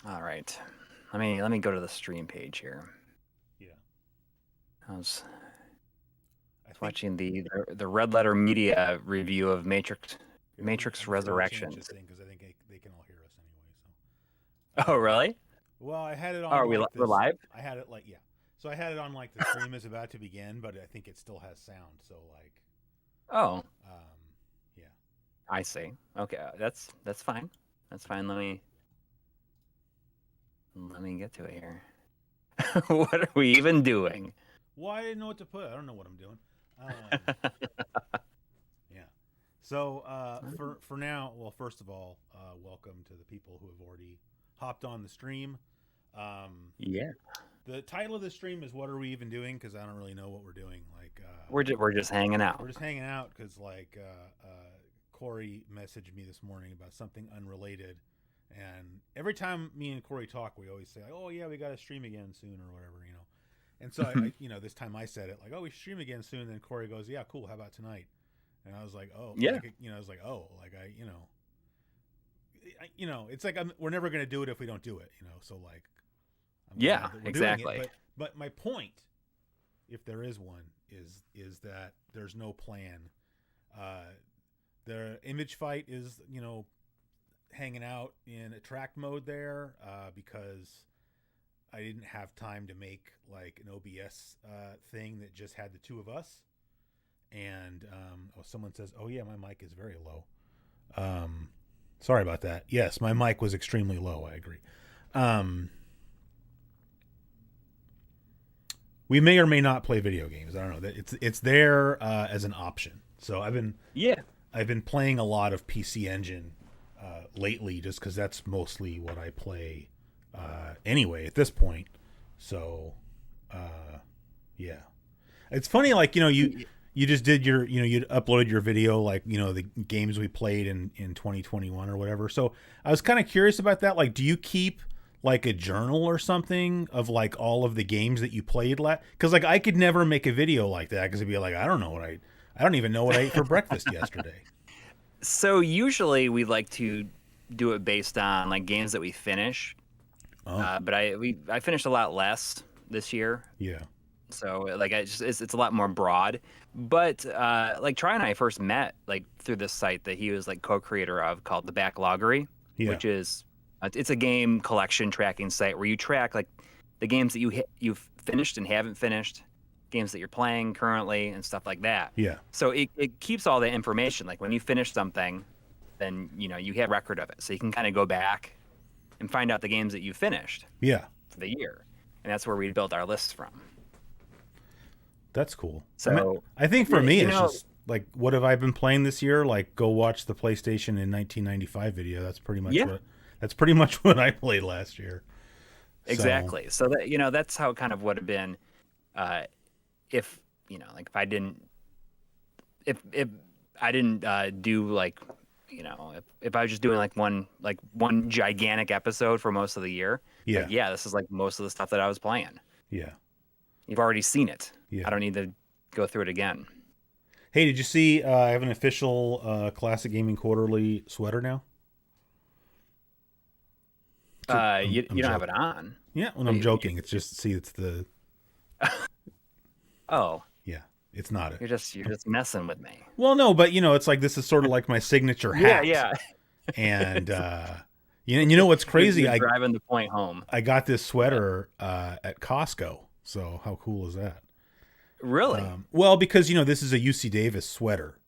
All right. Let me go to the stream page here. Yeah, I was I think watching the Red Letter Media review of here. Matrix I'm just gonna change the Resurrections. thing because I think they can all hear us anyway. Oh, So, really? well, I had it Oh, on are we like we're this. live? I had it like yeah. So I had it on like the stream is about to begin, but I think it still has sound. So like, Oh, um, yeah. I see. Okay, that's fine. That's fine. Let me get to it here. What are we even doing? Well, I didn't know what to put. I don't know what I'm doing. Yeah. So for now, well, first of all, welcome to the people who have already hopped on the stream. Um, Yeah, the title of the stream is "What Are We Even Doing?" Because I don't really know what we're doing. Like we're just hanging we're out. just hanging out because Coury messaged me this morning about something unrelated, and every time me and Coury talk, we always say, like, "Oh yeah, we got to stream again soon" or whatever, you know. And so this time I said it like, "Oh, we stream again soon." And then Coury goes, "Yeah, cool. How about tonight?" And I was like, "Oh, Yeah, like I was like, oh, like it's like we're never gonna do it if we don't do it, you know. So like, I'm yeah, glad that we're doing it. exactly. But my point, if there is one, is that there's no plan. Uh, the image fight is hanging out in attract mode there because I didn't have time to make like an OBS thing that just had the two of us. And someone says, "Oh yeah, my mic is very low." Um, Sorry about that. Yes, my mic was extremely low. I agree. Um, we may or may not play video games. I don't know. That it's there as an option. So Yeah. I've been playing a lot of PC Engine lately, just because that's mostly what I play anyway at this point. So yeah, it's funny. Like you just did your you uploaded your video like the games we played in 2021 or whatever. So I was kind of curious about that. Like, do you keep like a journal or something of like all of the games that you played because like I could never make a video like that because it'd be like I don't even know what I ate for breakfast yesterday. So usually we like to do it based on like games that we finish. Oh But I finished a lot less this year. yeah, So like it's a lot more broad. But like Try and I first met like through this site that he was like co-creator of called the Backloggery, yeah, which is it's a game collection tracking site where you track like the games that you've finished and haven't finished, games that you're playing currently and stuff like that. yeah, So it keeps all the information. Like when you finish something, then you have record of it. So you can kind of go back and find out the games that you finished yeah. for the year. And that's where we built our lists from. That's cool. I mean, So, I think for yeah, me, it's just like, what have I been playing this year? Like, go watch the PlayStation in 1995 video. yeah, That's pretty much what I played last year. So, exactly. So that's how kind of would have been, uh, if, like if I didn't do like, if I was just doing like one gigantic episode for most of the year, like, yeah, yeah, this is like most of the stuff that I was playing. yeah, You've already seen it. I yeah. don't need to go through it again. Hey, did you see? I have an official Classic Gaming Quarterly sweater now. You I'm you don't have joking. it on. Yeah, when But I'm joking, it's just see, it's the oh, yeah, it's not it. you're just messing with me. Well, no, but it's like this is sort of like my signature Yeah, hat, yeah. and you know what's crazy? You're I driving the point home. I got this sweater at Costco. So how cool is that? Really? Well, because this is a UC Davis sweater,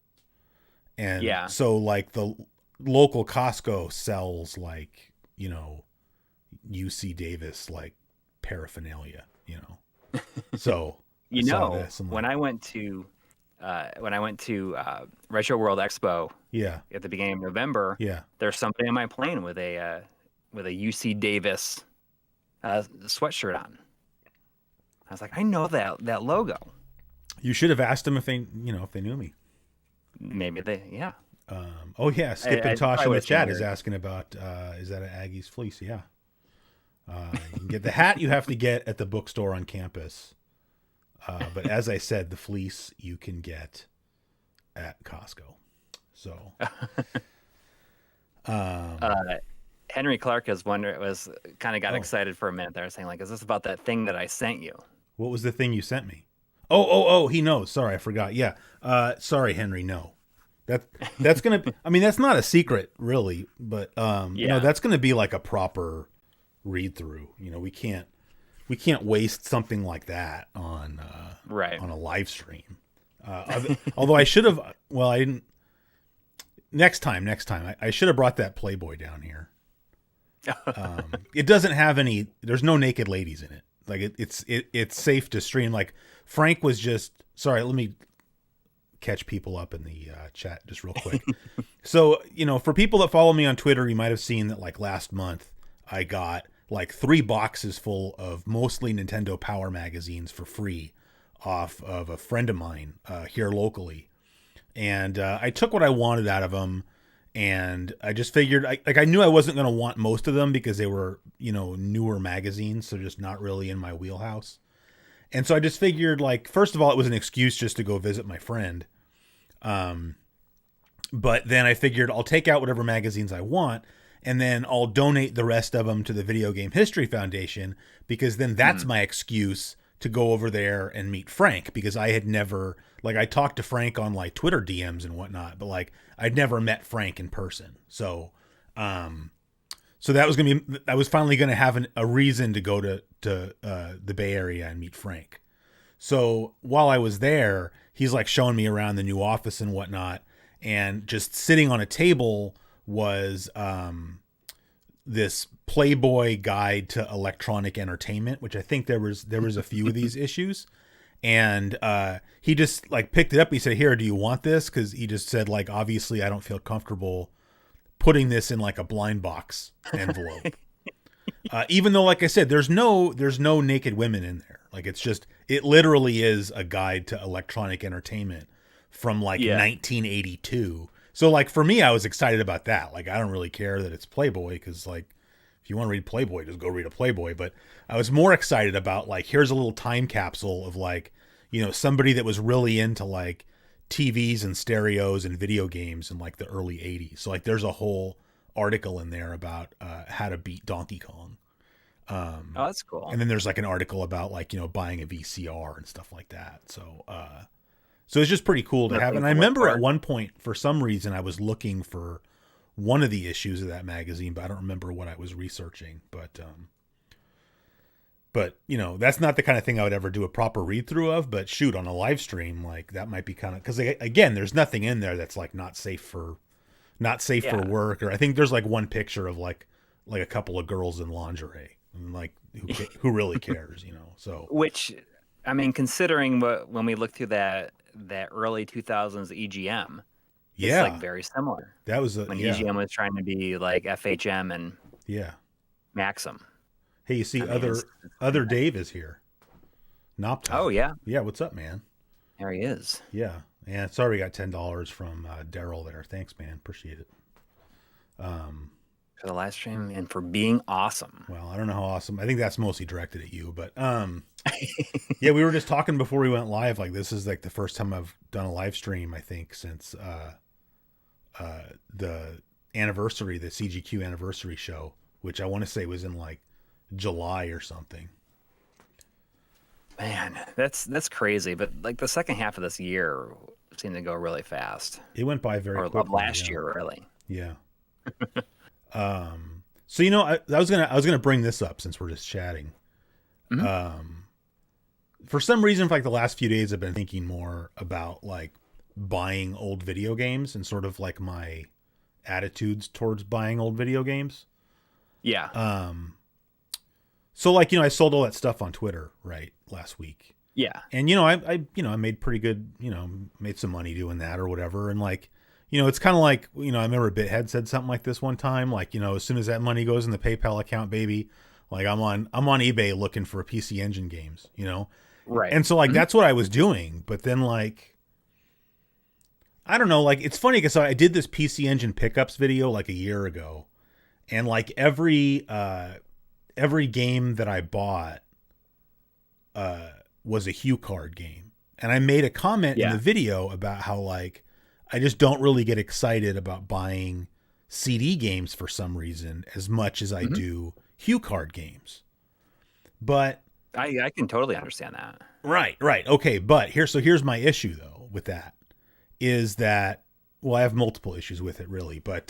and Yeah. so like the local Costco sells like UC Davis like paraphernalia. So I saw this. I'm When like, I went to Retro World Expo yeah, at the beginning of November, yeah. there's somebody on my plane with a UC Davis sweatshirt on. I was like, I know that logo. You should have asked them if they knew me. Maybe yeah. Oh yeah, Skip and I Tosh probably in would the have seen chat is your. asking about is that an Aggie's fleece? Yeah. You can get the hat you have to get at the bookstore on campus. But as I said, the fleece you can get at Costco. So, um, Uh, Henry Clark was kind of got Oh, excited for a minute there, saying like, "Is this about that thing that I sent you?" what was the thing you sent me? Oh, he knows. Sorry, I forgot. Yeah. Sorry, Henry. No. That's gonna be, I mean, that's not a secret really, but no, Yeah, that's gonna be like a proper read through. You know, we can't waste something like that right. on a live stream. Although I should have, well, I didn't. Next time, I should have brought that Playboy down here. It doesn't have any. There's no naked ladies in it. Like it's safe to stream. Like Frank was just sorry. Let me catch people up in the chat just real quick. So for people that follow me on Twitter, you might have seen that like last month I got like 3 boxes full of mostly Nintendo Power magazines for free off of a friend of mine here locally, and I took what I wanted out of them. And I just figured, I knew I wasn't going to want most of them because they were, newer magazines, so just not really in my wheelhouse. And so I just figured, like, first of all, it was an excuse just to go visit my friend. But then I figured I'll take out whatever magazines I want, and then I'll donate the rest of them to the Video Game History Foundation, because then that's my excuse to go over there and meet Frank, because I had never, like, I talked to Frank on like Twitter DMs and whatnot, but like I'd never met Frank in person. So that was I was finally going to have a reason to go to the Bay Area and meet Frank. So while I was there, he's like showing me around the new office and whatnot, and just sitting on a table was this Playboy guide to electronic entertainment, which I think there was a few of these issues. And he just like picked it up. He said, "Here, do you want this?" Because he just said, like, obviously I don't feel comfortable putting this in like a blind box envelope. Even though, like I said, there's no naked women in there. Like it literally is a guide to electronic entertainment from like 1982. So like for me, I was excited about that. Like I don't really care that it's Playboy, because like if you want to read Playboy, just go read a Playboy. But I was more excited about like, here's a little time capsule of like, somebody that was really into like TVs and stereos and video games in like the early 80s. So like there's a whole article in there about how to beat Donkey Kong. Oh, that's cool. And then there's like an article about like, buying a VCR and stuff like that. So it's just pretty cool to have. And I remember at one point, for some reason, I was looking for one of the issues of that magazine, but I don't remember what I was researching. But that's not the kind of thing I would ever do a proper read through of. But shoot, on a live stream, like that might be kind of, because again, there's nothing in there that's like not safe for work. Or I think there's like one picture of like a couple of girls in lingerie, and like who really cares, So Which, I mean, considering when we look through that early 2000s EGM, it's like very similar. That was when EGM was trying to be like FHM and Maxim. Hey, you see, other Dave is here. Noptop. Oh yeah, what's up, man? There he is. Yeah, sorry, we got $10 from Daryl there. Thanks, man. Appreciate it. For the live stream and for being awesome. Well, I don't know how awesome. I think that's mostly directed at you, but yeah, we were just talking before we went live. Like, this is like the first time I've done a live stream, I think, since the CGQ anniversary show, which I want to say was in like July or something. Man, that's crazy. But like the second half of this year seemed to go really fast. It went by very quickly. Of last year, really. Yeah. So I was gonna bring this up since we're just chatting. Mm-hmm. For some reason, for like the last few days, I've been thinking more about like buying old video games and sort of like my attitudes towards buying old video games. Yeah. So like, I sold all that stuff on Twitter, right, last week. Yeah. And I made pretty good, made some money doing that or whatever. And like, it's kind of like, I remember Bithead said something like this one time, like, as soon as that money goes in the PayPal account, baby, like I'm on eBay looking for PC Engine games, Right. And so like, that's what I was doing. But then like, I don't know, like it's funny because I did this PC Engine pickups video like a year ago, and like every game that I bought was a Hue card game. And I made a comment in the video about how like I just don't really get excited about buying CD games for some reason as much as I Mhm. do Hue card games. But I can totally understand that. right. Okay, but here's my issue though with that is that, well, I have multiple issues with it really, but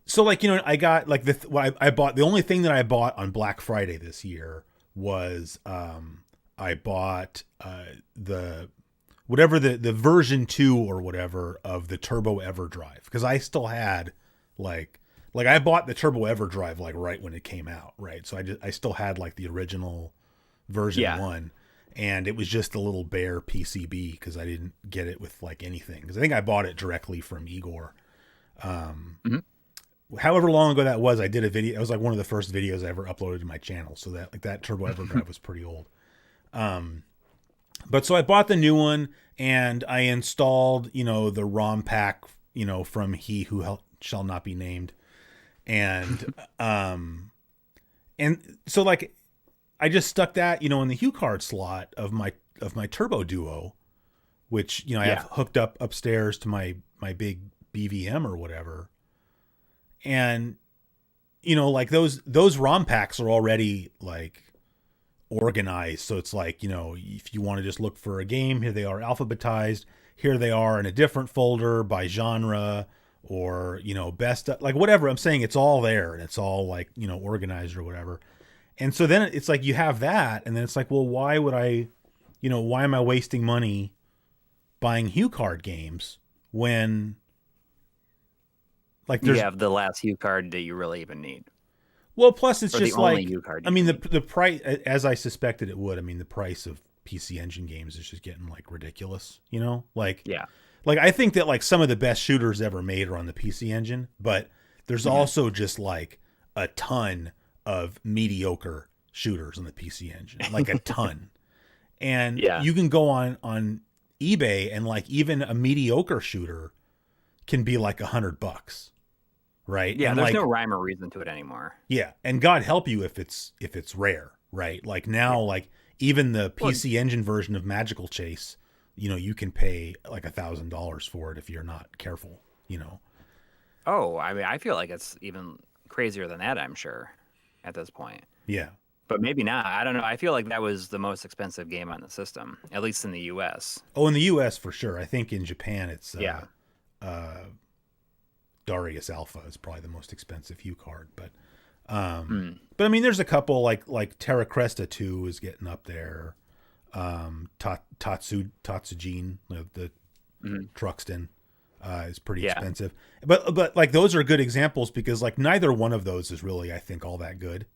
so like, I got like what I bought, the only thing that I bought on Black Friday this year was I bought the whatever the version 2 or whatever of the Turbo EverDrive, because I still had like I bought the Turbo EverDrive like right when it came out, right? So I still had like the original version Yeah. 1, and it was just a little bare PCB because I didn't get it with like anything, because I think I bought it directly from Igor. Mhm. However long ago that was, I did a video. It was like one of the first videos I ever uploaded to my channel, so that like that Turbo EverDrive was pretty old. But so I bought the new one and I installed, the ROM pack, from He Who Shall Not Be Named. And so like I just stuck that, in the Hue card slot of my Turbo Duo, which, I have hooked up upstairs to my big BVM or whatever. And like those ROM packs are already like organized, so it's like, if you want to just look for a game, here they are alphabetized, here they are in a different folder by genre, or best, like whatever. I'm saying it's all there and it's all like organized or whatever. And so then it's like you have that, and then it's like, well, why would I, why am I wasting money buying Hue card games when like You there's have the last Hue card that you really even need. well, plus it's Or the just only like, Hue card I you mean, need. the price, as I suspected it would. I mean, the price of PC Engine games is just getting like ridiculous, like Yeah. like I think that like some of the best shooters ever made are on the PC Engine, but there's also just like a ton of mediocre shooters on the PC Engine, like a ton. And Yeah. you can go on eBay, and like even a mediocre shooter can be like $100, right? Yeah, And there's like, no rhyme or reason to it anymore. yeah, and God help you if it's rare, right? Like now, like even the Well, PC Engine version of Magical Chase, you can pay like $1,000 for it if you're not careful. oh, I mean, I feel like it's even crazier than that, I'm sure, at this point. Yeah. But maybe not. I don't know. I feel like that was the most expensive game on the system, at least in the US. Oh, in the U.S. for sure. I think in Japan it's Yeah. Darius Alpha is probably the most expensive Hue card, but Hmm. I mean, there's a couple like Terra Cresta 2 is getting up there. Tatsujin, the Truxton, is pretty Yeah. expensive. But like those are good examples because like neither one of those is really, I think, all that good.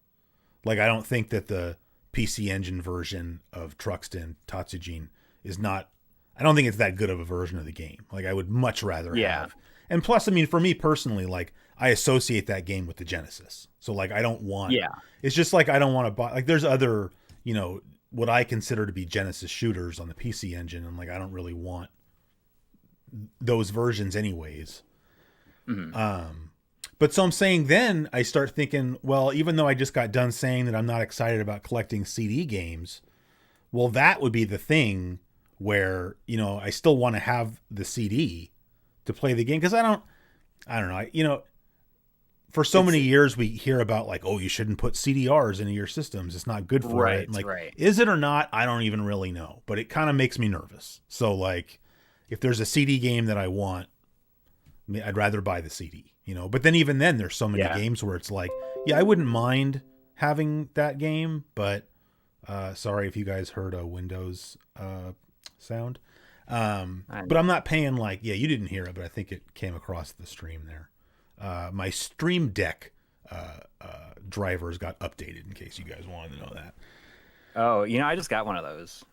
Like I don't think that the PC Engine version of Truxton Tatsujin is not. I don't think it's that good of a version of the game. Like I would much rather have. And plus, I mean, for me personally, like I associate that game with the Genesis. So like I don't want. Yeah. It's just like I don't want to buy. Like there's other, what I consider to be Genesis shooters on the PC Engine, and like I don't really want those versions anyways. But so I'm saying, then I start thinking, well, even though I just got done saying that I'm not excited about collecting CD games, well, that would be the thing where, I still want to have the CD to play the game. Cause I don't know, for so many years we hear about like, oh, you shouldn't put CDRs into your systems. It's not good for it. And like, is it or not? I don't even really know, but it kind of makes me nervous. So like if there's a CD game that I want, I'd rather buy the CD, but then even then there's so many games where it's like, yeah, I wouldn't mind having that game, but sorry if you guys heard a Windows sound. But I'm not paying like, yeah, you didn't hear it, but I think it came across the stream there. My Stream Deck drivers got updated in case you guys wanted to know that. Oh, I just got one of those.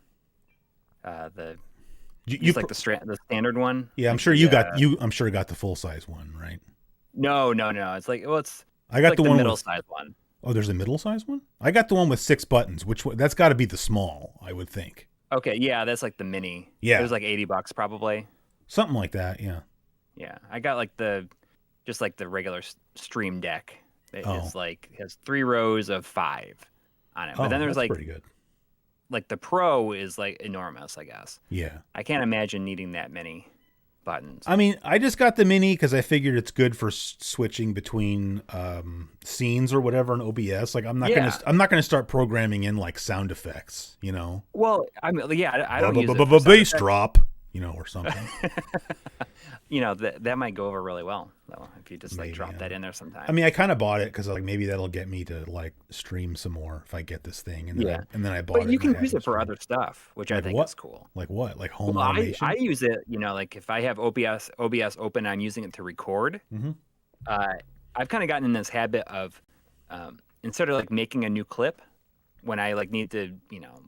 Like the standard one. Yeah, I'm sure I'm sure you got the full size one, right? No. It's like, well, I got the one middle size one. Oh, there's a middle size one? I got the one with 6 buttons, that's got to be the small, I would think. Okay, yeah, that's like the mini. Yeah. It was like $80 probably. Something like that, yeah. Yeah, I got like the regular Stream Deck. It is like has 3 rows of 5 on it. But then there's like pretty good. Like the Pro is like enormous, I guess. Yeah. I can't imagine needing that many buttons. I mean, I just got the mini because I figured it's good for switching between scenes or whatever in OBS. Like, I'm not gonna start programming in like sound effects, you know. Well, I mean, yeah, I don't use it for sound bass effects. drop, you know, or something. You know, that might go over really well though if you just like Maybe, drop that in there sometime. I mean, I kind of bought it because like maybe that'll get me to like stream some more if I get this thing, and then I bought it. But you and I can use haven't it for streamed. other stuff, which I Like think what? is cool. Like what? Like home Well, automation? I use it, you know, like if I have OBS open, I'm using it to record. Mm-hmm. I've kind of gotten in this habit of instead of like making a new clip when I like need to, you know,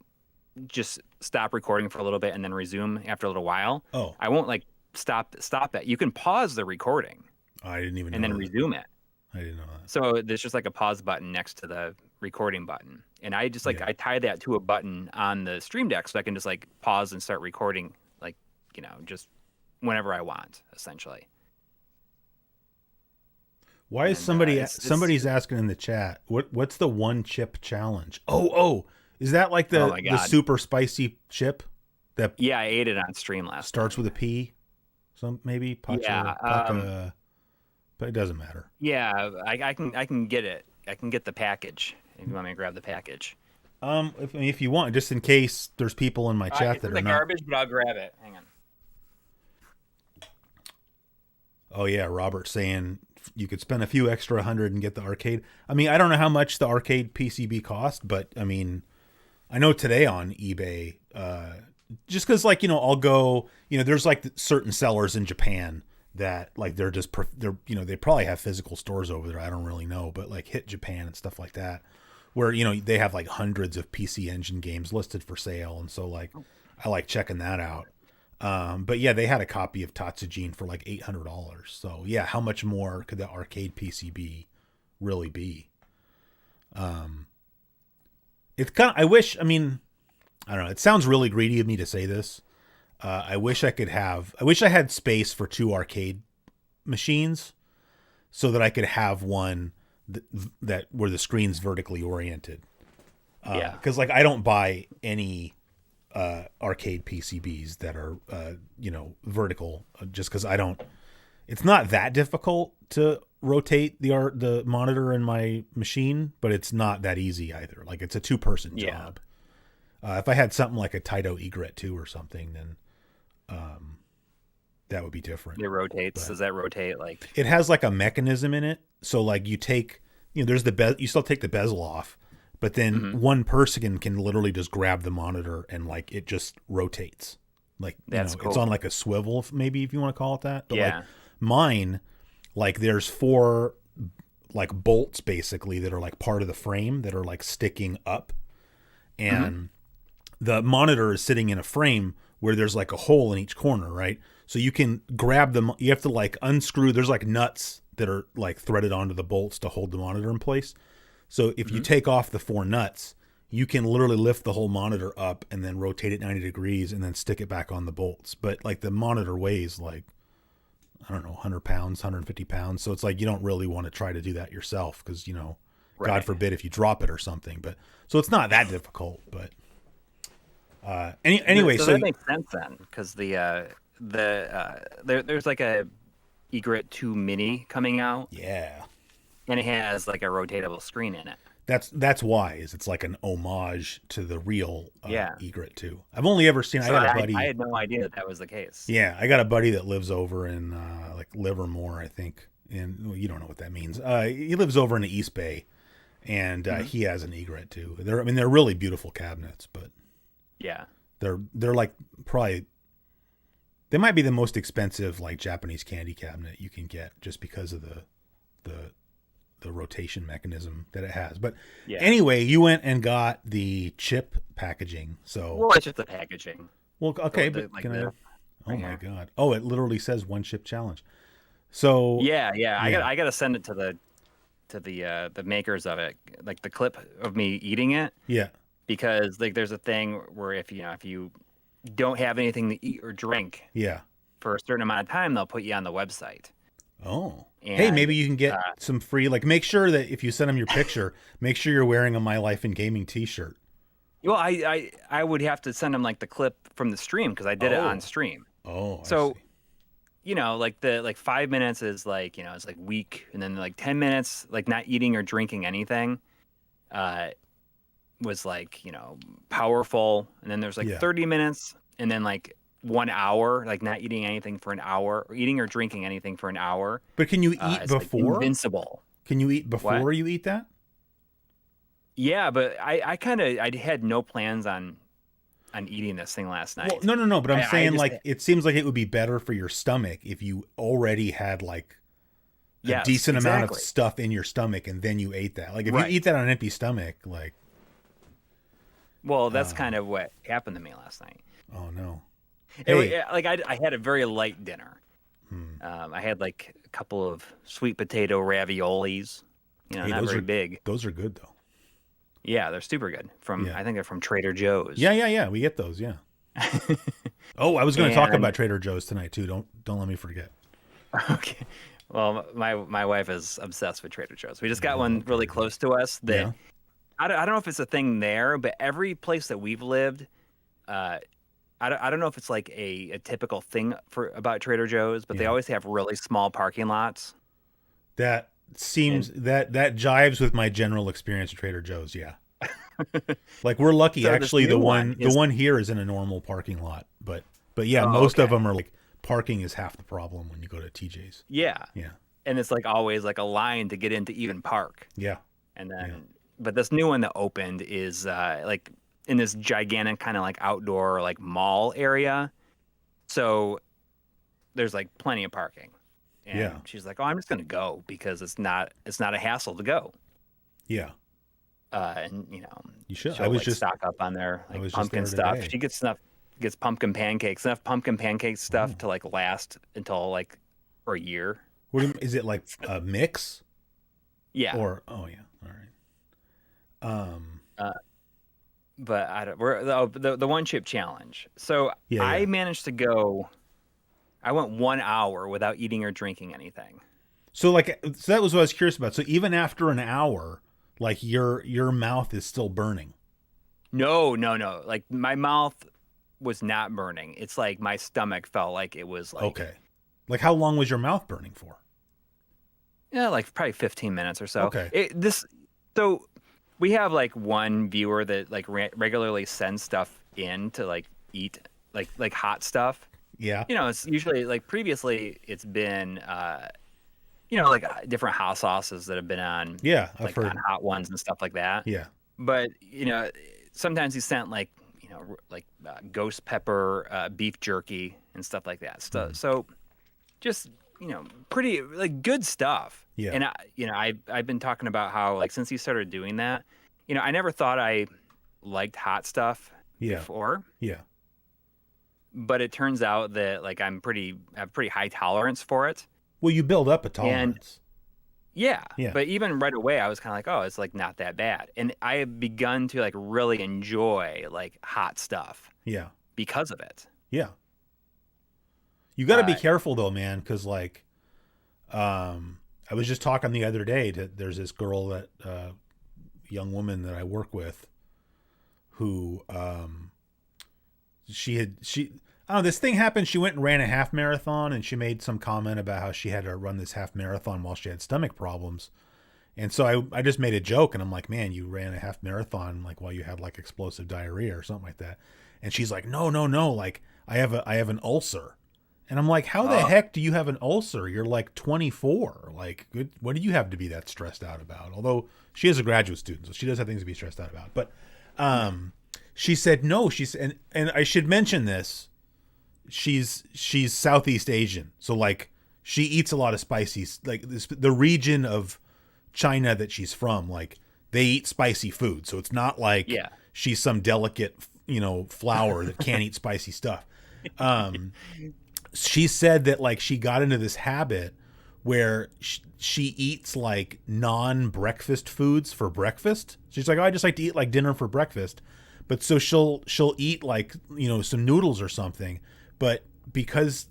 just stop recording for a little bit and then resume after a little while. Oh, I won't like stop it. You can pause the recording I didn't even know and then that. resume it. I didn't know that. So there's just like a pause button next to the recording button. And I just like, I tie that to a button on the Stream Deck so I can just like pause and start recording, like, you know, just whenever I want, essentially. Why is somebody's asking in the chat, what's the one chip challenge? Oh, is that like the super spicy chip that I ate it on stream last starts with a P? Some maybe Pacha, but it doesn't matter. Yeah, I can get it. I can get the package if you want me to grab the package. If you want, just in case there's people in my chat that are not garbage, but I'll grab it. Hang on. Oh yeah, Robert saying you could spend a few extra $100 and get the arcade. I mean, I don't know how much the arcade PCB cost, but I mean, I know today on eBay, just because like, you know, I'll go, you know, there's like certain sellers in Japan that like they're you know, they probably have physical stores over there. I don't really know, but like Hit Japan and stuff like that, where, you know, they have like hundreds of PC Engine games listed for sale, and so like I like checking that out. But yeah, they had a copy of Tatsujin for like $800. So yeah, how much more could the arcade PCB really be? It's kind of, I mean, I don't know. It sounds really greedy of me to say this. I wish I had space for 2 arcade machines so that I could have one that where the screen's vertically oriented. Cause like I don't buy any arcade PCBs that are you know, vertical, just because it's not that difficult to rotate the monitor in my machine, but it's not that easy either. Like it's a 2-person job. If I had something like a Taito Egret 2 or something, then that would be different. It rotates. Does that rotate? Like it has like a mechanism in it, so like you take, you know, there's you still take the bezel off, but then one person can literally just grab the monitor and like it just rotates. Like, that's you know, cool. It's on like a swivel, maybe, if you want to call it that. But like mine, like there's 4 like bolts basically that are like part of the frame that are like sticking up, and the monitor is sitting in a frame where there's like a hole in each corner, right? So you can grab them. You have to like unscrew. There's like nuts that are like threaded onto the bolts to hold the monitor in place. So if you take off the 4 nuts, you can literally lift the whole monitor up and then rotate it 90 degrees and then stick it back on the bolts. But like the monitor weighs like, I don't know, 100 pounds, 150 pounds. So it's like, you don't really want to try to do that yourself because, you know, God forbid if you drop it or something. But so it's not that difficult, but anyway, so that makes sense then, because there's like a Egret 2 Mini coming out. Yeah. And it has like a rotatable screen in it. That's why it's like an homage to the real Egret 2. I've only ever seen. So I got a buddy. I had no idea that was the case. Yeah, I got a buddy that lives over in like Livermore, I think, and well, you don't know what that means. He lives over in the East Bay, and he has an Egret 2. They're really beautiful cabinets, but yeah, they're like probably they might be the most expensive like Japanese candy cabinet you can get just because of the rotation mechanism that it has. But anyway, you went and got the chip packaging. So well, it's just the packaging. Well, okay, but like can I? Oh right my here. God! Oh, it literally says 1 chip challenge. So yeah. I gotta send it to the makers of it, like the clip of me eating it. Yeah. Because like there's a thing where if you don't have anything to eat or drink, for a certain amount of time, they'll put you on the website. Oh. And, hey, maybe you can get some free, like make sure that if you send them your picture, make sure you're wearing a My Life in Gaming t-shirt. Well, I would have to send them like the clip from the stream because I did it on stream. Oh, so like the like 5 minutes is like, it's like weak, and then like 10 minutes, like not eating or drinking anything, uh, was like, powerful. And then there's like Yeah. 30 minutes, and then like 1 hour, like not eating anything for an hour, or eating or drinking anything for an hour. But can you eat It's like before? invincible. Can you eat before What? you eat that? Yeah, but I had no plans on eating this thing last Well, night. no. But I'm I saying just, like it seems like it would be better for your stomach if you already had like a yes, decent amount of exactly. stuff in your stomach and then you ate that. Like if you Right. eat that on an empty stomach, like Well, that's kind of what happened to me last night. oh no. Like I had a very light dinner. I had like a couple of sweet potato raviolis. Not those very are big. those are good though. Yeah, they're super good. Yeah. I think they're from Trader Joe's. Yeah. We get those. Yeah. Oh, I was going to talk And- about Trader Joe's tonight too. Don't let me forget. Okay. Well, my wife is obsessed with Trader Joe's. We just got one really close to us that Yeah. I don't know if it's a thing there, but every place that we've lived, I don't know if it's like a typical thing about Trader Joe's, but they Yeah. always have really small parking lots. That seems that jives with my general experience at Trader Joe's. Yeah. Like we're lucky So this actually. new one The one here is in a normal parking lot, but yeah, Oh, most of okay. them are like parking is half the problem when you go to TJ's. Yeah. Yeah. And it's like always like a line to get into even park. Yeah. And then, Yeah. but this new one that opened is like in this gigantic kind of like outdoor like mall area. So there's like plenty of parking. And Yeah. she's like, "Oh, I'm just gonna go because it's not a hassle to go." Yeah. And You should. she'll I was like just stock up on their I like was just pumpkin there stuff. today. She gets pumpkin pancakes, enough pumpkin pancake stuff to like last until like for a year. What do you, is it like a mix? Yeah. Or oh yeah. All right. But I don't, we're the one chip challenge. So Yeah, I yeah. managed to go. I went 1 hour without eating or drinking anything. So that was what I was curious about. So even after an hour, like your mouth is still burning. No. Like my mouth was not burning. It's like my stomach felt like it was like Okay. Like how long was your mouth burning for? yeah, like probably 15 minutes or so. Okay. So we have like one viewer that like regularly sends stuff in to like eat like hot stuff. Yeah. It's usually like previously it's been like different hot sauces that have been on Yeah, I've like heard. on hot ones and stuff like that. Yeah. But sometimes he sent like ghost pepper beef jerky and stuff like that. So just pretty like good stuff. Yeah. And I've been talking about how like since he started doing that, I never thought I liked hot stuff Yeah. before. Yeah. But it turns out that like I have pretty high tolerance for it. Well, you build up a tolerance. Yeah. Yeah. But even right away, I was kind of like, oh, it's like not that bad. And I have begun to like really enjoy like hot stuff Yeah. because of it. Yeah. You got to be Uh, careful though, man, because like, I was just talking the other day there's this girl that young woman that I work with, who she I don't know, this thing happened. She went and ran a half marathon, and she made some comment about how she had to run this half marathon while she had stomach problems. And so I just made a joke, and I'm like, man, you ran a half marathon like while you had like explosive diarrhea or something like that. And she's like, no, like I have an ulcer. And I'm like, how the heck do you have an ulcer? You're like 24. Like, what do you have to be that stressed out about? Although she is a graduate student, so she does have things to be stressed out about. But she said no. And I should mention this. She's Southeast Asian, so like she eats a lot of spicy. Like the region of China that she's from, like they eat spicy food. So it's not like she's some delicate, flower that can't eat spicy stuff. She said that like she got into this habit where she eats like non-breakfast foods for breakfast. She's like, oh, I just like to eat like dinner for breakfast. But so she'll eat like, some noodles or something. But because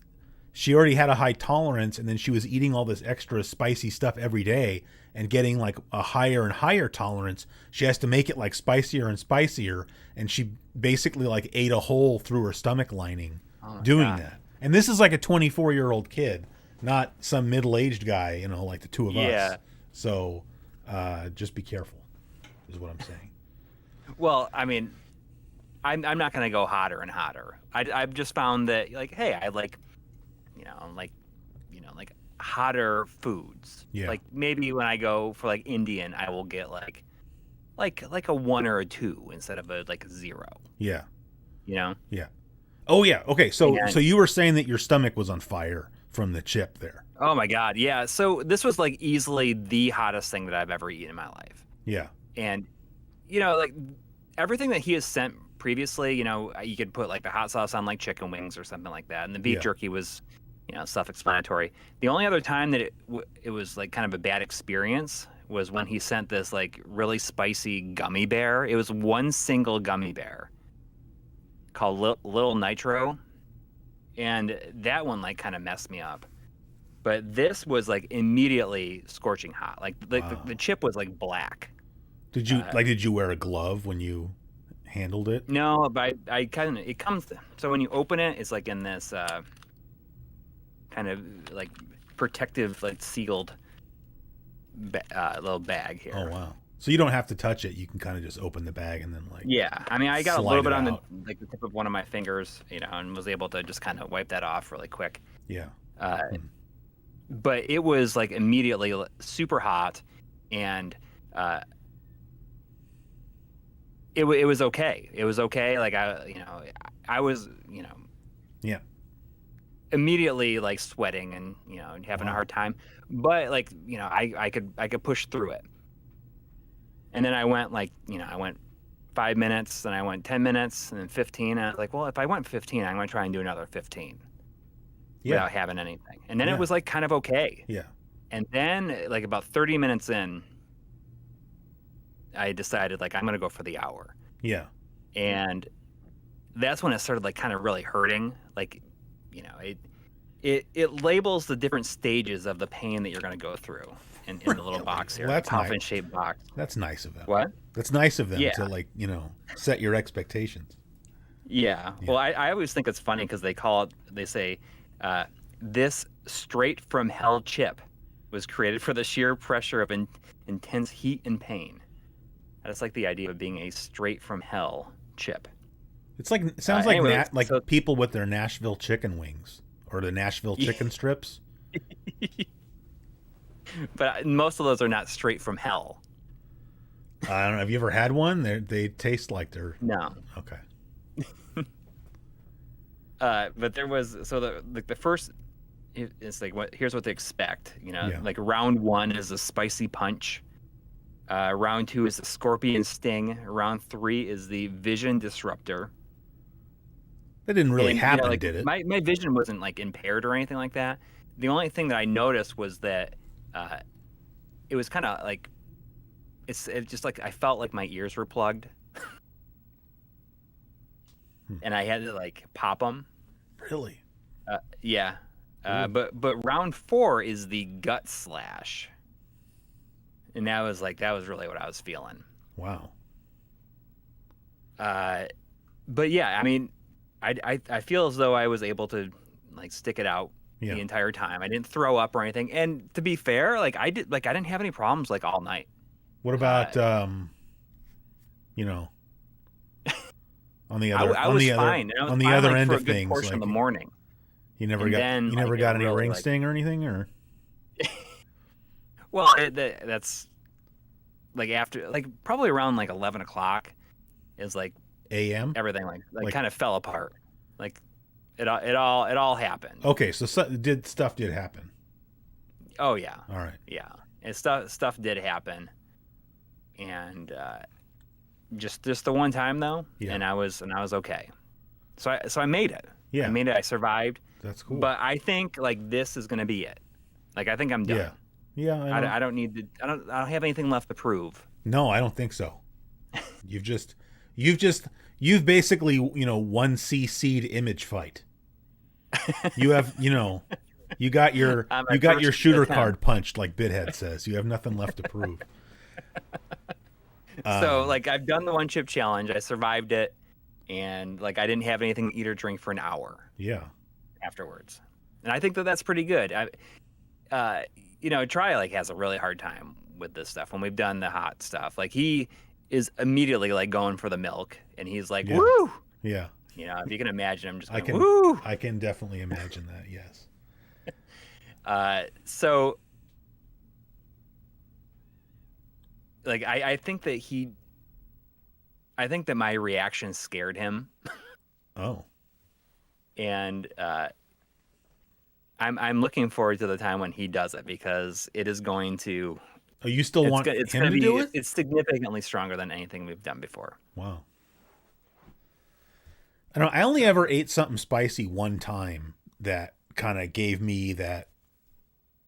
she already had a high tolerance and then she was eating all this extra spicy stuff every day and getting like a higher and higher tolerance, she has to make it like spicier and spicier. And she basically like ate a hole through her stomach lining doing that. And this is like a 24-year-old kid, not some middle-aged guy, you know, like the two of us. So just be careful, is what I'm saying. Well, I mean, I'm not gonna go hotter and hotter. I've just found that like, hey, I like, like hotter foods. Yeah. Like maybe when I go for like Indian, I will get like a 1 or a 2 instead of a 0. Yeah. You know? Yeah. Oh yeah. Okay. So And, so you were saying that your stomach was on fire from the chip there. oh my God, yeah. So this was like easily the hottest thing that I've ever eaten in my life. Yeah. And like everything that he has sent previously, you could put like the hot sauce on like chicken wings or something like that, and the beef jerky was, self-explanatory. The only other time that it was like kind of a bad experience was when he sent this like really spicy gummy bear. It was one single gummy bear called Little Nitro, and that one like kind of messed me up. But this was like immediately scorching hot. Like the chip was like black. Did you wear a glove when you handled it? No, but it comes. So when you open it, it's like in this kind of like protective, like sealed little bag here. Oh wow! So you don't have to touch it. You can kind of just open the bag and then like. Yeah, I mean, I got a little bit on the tip of one of my fingers, and was able to just kind of wipe that off really quick. Yeah. But it was like immediately super hot, and it was okay. It was okay. Like I was Yeah. immediately like sweating and having a hard time, but like I could push through it. And then I went I went 5 minutes, then I went 10 minutes, and then 15. And I was like, well, if I went 15, I'm going to try and do another 15 without having anything. And then it was like kind of okay. Yeah. And then like about 30 minutes in, I decided like I'm going to go for the hour. Yeah. And that's when it started like kind of really hurting. Like, it labels the different stages of the pain that you're going to go through in the little box here. Well, that's coffin shaped box. That's nice of them. What? That's nice of them to like, set your expectations. Yeah. Well, I always think it's funny because they say, this straight from hell chip was created for the sheer pressure of intense heat and pain. I just like the idea of being a straight from hell chip. It's like it sounds like people with their Nashville chicken wings or the Nashville chicken strips. But most of those are not straight from hell. I don't know. Have you ever had one? They taste like they're no. Okay. But there was the first. It's like here's what to expect. Like round 1 is a spicy punch. Round 2 is the scorpion sting. Round 3 is the vision disruptor. That didn't really happen, did it? My vision wasn't like impaired or anything like that. The only thing that I noticed was that it was kind of like it's just like I felt like my ears were plugged, and I had to like pop them. Really? Yeah. But round 4 is the gut slash. And that was really what I was feeling. Wow. But yeah, I mean, I feel as though I was able to like stick it out the entire time. I didn't throw up or anything. And to be fair, I didn't have any problems like all night. What about on the other I was fine. On the other end for of a good things, portion of the morning. You never got any ring sting or anything, or? Well, that's like after probably around 11 o'clock is like a.m. Everything like kind of fell apart. Like it all happened. Okay, so stuff did happen. Oh yeah. All right. Yeah, and stuff did happen, and just the one time though, and I was okay. So I made it. Yeah. I made it. I survived. That's cool. But I think this is gonna be it. I think I'm done. Yeah. Yeah. I don't need to. I don't have anything left to prove. No, I don't think so. You've basically one CC'd image fight. You have you got your shooter card punched, like Bithead says. You have nothing left to prove. So I've done the 1 chip challenge. I survived it, and I didn't have anything to eat or drink for an hour. Yeah. afterwards. And I think that that's pretty good. Try like has a really hard time with this stuff when we've done the hot stuff. Like he is immediately like going for the milk, and he's like, Yeah. "Woo!" Yeah. If you can imagine him just I going, can. "Woo!" I can definitely imagine that. Yes. So like I think that my reaction scared him. Oh. And I'm looking forward to the time when he does it, because it is going to. Oh, you still want it's him going to be do it? It's significantly stronger than anything we've done before. Wow. I only ever ate something spicy one time that kind of gave me that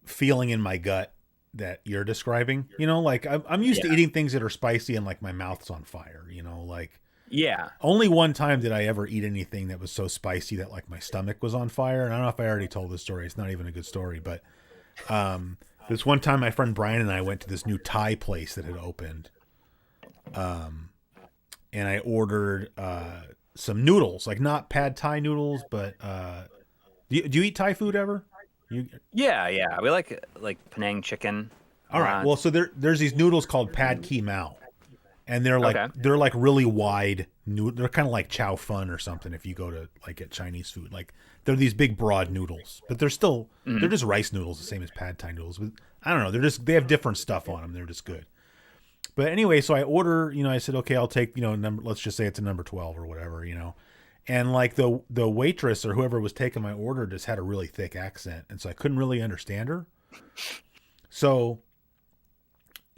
feeling in my gut that you're describing. Like I'm used to eating things that are spicy and like my mouth's on fire. Like. Yeah. Only one time did I ever eat anything that was so spicy that like my stomach was on fire. And I don't know if I already told this story. It's not even a good story, but this one time my friend Brian and I went to this new Thai place that had opened. And I ordered some noodles, like not pad Thai noodles, but do you eat Thai food ever? Yeah. We like Penang chicken. All right. Well, so there's these noodles called pad Ki Mao. And they're like really wide. They're kind of like chow fun or something. If you go to like get Chinese food, like they're these big broad noodles, but they're still they're just rice noodles, the same as pad Thai noodles. But I don't know. They have different stuff on them. They're just good. But anyway, so I order. I said, okay, I'll take number. Let's just say it's a number 12 or whatever. And like the waitress or whoever was taking my order just had a really thick accent, and so I couldn't really understand her. So.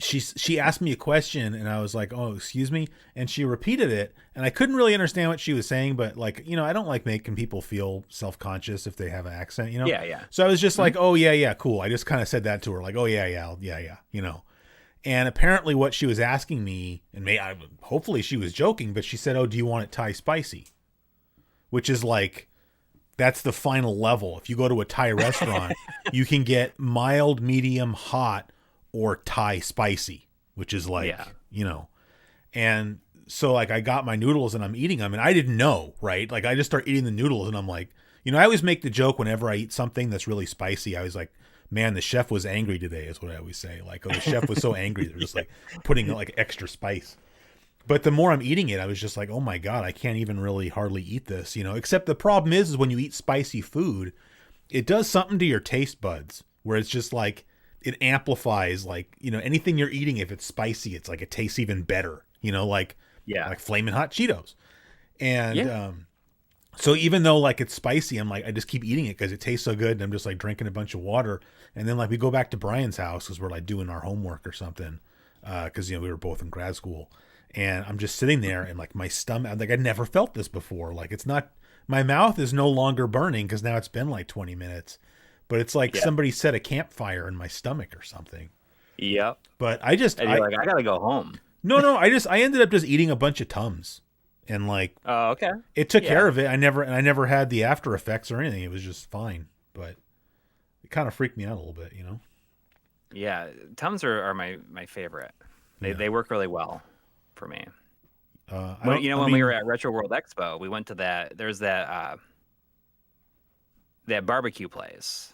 She asked me a question and I was like, "Oh, excuse me," and she repeated it, and I couldn't really understand what she was saying. But like, I don't like making people feel self-conscious if they have an accent, Yeah. So I was just like, "Oh yeah, cool." I just kind of said that to her, like, "Oh yeah, And apparently, what she was asking me, and hopefully she was joking, but she said, "Oh, do you want it Thai spicy?" Which is like, that's the final level. If you go to a Thai restaurant, you can get mild, medium, hot, or Thai spicy, which is like, and so like I got my noodles and I'm eating them and I didn't know, right? Like I just start eating the noodles and I'm like, I always make the joke whenever I eat something that's really spicy. I was like, man, the chef was angry today is what I always say. Like, oh, the chef was so angry. They're just like putting like extra spice. But the more I'm eating it, I was just like, oh my God, I can't even really hardly eat this, except the problem is when you eat spicy food, it does something to your taste buds where it's just like, it amplifies like, anything you're eating. If it's spicy, it's like, it tastes even better, like Flamin' Hot Cheetos. And, so even though like it's spicy, I'm like, I just keep eating it cause it tastes so good. And I'm just like drinking a bunch of water. And then like we go back to Brian's house cause we're like doing our homework or something. Cause we were both in grad school and I'm just sitting there and like my stomach, like I never felt this before. Like it's not, my mouth is no longer burning cause now it's been like 20 minutes. But it's like somebody set a campfire in my stomach or something. Yep. But I just, and you're like, I gotta go home. No, I ended up just eating a bunch of Tums, and like, oh, okay, it took care of it. I never had the after effects or anything. It was just fine, but it kind of freaked me out a little bit, Yeah, Tums are my favorite. They work really well for me. When we were at Retro World Expo, we went to that. There's that barbecue place.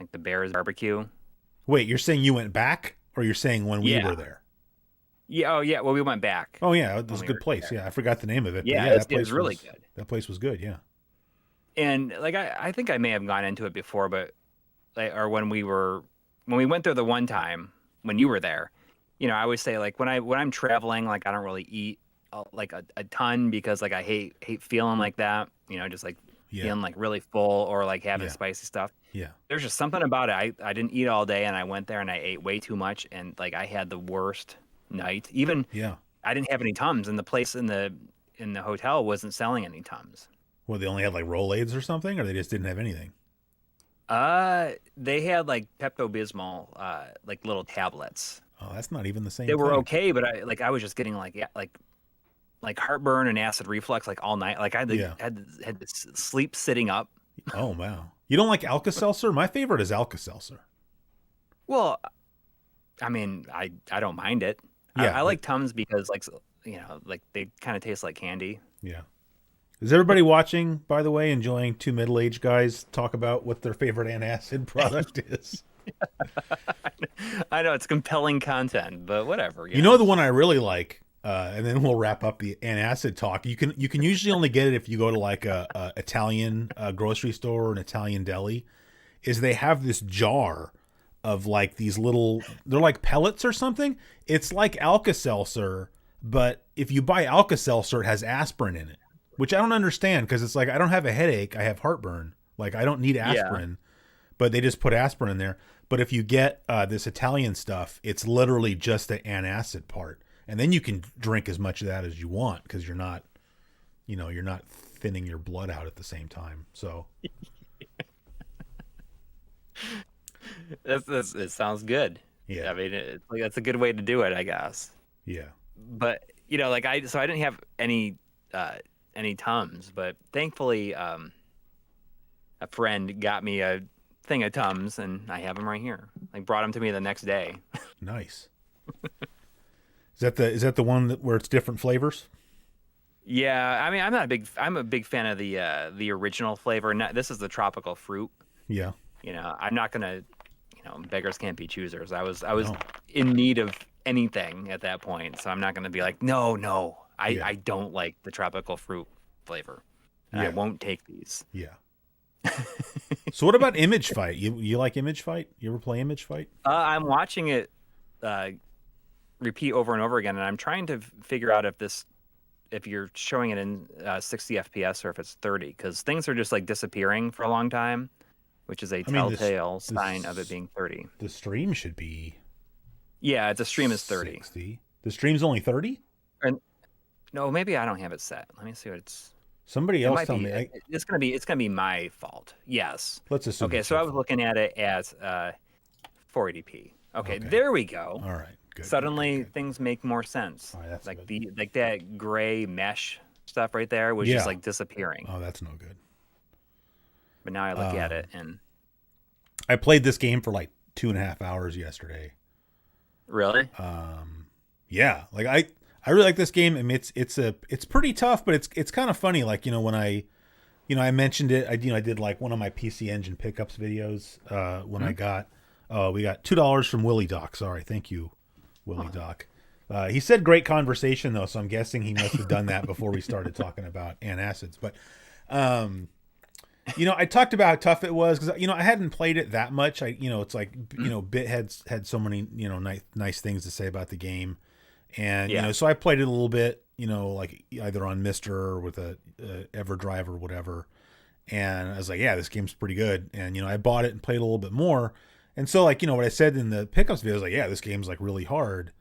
Like the Bears barbecue. Wait, you're saying you went back, or you're saying when we were there? Yeah. Oh, yeah. Well, we went back. Oh, yeah. It was a good place. There. Yeah, I forgot the name of it. Yeah, that place was really good. That place was good. Yeah. And like I think I may have gone into it before, but or when we went there the one time when you were there, I always say like when I'm traveling, like I don't really eat like a ton because like I hate feeling like that. Just like. Feeling like really full or like having spicy stuff. Yeah. There's just something about it. I didn't eat all day and I went there and I ate way too much and like I had the worst night. Even I didn't have any Tums and the place in the hotel wasn't selling any Tums. Well, they only had like Rolaids or something, or they just didn't have anything? They had like Pepto-Bismol, like little tablets. Oh, that's not even the same. They were okay, but I was just getting like heartburn and acid reflux like all night. Like I had to sleep sitting up. Oh wow! You don't like Alka-Seltzer? My favorite is Alka-Seltzer. Well, I mean, I don't mind it. Yeah, I like Tums because like like they kind of taste like candy. Yeah. Is everybody watching, by the way, enjoying two middle-aged guys talk about what their favorite antacid product is? I know it's compelling content, but whatever. You know the one I really like, and then we'll wrap up the antacid talk. You can usually only get it if you go to like a Italian grocery store or an Italian deli. Is they have this jar of like these little, they're like pellets or something. It's like Alka-Seltzer, but if you buy Alka-Seltzer, it has aspirin in it, which I don't understand because it's like I don't have a headache, I have heartburn. Like I don't need aspirin, but they just put aspirin in there. But if you get this Italian stuff, it's literally just the antacid part, and then you can drink as much of that as you want because you're not thinning your blood out at the same time. So. It sounds good. Yeah. I mean, it's like that's a good way to do it, I guess. Yeah. But like I didn't have any Tums, but thankfully a friend got me a thing of Tums, and I have them right here. Like brought them to me the next day. Nice. Is that the one where it's different flavors? Yeah, I mean, I'm a big fan of the original flavor. This is the tropical fruit. Yeah. I'm not gonna, beggars can't be choosers. I was in need of anything at that point, so I'm not gonna be like, no, I don't like the tropical fruit flavor. Yeah. I won't take these. Yeah. So what about Image Fight? You like Image Fight? You ever play Image Fight? I'm watching it repeat over and over again, and I'm trying to figure out if you're showing it in 60 FPS or if it's 30, because things are just like disappearing for a long time, which is a telltale sign of it being 30. The stream should be. Yeah, the stream is 30. 60. The stream's only 30? No, maybe I don't have it set. Let me see what it's. Somebody else tell me. It's gonna be my fault. Yes. Let's assume. Okay, so I was looking at it as 480p. Okay, there we go. All right. Good. Suddenly things make more sense. All right, that's like good. like that gray mesh stuff right there was just like disappearing. Oh, that's no good. But now I look at it and I played this game for like 2.5 hours yesterday. Really? Yeah. Like I really like this game. I mean, it's pretty tough, but it's kind of funny. Like, when I mentioned it, I did like one of my PC Engine pickups videos, when I got, we got $2 from Willie Doc. Sorry. Thank you, Willie Doc. He said great conversation though. So I'm guessing he must have done that before we started talking about antacids, but, I talked about how tough it was because, I hadn't played it that much. It's like, Bithead's had so many, nice things to say about the game. And, so I played it a little bit, like either on Mister or with a EverDrive or whatever. And I was like, yeah, this game's pretty good. And, I bought it and played a little bit more. And so like, what I said in the pickups video, I was like, yeah, this game's like really hard.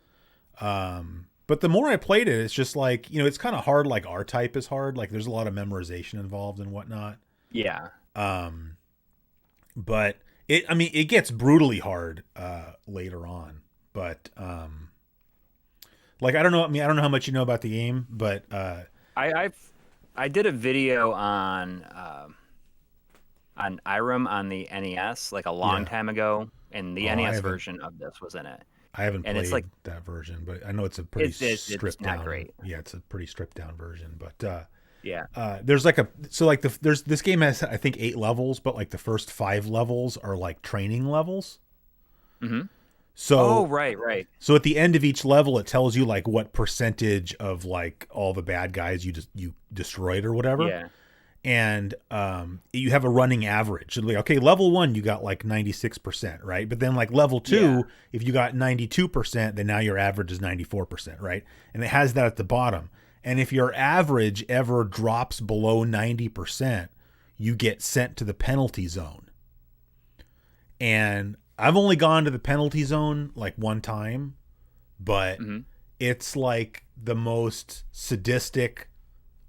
But the more I played it, it's just like, it's kind of hard. Like R-Type is hard. Like there's a lot of memorization involved and whatnot. Yeah. But it gets brutally hard, later on, but, like, I don't know how much you know about the game, but, I did a video on Irem on the NES like a long time ago, and the NES version of this was in it. I haven't played that version, but I know it's a pretty stripped down. Not great. Yeah, it's a pretty stripped down version, but there's like this game has I think 8 levels, but like the first 5 levels are like training levels. Mm-hmm. So right. So at the end of each level, it tells you like what percentage of like all the bad guys you destroyed or whatever. Yeah. And you have a running average. It'll be okay. Level 1, you got like 96%, right? But then like level 2, if you got 92%, then now your average is 94%, right? And it has that at the bottom. And if your average ever drops below 90%, you get sent to the penalty zone. And I've only gone to the penalty zone like one time, but it's like the most sadistic,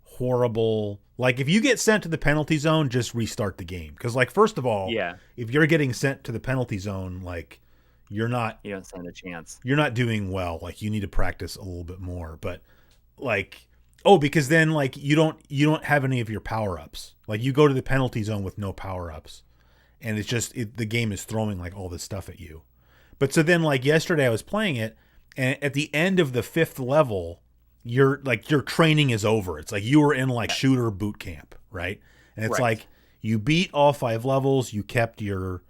horrible. Like if you get sent to the penalty zone, just restart the game. Because like, first of all, if you're getting sent to the penalty zone, like you don't stand a chance. You're not doing well. Like you need to practice a little bit more, but like, because then like you don't have any of your power-ups. Like you go to the penalty zone with no power-ups. And it's just, the game is throwing like all this stuff at you. But so then like yesterday I was playing it, and at the end of the 5th level, your training is over. It's like you were in like shooter boot camp, right? And it's like you beat all 5 levels, you kept your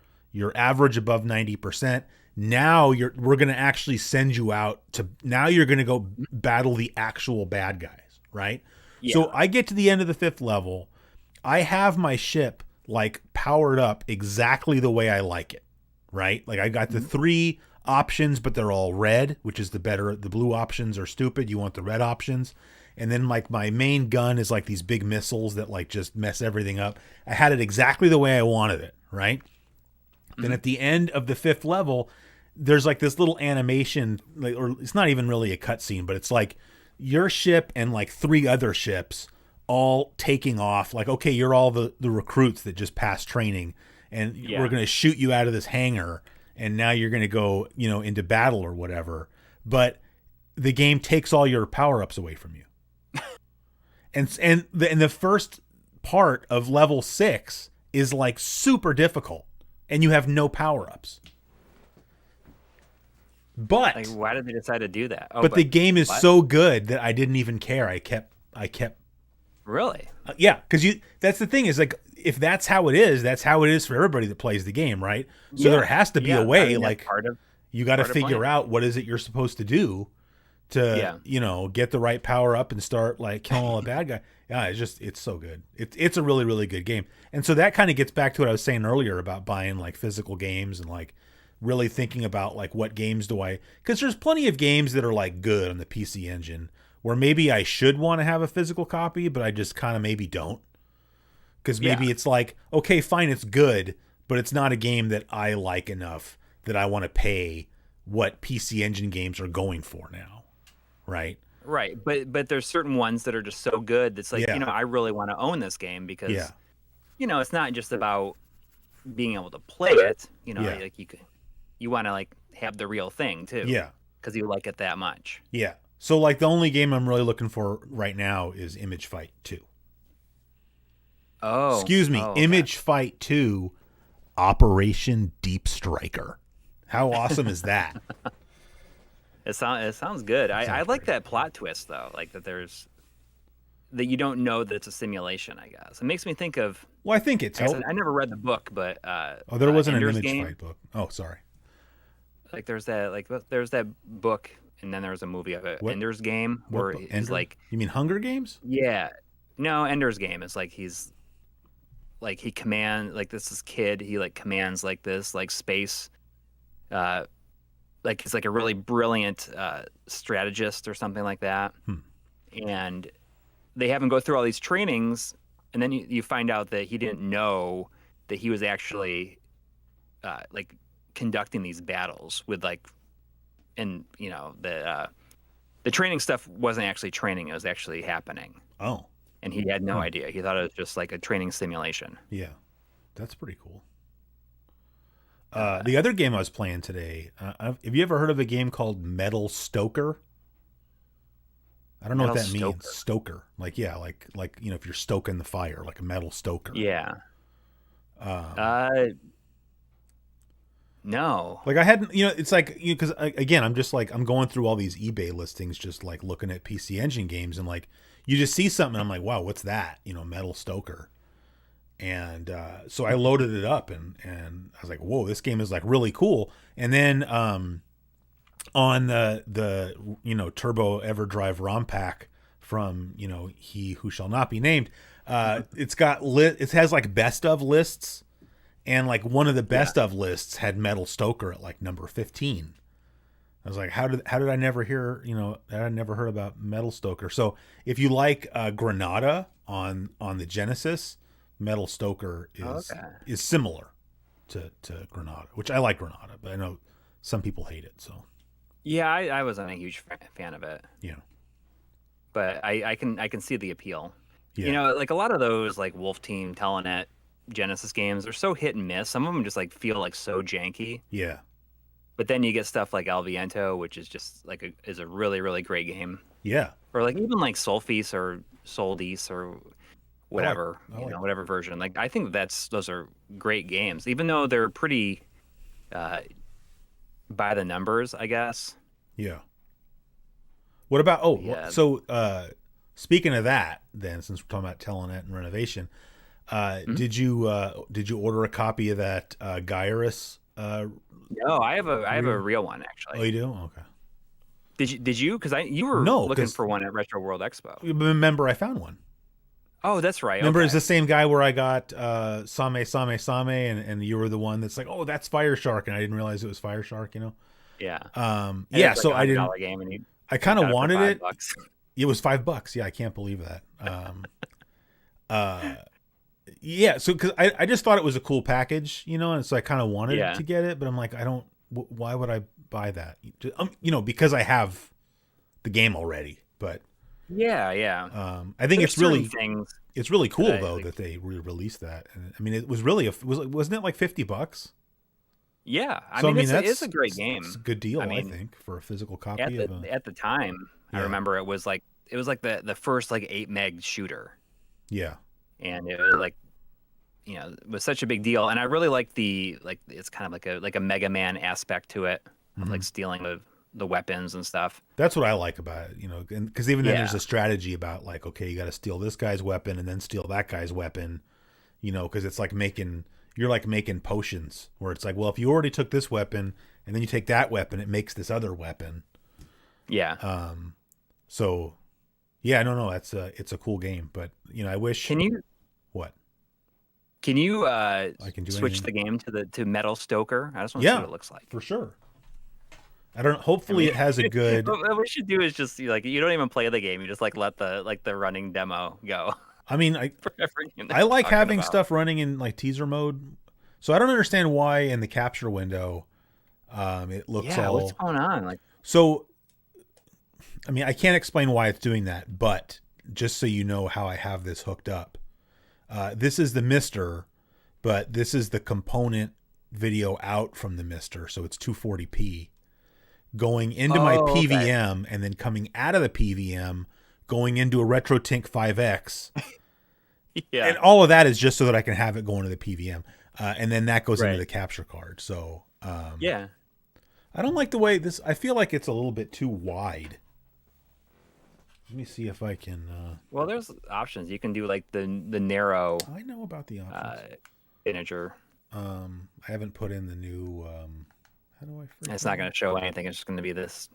average above 90%. Now we're going to actually send you out to, now you're going to go battle the actual bad guys, right? Yeah. So I get to the end of the 5th level. I have my ship like powered up exactly the way I like it, right? Like I got the 3 options, but they're all red, which is the better. The blue options are stupid. You want the red options. And then like my main gun is like these big missiles that like just mess everything up. I had it exactly the way I wanted it, right? Then at the end of the 5th level, there's like this little animation, like, or it's not even really a cutscene, but it's like your ship and like 3 other ships all taking off. Like, okay, you're all the recruits that just passed training, and we're going to shoot you out of this hangar, and now you're going to go, into battle or whatever. But the game takes all your power-ups away from you. and the first part of level 6 is like super difficult, and you have no power-ups. But like, why did they decide to do that? But the game is so good that I didn't even care. I kept Really? Yeah, because that's the thing, is like, if that's how it is for everybody that plays the game, right? So there has to be a way, like, you got to figure out what is it you're supposed to do to get the right power up and start like killing all the bad guy. Yeah, it's so good. It's a really, really good game. And so that kind of gets back to what I was saying earlier about buying like physical games and like really thinking about like what games do I, because there's plenty of games that are like good on the PC Engine where maybe I should want to have a physical copy, but I just kind of maybe don't. Because maybe it's like, okay, fine, it's good, but it's not a game that I like enough that I want to pay what PC Engine games are going for now, right? Right, but there's certain ones that are just so good that's like, I really want to own this game because, it's not just about being able to play it. Like you want to like have the real thing too. Yeah, because you like it that much. Yeah. So like the only game I'm really looking for right now is Image Fight 2. Oh. Excuse me, Image Fight 2 Operation Deep Striker. How awesome is that? It sounds good. I like that plot twist though, like that you don't know that it's a simulation, I guess. It makes me think of, well, I think it's I never read the book, but there wasn't an Image Fight book. Oh, sorry. Like there's that book, and then there was a movie of it. What? Ender's Game, where he's like, you mean Hunger Games? Yeah, no, Ender's Game is like he's like he commands like this kid. He like commands like this like space, like he's like a really brilliant strategist or something like that. And they have him go through all these trainings, and then you find out that he didn't know that he was actually like conducting these battles with like, and the training stuff wasn't actually training, it was actually happening. Oh. And he had no idea. He thought it was just like a training simulation. Yeah, that's pretty cool. The other game I was playing today, have you ever heard of a game called Metal Stoker? I don't know what that means. Stoker, like if you're stoking the fire, like a metal stoker. Yeah. No. Like I hadn't, it's like, because again, I'm just like, I'm going through all these eBay listings, just like looking at PC Engine games, and like you just see something, and I'm like, wow, what's that? Metal Stoker. And so I loaded it up, and I was like, whoa, this game is like really cool. And then on the Turbo EverDrive ROM pack from He Who Shall Not Be Named, it has like best of lists, and like one of the best of lists had Metal Stoker at like number 15. I was like, how did I never hear, I never heard about Metal Stoker. So if you like Granada on the Genesis, Metal Stoker is similar to Granada, which I like Granada, but I know some people hate it. So yeah, I wasn't a huge fan of it. Yeah, but I can see the appeal. Yeah. Like a lot of those like Wolf Team, Telenet, Genesis games are so hit and miss. Some of them just like feel like so janky. Yeah. But then you get stuff like El Viento, which is just like is a really, really great game. Yeah. Or like even like Solfease or Soldice or whatever, whatever version. Like I think those are great games, even though they're pretty by the numbers, I guess. Yeah. What about Yeah. so speaking of that, then since we're talking about Telenet and renovation, Mhm. did you order a copy of that Gyrus? No, I have a Real? real one Oh, actually. you do? Okay. Did you? Because you were No, looking because for one at Retro World Expo. remember I found one. Oh, that's right. Remember, it's Okay. the same guy where I got Same, and you were the one that's like, oh, that's Fire Shark, and I didn't realize it was Fire Shark. Yeah. And Yeah. it's like So a I hundred didn't. dollar game, and I you kind of got it for wanted it. $5. It was $5. Yeah, I can't believe that. Uh, yeah. So because I just thought it was a cool package, and so I kind of wanted Yeah. to get it, but I'm like, I don't. Why would I buy that? Because I have the game already. But Yeah. Yeah. I think There's it's certain really things cool that I though like. that they released that. And I mean, it was really wasn't it like $50? Yeah. I So I mean, mean, it's a that's great it's a game. good deal, I I mean, think, for a physical at copy the of a. at the time, I Yeah, remember it was like the first like 8 meg shooter, yeah. and it was like it was such a big deal, and I really like it's kind of like a Mega Man aspect to it of Hmm. like stealing the weapons and stuff. That's what I like about it, and because even then there's Yeah. a strategy about like, okay, you got to steal this guy's weapon and then steal that guy's weapon, because it's like you're like making potions where it's like, well, if you already took this weapon and then you take that weapon, it makes this other weapon. Yeah. So yeah, no, it's a cool game, but I wish. Can you What? can you I can do switch anything. the game to Metal Stoker? I just want to see what Yeah, it looks like. for sure. I don't. I Hopefully, mean, it has a good. what we should do is just like you don't even play the game. You just like let the running demo go I mean, I for every game that I you're like talking having about. stuff running in like teaser mode. So I don't understand why in the capture window, it looks Yeah, what's all. going on? Like, So I mean, I can't explain why it's doing that, but just so you know how I have this hooked up, this is the Mister, but this is the component video out from the Mister, so it's 240p going into my oh, okay. PVM and then coming out of the PVM, going into a RetroTink 5X. Yeah, And all of that is just so that I can have it go into the PVM. And then that goes into right. the capture card. So Yeah. I don't like the way this, I feel like it's a little bit too wide. Let me see if I can. Well, there's options. You can do like the narrow I know about the options. integer. I haven't put in the new. How do I And it's not freaking. going to show anything. It's just going to be this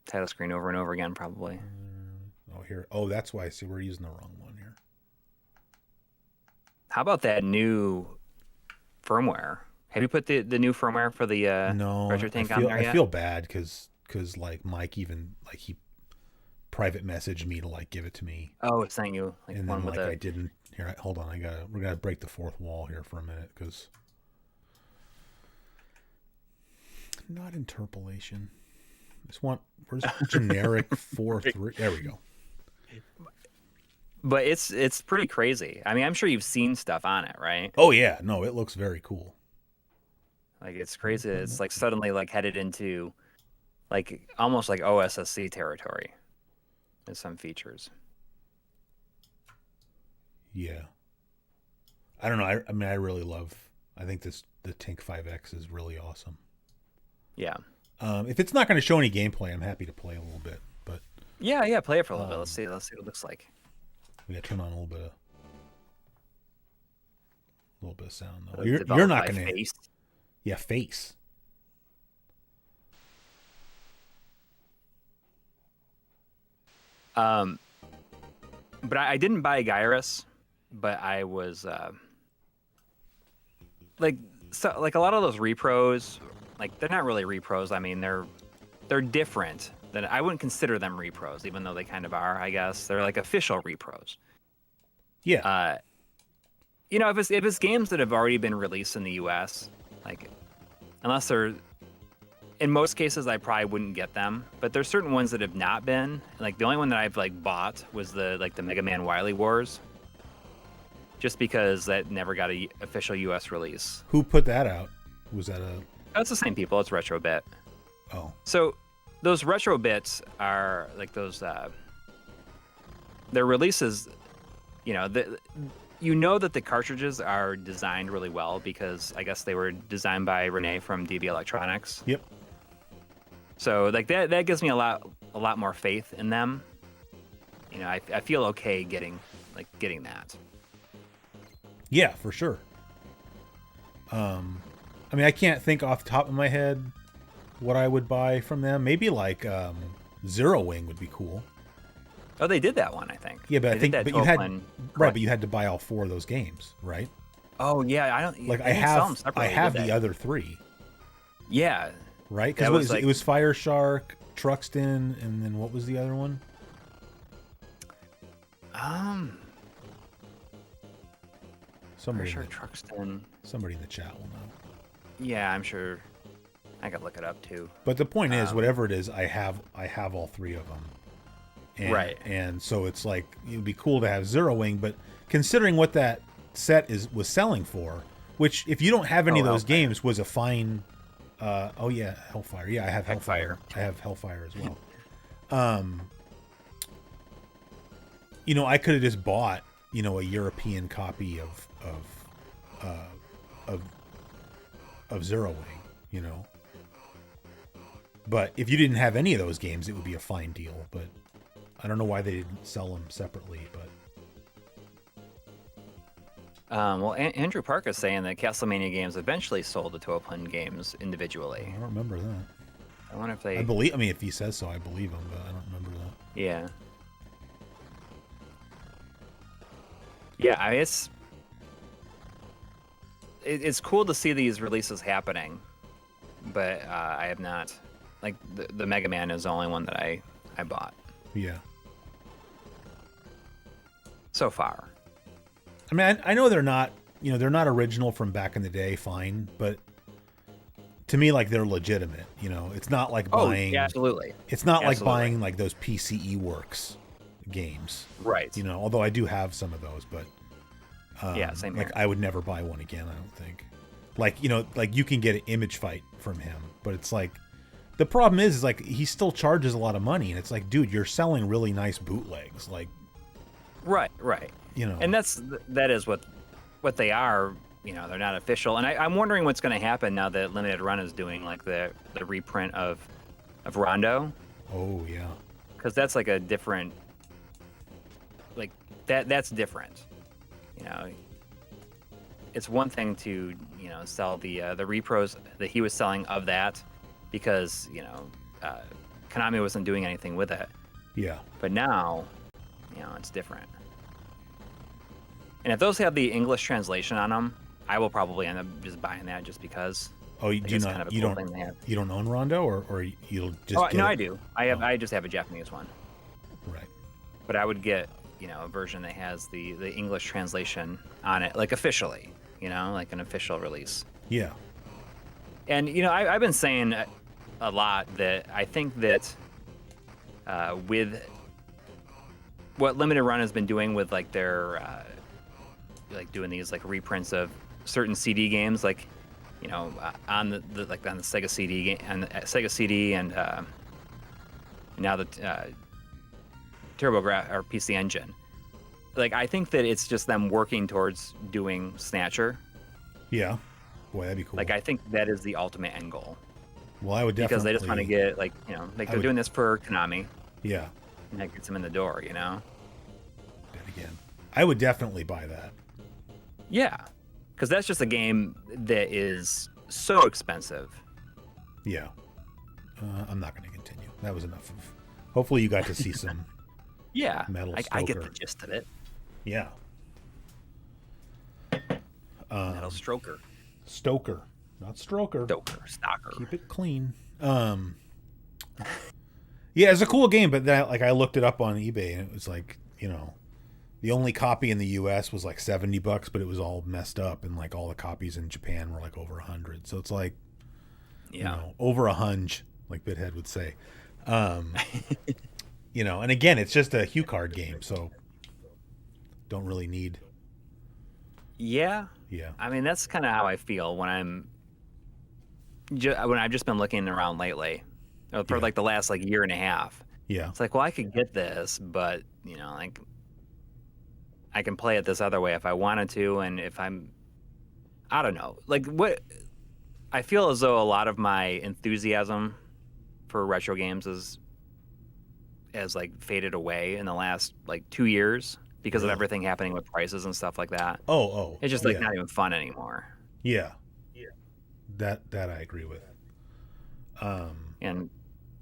title screen over and over again, probably. Oh, here. Oh, that's why I see we're using the wrong one here. How about that new firmware? Have you put the new firmware for the No, Retro Tank on there I yet? feel bad because like Mike even like he private messaged me to like give it to me, Oh, it's saying you like and then one with like I a. didn't. Here, hold on. We're gonna break the fourth wall here for a minute because not interpolation. Just want where's generic 4.3. There we go. But it's pretty crazy. I mean, I'm sure you've seen stuff on it, right? Oh yeah, no, it looks very cool. Like it's crazy. It's like suddenly like headed into like almost like OSSC territory in some features. Yeah, I don't know. I mean, I really love. I think the Tink 5X is really awesome. Yeah. If it's not going to show any gameplay, I'm happy to play a little bit. But Yeah, yeah, play it for a little bit. Let's see what it looks like. we got to turn on a little bit of sound though. You're Developed not by going to. Face. Yeah, face. But I didn't buy Gyrus, but I was like like a lot of those repros, like they're not really repros. I mean, they're different. Than I wouldn't consider them repros, even though they kind of are. I guess they're like official repros. Yeah. If it's games that have already been released in the U.S., like unless they're in most cases, I probably wouldn't get them. But there's certain ones that have not been. Like the only one that I've like bought was the Mega Man Wily Wars, just because that never got a official U.S. release. Who put that out? Was that a? It's the same people. It's Retrobit. Oh. So those retro bits are like those. Their releases, that the cartridges are designed really well because I guess they were designed by Renee from DB Electronics. Yep. So like that gives me a lot a lot more faith in them. You know, I feel okay getting that. Yeah, for sure. I mean, I can't think off the top of my head what I would buy from them. Maybe like Zero Wing would be cool. Oh, they did that one, I think. Yeah, but I think, but you had right, but you had to buy all 4 of those games, right? Oh yeah, I don't like I have the other 3. Yeah. Right, because it was Fire Shark, Truxton, and then what was the other one? Somebody Fire Shark, Truxton. Somebody in the chat will know. Yeah, I'm sure. I could look it up too. But the point is, whatever it is, I have all 3 of them. And, right. And so it's like it would be cool to have Zero Wing, but considering what that set was selling for, which if you don't have any of those games was a fine. Oh yeah, Hellfire. Yeah, I have Hellfire. I have Hellfire as well. You know, I could have just bought, you know, a European copy of Zero Wing, you know. But if you didn't have any of those games, it would be a fine deal. But I don't know why they didn't sell them separately. But well, Andrew Park is saying that Castlevania games eventually sold to 12 games individually. I don't remember that. I wonder if they. I mean, if he says so, I believe him, but I don't remember that. Yeah. Yeah, I mean, it's cool to see these releases happening, but I have not. Like the Mega Man is the only one that I bought. Yeah. So far. I mean, I know they're not, you know, they're not original from back in the day, fine, but to me, like, they're legitimate, you know. It's not like buying... yeah, absolutely. It's not like buying, like, those PCE Works games. Right. You know, although I do have some of those, but... yeah, same here. Like, I would never buy one again, I don't think. Like, you know, like, you can get an Image Fight from him, but it's like... The problem is, like, he still charges a lot of money, and it's like, dude, you're selling really nice bootlegs, like... Right. You know, and that is what they are. You know, they're not official. And I'm wondering what's going to happen now that Limited Run is doing like the reprint of Rondo. Oh yeah, because that's like a different, like that's different. You know, it's one thing to sell the repros that he was selling of that because Konami wasn't doing anything with it. Yeah. But now, it's different. And if those have the English translation on them, I will probably end up just buying that just because. Oh, you do not? Kind of you don't? Thing to have. You don't own Rondo, or you'll just? Oh, no, I do. I just have a Japanese one. Right. But I would get a version that has the English translation on it, like officially, like an official release. Yeah. And I've been saying a lot that I think that with what Limited Run has been doing with like their like doing these like reprints of certain CD games, like on the Sega CD game and Sega CD and now the TurboGrafx or PC Engine. Like I think that it's just them working towards doing Snatcher. Yeah. Boy, that'd be cool. Like I think that is the ultimate end goal. Well, I would definitely because they just want to get they're doing this for Konami. Yeah. And that gets them in the door, Then again, I would definitely buy that. Yeah, because that's just a game that is so expensive. Yeah. I'm not going to continue. That was enough of. Hopefully, you got to see some. Yeah, Metal Stoker. I get the gist of it. Yeah. Metal Stroker. Stoker, not Stroker. Stoker. Keep it clean. Yeah, it's a cool game, but then I looked it up on eBay and it was like, the only copy in the US was like $70, but it was all messed up, and like all the copies in Japan were like over 100. So it's like, over a hunch, like Bithead would say. And again, it's just a Hue card game, so don't really need. Yeah. Yeah. I mean, that's kind of how I feel when I've just been looking around lately, for like the last like year and a half. Yeah. It's like, well, I could get this, but like I can play it this other way if I wanted to, and if I don't know, like what I feel as though a lot of my enthusiasm for retro games is has like faded away in the last like 2 years because of Really? everything happening with prices and stuff like that. Oh, It's just like yeah, not even fun anymore. yeah. That I agree with. And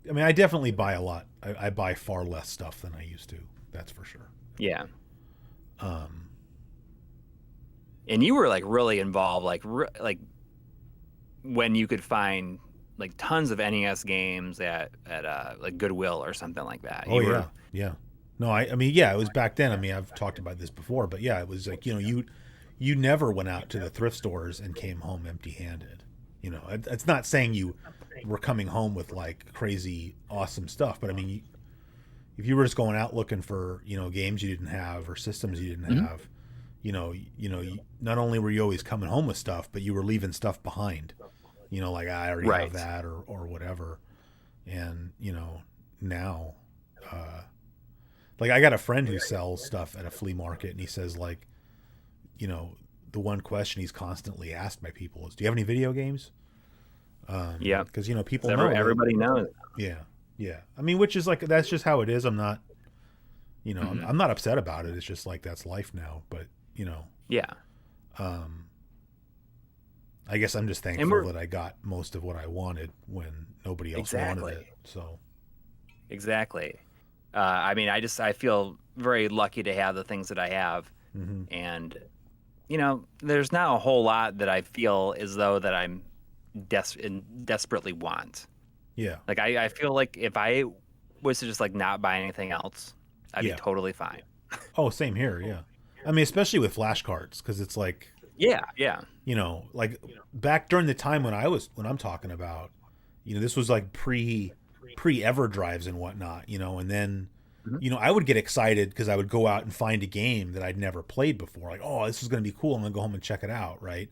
I mean, I definitely buy a lot. I buy far less stuff than I used to. That's for sure. yeah, Um, and you were like really involved, like when you could find like tons of NES games at like Goodwill or something like that. oh You yeah, were yeah. No, I mean, yeah, it was back then. I mean, I've talked about this before, but yeah, it was like, you never went out to the thrift stores and came home empty-handed. It's not saying you were coming home with like crazy awesome stuff, but I mean, if you were just going out looking for games you didn't have or systems you didn't have, not only were you always coming home with stuff, but you were leaving stuff behind. Like I already have right. that or whatever. And now, like I got a friend who sells stuff at a flea market, and he says like, the one question he's constantly asked by people is, "Do you have any video games?" Yeah, Because people know everybody knows. Yeah, yeah. I mean, which is like that's just how it is. I'm not, I'm not upset about it. It's just like that's life now. But Yeah, um, I guess I'm just thankful that I got most of what I wanted when nobody else wanted it. So exactly. I mean, I feel very lucky to have the things that I have, mm-hmm. and there's not a whole lot that I feel as though that I'm desperately want. Yeah. Like I feel like if I was to just like not buy anything else, I'd be totally fine. Oh, same here. Yeah. I mean, especially with flashcards, because it's like, yeah, like back during the time when I'm talking about, this was like pre EverDrives and whatnot, and then, I would get excited because I would go out and find a game that I'd never played before. Like, oh, this is going to be cool. I'm going to go home and check it out. Right.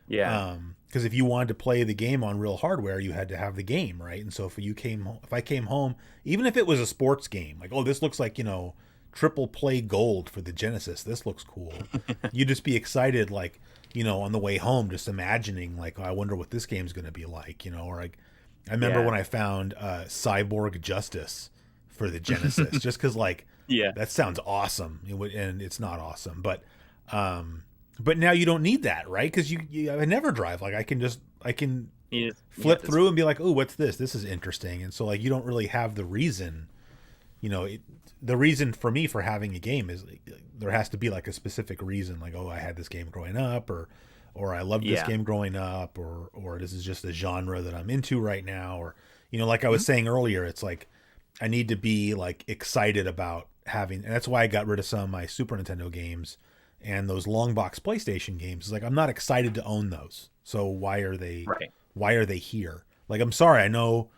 Yeah. Because if you wanted to play the game on real hardware, you had to have the game, right? And so if I came home, even if it was a sports game, like, oh, this looks like, triple play gold for the Genesis. This looks cool. You'd just be excited, like, on the way home, just imagining, like, oh, I wonder what this game's going to be like, or like, I remember when I found Cyborg Justice for the Genesis, just because, like, that sounds awesome, and it's not awesome, but now you don't need that, right? Because you have a NeverDrive. Like I can flip through and be like, oh, what's this? This is interesting. And so like you don't really have the reason. The reason for me for having a game is like, there has to be like a specific reason. Like, oh, I had this game growing up, or I loved this game growing up, or this is just a genre that I'm into right now, or like I was saying earlier, it's like I need to be like excited about having, and that's why I got rid of some of my Super Nintendo games. And those long box PlayStation games, is like I'm not excited to own those. So why are they here? Like I'm sorry, I know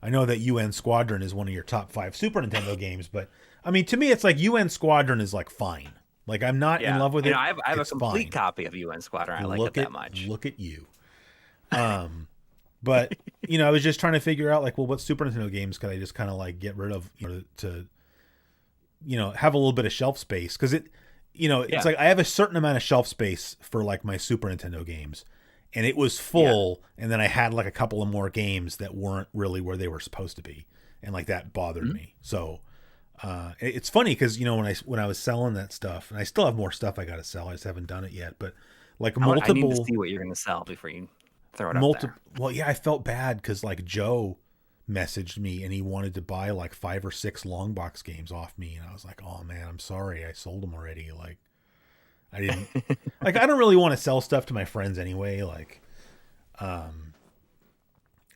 that UN Squadron is one of your top 5 Super Nintendo games, but I mean to me it's like UN Squadron is like fine. Like I'm not in love with it. I have a complete fine. copy of UN Squadron. I like it that much. Look at you. But I was just trying to figure out like, well, what Super Nintendo games could I just kind of like get rid of to have a little bit of shelf space, because it's like I have a certain amount of shelf space for like my Super Nintendo games, and it was full, and then I had like a couple of more games that weren't really where they were supposed to be, and like that bothered me. So it's funny because when I was selling that stuff, and I still have more stuff I got to sell, I just haven't done it yet, but like multiple. I need to see what you're going to sell before you throw it out there. Well, yeah, I felt bad because like Joe messaged me and he wanted to buy like 5 or 6 long box games off me, and I was like, oh man, I'm sorry, I sold them already. Like I didn't like I don't really want to sell stuff to my friends anyway, like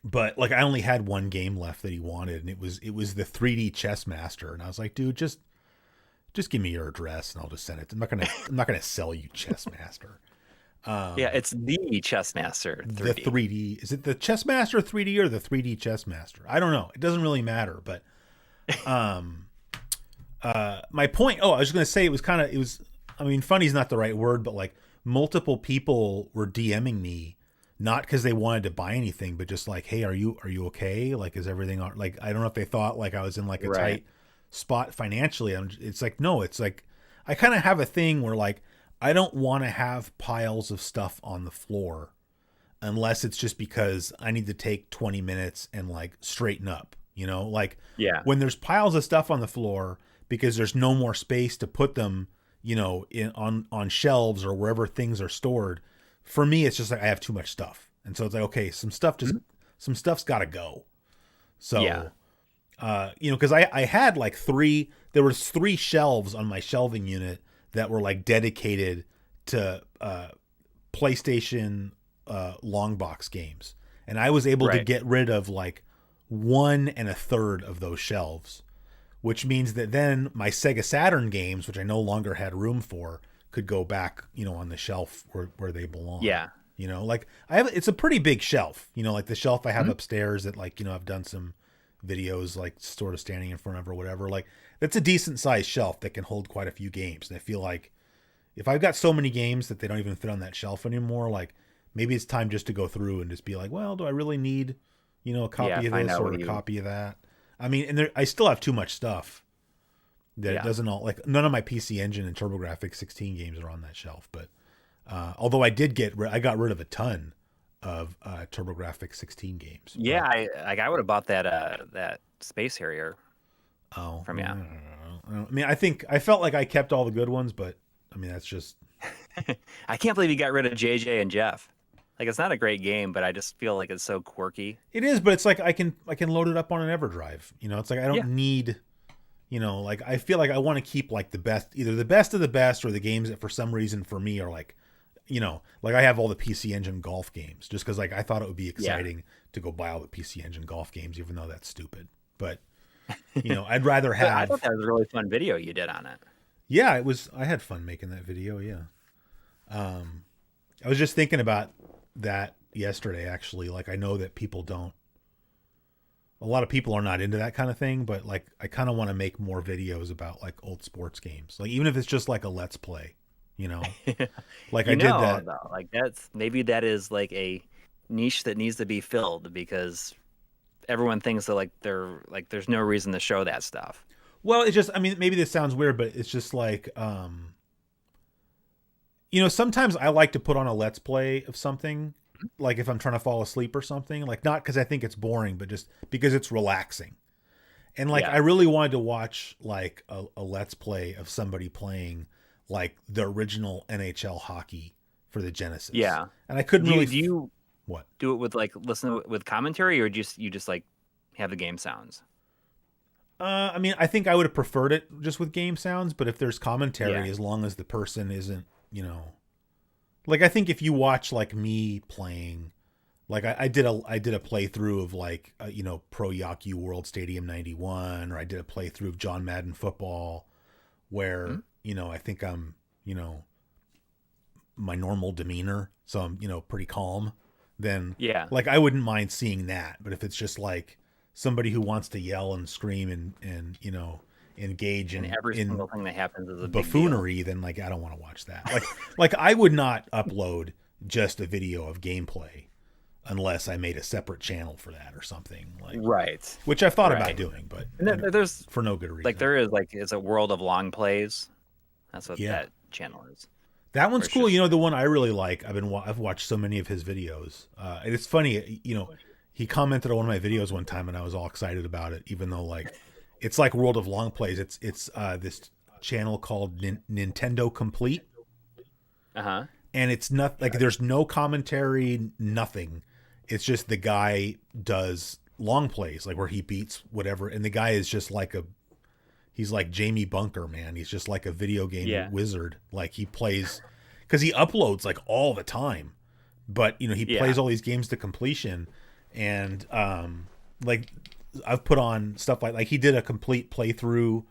but like I only had one game left that he wanted, and it was the 3D Chess Master, and I was like, dude, just give me your address and I'll just send it. I'm not gonna sell you Chess Master. It's the Chess Master 3D. The 3D. Is it the Chess Master 3D or the 3D Chess Master? I don't know. It doesn't really matter. But my point. Oh, I was going to say it was. I mean, funny is not the right word, but like multiple people were DMing me, not because they wanted to buy anything, but just like, hey, are you okay? Like, is everything like? I don't know if they thought like I was in like a tight spot financially. It's like no. It's like I kind of have a thing where like. I don't want to have piles of stuff on the floor unless it's just because I need to take 20 minutes and like straighten up, You know, like Yeah. when there's piles of stuff on the floor because there's no more space to put them, you know, on shelves or wherever things are stored. For me, it's just like I have too much stuff, and so it's like, okay, some stuff's got to go. Yeah. So, you know, because I had like there was 3 shelves on my shelving unit that were like dedicated to PlayStation long box games, and I was able to Right. get rid of like 1 1/3 of those shelves, which means that then my Sega Saturn games, which I no longer had room for, could go back, you know, on the shelf where they belong. Yeah. You know, like it's a pretty big shelf, you know, like the shelf I have upstairs that, like, you know, I've done some videos like sort of standing in front of or whatever. Like that's a decent sized shelf that can hold quite a few games. And I feel like if I've got so many games that they don't even fit on that shelf anymore, like maybe it's time just to go through and just be like, well, do I really need, you know, a copy of this or a copy of that? I mean, and I still have too much stuff that it doesn't all, like, none of my PC Engine and TurboGrafx 16 games are on that shelf. But although I got rid of a ton of TurboGrafx 16 games. Yeah, But, I would have bought that Space Harrier from you. I mean, I felt like I kept all the good ones, but I mean, that's just. I can't believe you got rid of JJ and Jeff. Like, it's not a great game, but I just feel like it's so quirky. It is, but it's like I can load it up on an EverDrive. You know, it's like I don't need, you know, like I feel like I want to keep like either the best of the best or the games that for some reason for me are like, you know, like I have all the PC Engine golf games just because like I thought it would be exciting to go buy all the PC Engine golf games, even though that's stupid. But you know, I'd rather have. I thought that was a really fun video you did on it. Yeah, it was. I had fun making that video. Yeah. I was just thinking about that yesterday, actually. Like, I know that a lot of people are not into that kind of thing, but like, I kind of want to make more videos about like old sports games. Like, even if it's just like a Let's Play, you know, like I did that. Though, like maybe that is like a niche that needs to be filled because everyone thinks that there's no reason to show that stuff. Well, it's just, I mean, maybe this sounds weird, but it's just like, you know, sometimes I like to put on a Let's Play of something, like if I'm trying to fall asleep or something, like not because I think it's boring, but just because it's relaxing. And like, I really wanted to watch like a Let's Play of somebody playing like the original NHL hockey for the Genesis. Yeah. And I couldn't really. Do you what? Do it with like listen with commentary, or you just like have the game sounds? I mean, I think I would have preferred it just with game sounds, but if there's commentary, as long as the person isn't, you know, like I think if you watch like me playing, like I did a playthrough of like you know, Pro Yaku World Stadium 91, or I did a playthrough of John Madden Football, where you know, I think I'm, you know, my normal demeanor, so I'm, you know, pretty calm. Then like I wouldn't mind seeing that, but if it's just like somebody who wants to yell and scream and you know, engage in every single thing that happens is a buffoonery, then like I don't want to watch that. Like I would not upload just a video of gameplay unless I made a separate channel for that or something, like which I've thought about doing, but there's for no good reason. Like there is like it's a world of long plays. That's what that channel is. That one's cool. You know, the one I really like, I've watched so many of his videos. And it's funny, you know, he commented on one of my videos one time and I was all excited about it, even though like it's like World of Long Plays. It's this channel called Nintendo Complete. And it's not like there's no commentary, nothing. It's just the guy does long plays, like where he beats whatever, and the guy is just like he's like Jamie Bunker, man. He's just like a video game wizard. Like he plays, because he uploads like all the time, but you know, he plays all these games to completion. And like I've put on stuff like he did a complete playthrough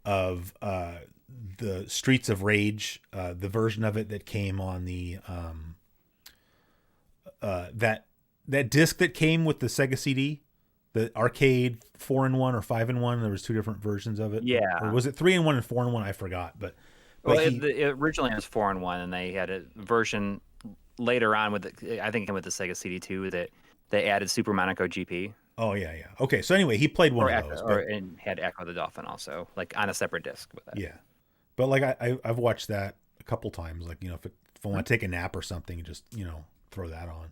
of the Streets of Rage, the version of it that came on the that disc that came with the Sega CD. The arcade 4-in-1 or 5-in-1. There was 2 different versions of it. Or was it 3-in-1 and 4-in-1? I forgot. But it originally was 4-in-1, and they had a version later on with I think with the Sega CD2 that they added Super Monaco GP. Oh yeah. Okay, so anyway, he played one of those, and had Echo the Dolphin also, like on a separate disc with that. Yeah, but like I've watched that a couple times. Like, you know, if I want to take a nap or something, just, you know, throw that on.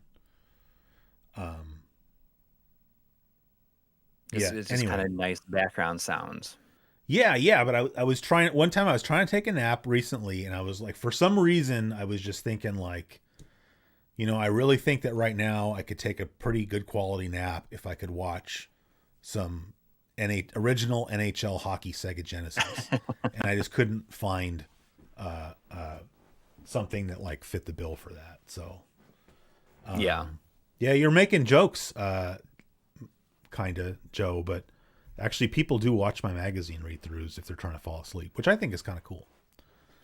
It's just kind of nice background sounds. Yeah, but I was trying one time I was trying to take a nap recently, and I was like, for some reason I was just thinking like, I really think that right now I could take a pretty good quality nap if I could watch some original NHL hockey Sega Genesis, and I just couldn't find something that like fit the bill for that. So yeah, you're making jokes, kind of, Joe, but actually people do watch my magazine read-throughs if they're trying to fall asleep, which I think is kind of cool.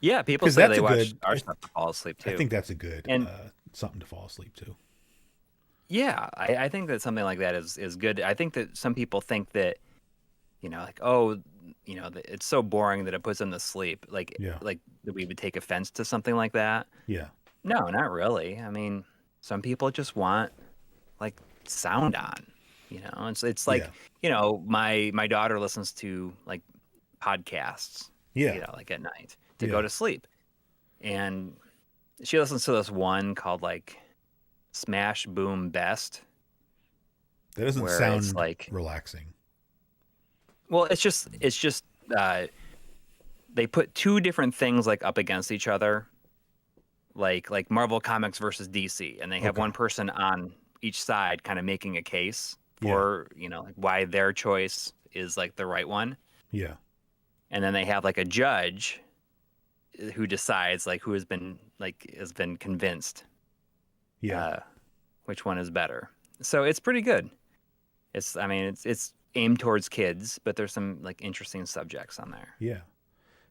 Yeah, people say they watch our stuff to fall asleep too. I think that's a good something to fall asleep to. Yeah, I think that something like that is good. I think that some people think that, like, oh, it's so boring that it puts them to sleep. Like that we would take offense to something like that. Yeah. No, not really. I mean, some people just want like sound on. It's like, my daughter listens to like podcasts. Like at night to go to sleep, and she listens to this one called like Smash Boom Best. That doesn't sound like relaxing. Well, it's just they put two different things like up against each other, like Marvel Comics versus DC, and they have one person on each side kind of making a case for like why their choice is like the right one. Yeah. And then they have like a judge who decides like who has been convinced. Yeah. Which one is better. So it's pretty good. It's aimed towards kids, but there's some like interesting subjects on there. Yeah.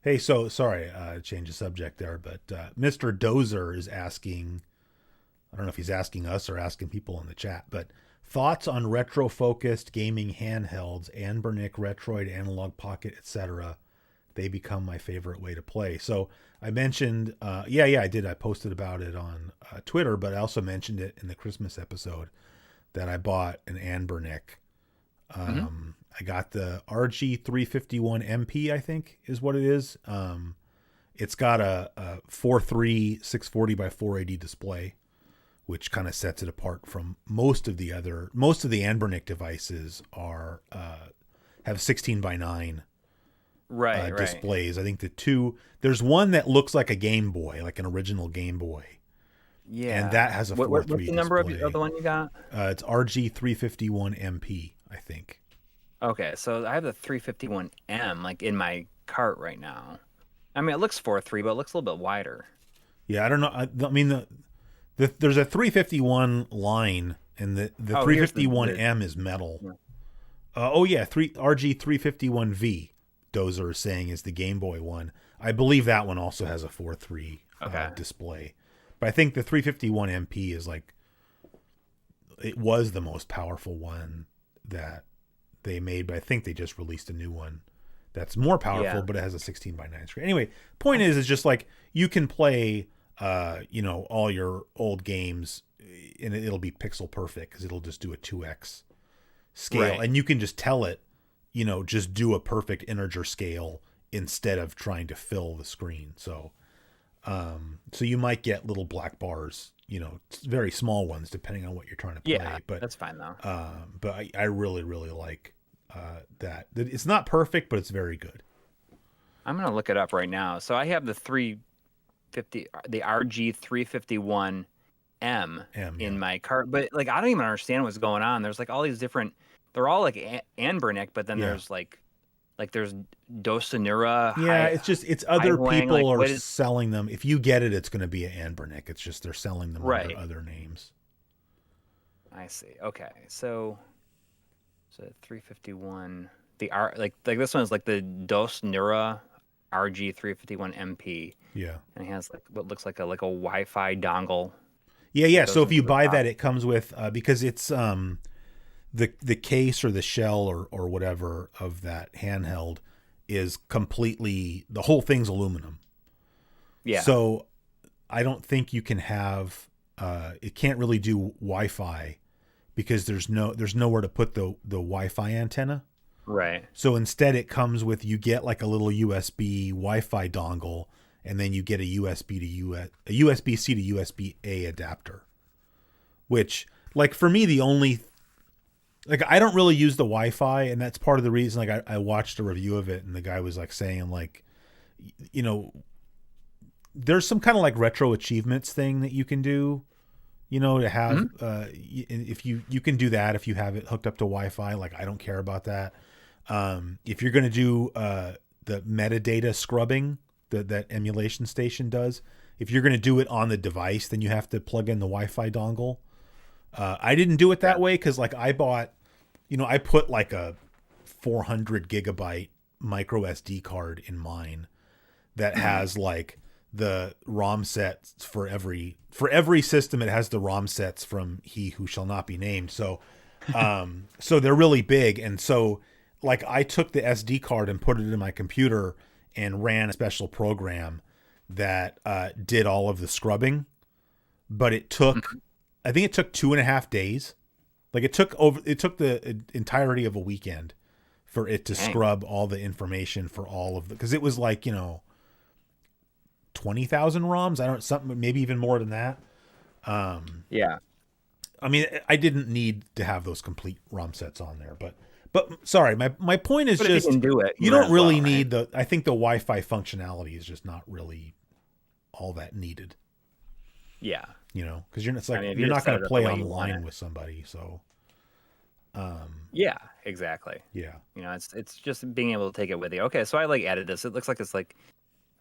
Hey, so sorry, change the subject there, but Mr. Dozer is asking, I don't know if he's asking us or asking people in the chat, but thoughts on retro-focused gaming handhelds, Anbernic, Retroid, Analog Pocket, etc. They become my favorite way to play. So I mentioned, I did. I posted about it on Twitter, but I also mentioned it in the Christmas episode that I bought an Anbernic. I got the RG351MP, I think is what it is. It's got a 4.3 640 by 480 display, which kind of sets it apart from most of the Anbernic devices have 16 by 9 displays. I think there's one that looks like a Game Boy, like an original Game Boy. Yeah. And that has a 4.3 What's the number of the one you got? It's RG351MP, I think. Okay, so I have the 351M like in my cart right now. I mean, it looks 4.3, but it looks a little bit wider. Yeah, I don't know. I mean, there's a 351 line, and the 351M is metal. Yeah. RG351V, Dozer is saying, is the Game Boy one. I believe that one also has a 4.3 display. But I think the 351MP is like, it was the most powerful one that they made, but I think they just released a new one that's more powerful, but it has a 16 by 9 screen. Anyway, point is just like you can play, all your old games, and it'll be pixel perfect because it'll just do a 2x scale, and you can just tell it, just do a perfect integer scale instead of trying to fill the screen. So you might get little black bars, very small ones depending on what you're trying to play. Yeah, but that's fine though. But I really, really like that. It's not perfect, but it's very good. I'm gonna look it up right now. So I have the RG351M in my cart, but like I don't even understand what's going on. There's like all these different. They're all like Anbernic, but then there's like there's Dosanura. Yeah, it's other people are selling them. If you get it, it's going to be an Anbernic. It's just they're selling them under other names. I see. Okay, so 351. The like this one is like the Dosanura RG351MP. Yeah, and it has like what looks like a Wi-Fi dongle. Yeah. So if you buy that, it comes with because it's the case or the shell or whatever of that handheld is completely, the whole thing's aluminum. Yeah. So I don't think you can have it can't really do Wi-Fi because there's nowhere to put the Wi-Fi antenna. Right. So instead it comes with, you get like a little USB Wi-Fi dongle, and then you get a USB-C to USB-A adapter, which, like, for me, the only like I don't really use the Wi-Fi, and that's part of the reason. Like I watched a review of it, and the guy was like saying like, you know, there's some kind of like retro achievements thing that you can do, you know, to have if you can do that if you have it hooked up to Wi-Fi. Like I don't care about that. If you're gonna do the metadata scrubbing that emulation station does, if you're gonna do it on the device, then you have to plug in the Wi-Fi dongle. I didn't do it that way because like I bought, you know, I put like a 400 gigabyte micro SD card in mine that has like the ROM sets for every system. It has the ROM sets from He Who Shall Not Be Named. So, so they're really big. And so like I took the SD card and put it in my computer and ran a special program that did all of the scrubbing, but it took, I think it took 2.5 days. Like it took the entirety of a weekend for it to scrub all the information for all of the, because it was like, you know, 20,000 ROMs. I don't, something, maybe even more than that. Yeah. I mean, I didn't need to have those complete ROM sets on there, but sorry, my point is, but just, if you can do it, you don't really need I think the Wi-Fi functionality is just not really all that needed. Yeah. You know, because it's like, I mean, you're not going to play online with somebody. So, yeah, exactly. Yeah. You know, it's just being able to take it with you. Okay. So I like added this. It looks like it's like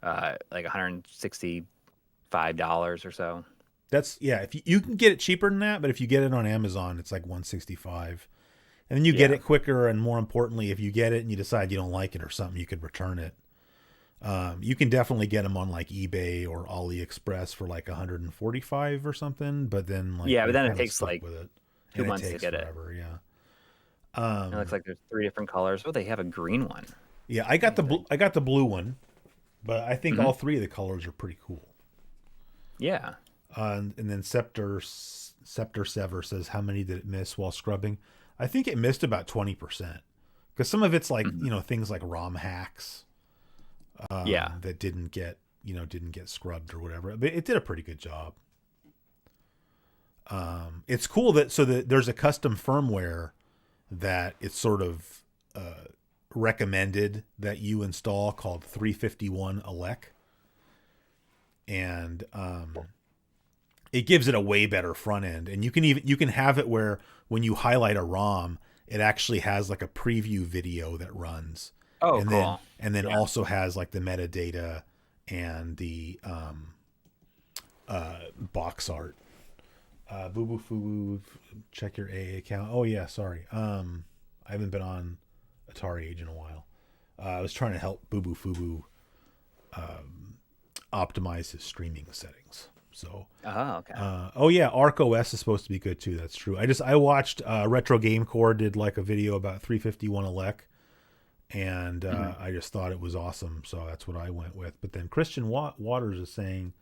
$165 or so. That's, yeah. If you can get it cheaper than that, but if you get it on Amazon, it's like $165, and then you get it quicker. And more importantly, if you get it and you decide you don't like it or something, you could return it. You can definitely get them on like eBay or AliExpress for like 145 or something, but then like, but then it takes like with it. 2 months to get forever, it. Yeah. It looks like there's 3 different colors. Oh, they have a green one. Yeah, I got the blue one, but I think all 3 of the colors are pretty cool. Yeah. And then Scepter Sever says, how many did it miss while scrubbing? I think it missed about 20%, because some of it's like, you know, things like ROM hacks. That didn't get scrubbed or whatever, but it did a pretty good job. It's cool that there's a custom firmware that it's sort of recommended that you install called 351 elec, and it gives it a way better front end, and you can have it where when you highlight a ROM, it actually has like a preview video that runs. Oh, and cool. then also has like the metadata and the box art. Boo Boo Fubu, check your AA account. Oh yeah, sorry. I haven't been on Atari Age in a while. I was trying to help Boo Boo Fubu optimize his streaming settings. So. Okay. Oh yeah, Arc OS is supposed to be good too. That's true. I watched Retro Game Core did like a video about 351 elec. And I just thought it was awesome, so that's what I went with. But then Christian Waters is saying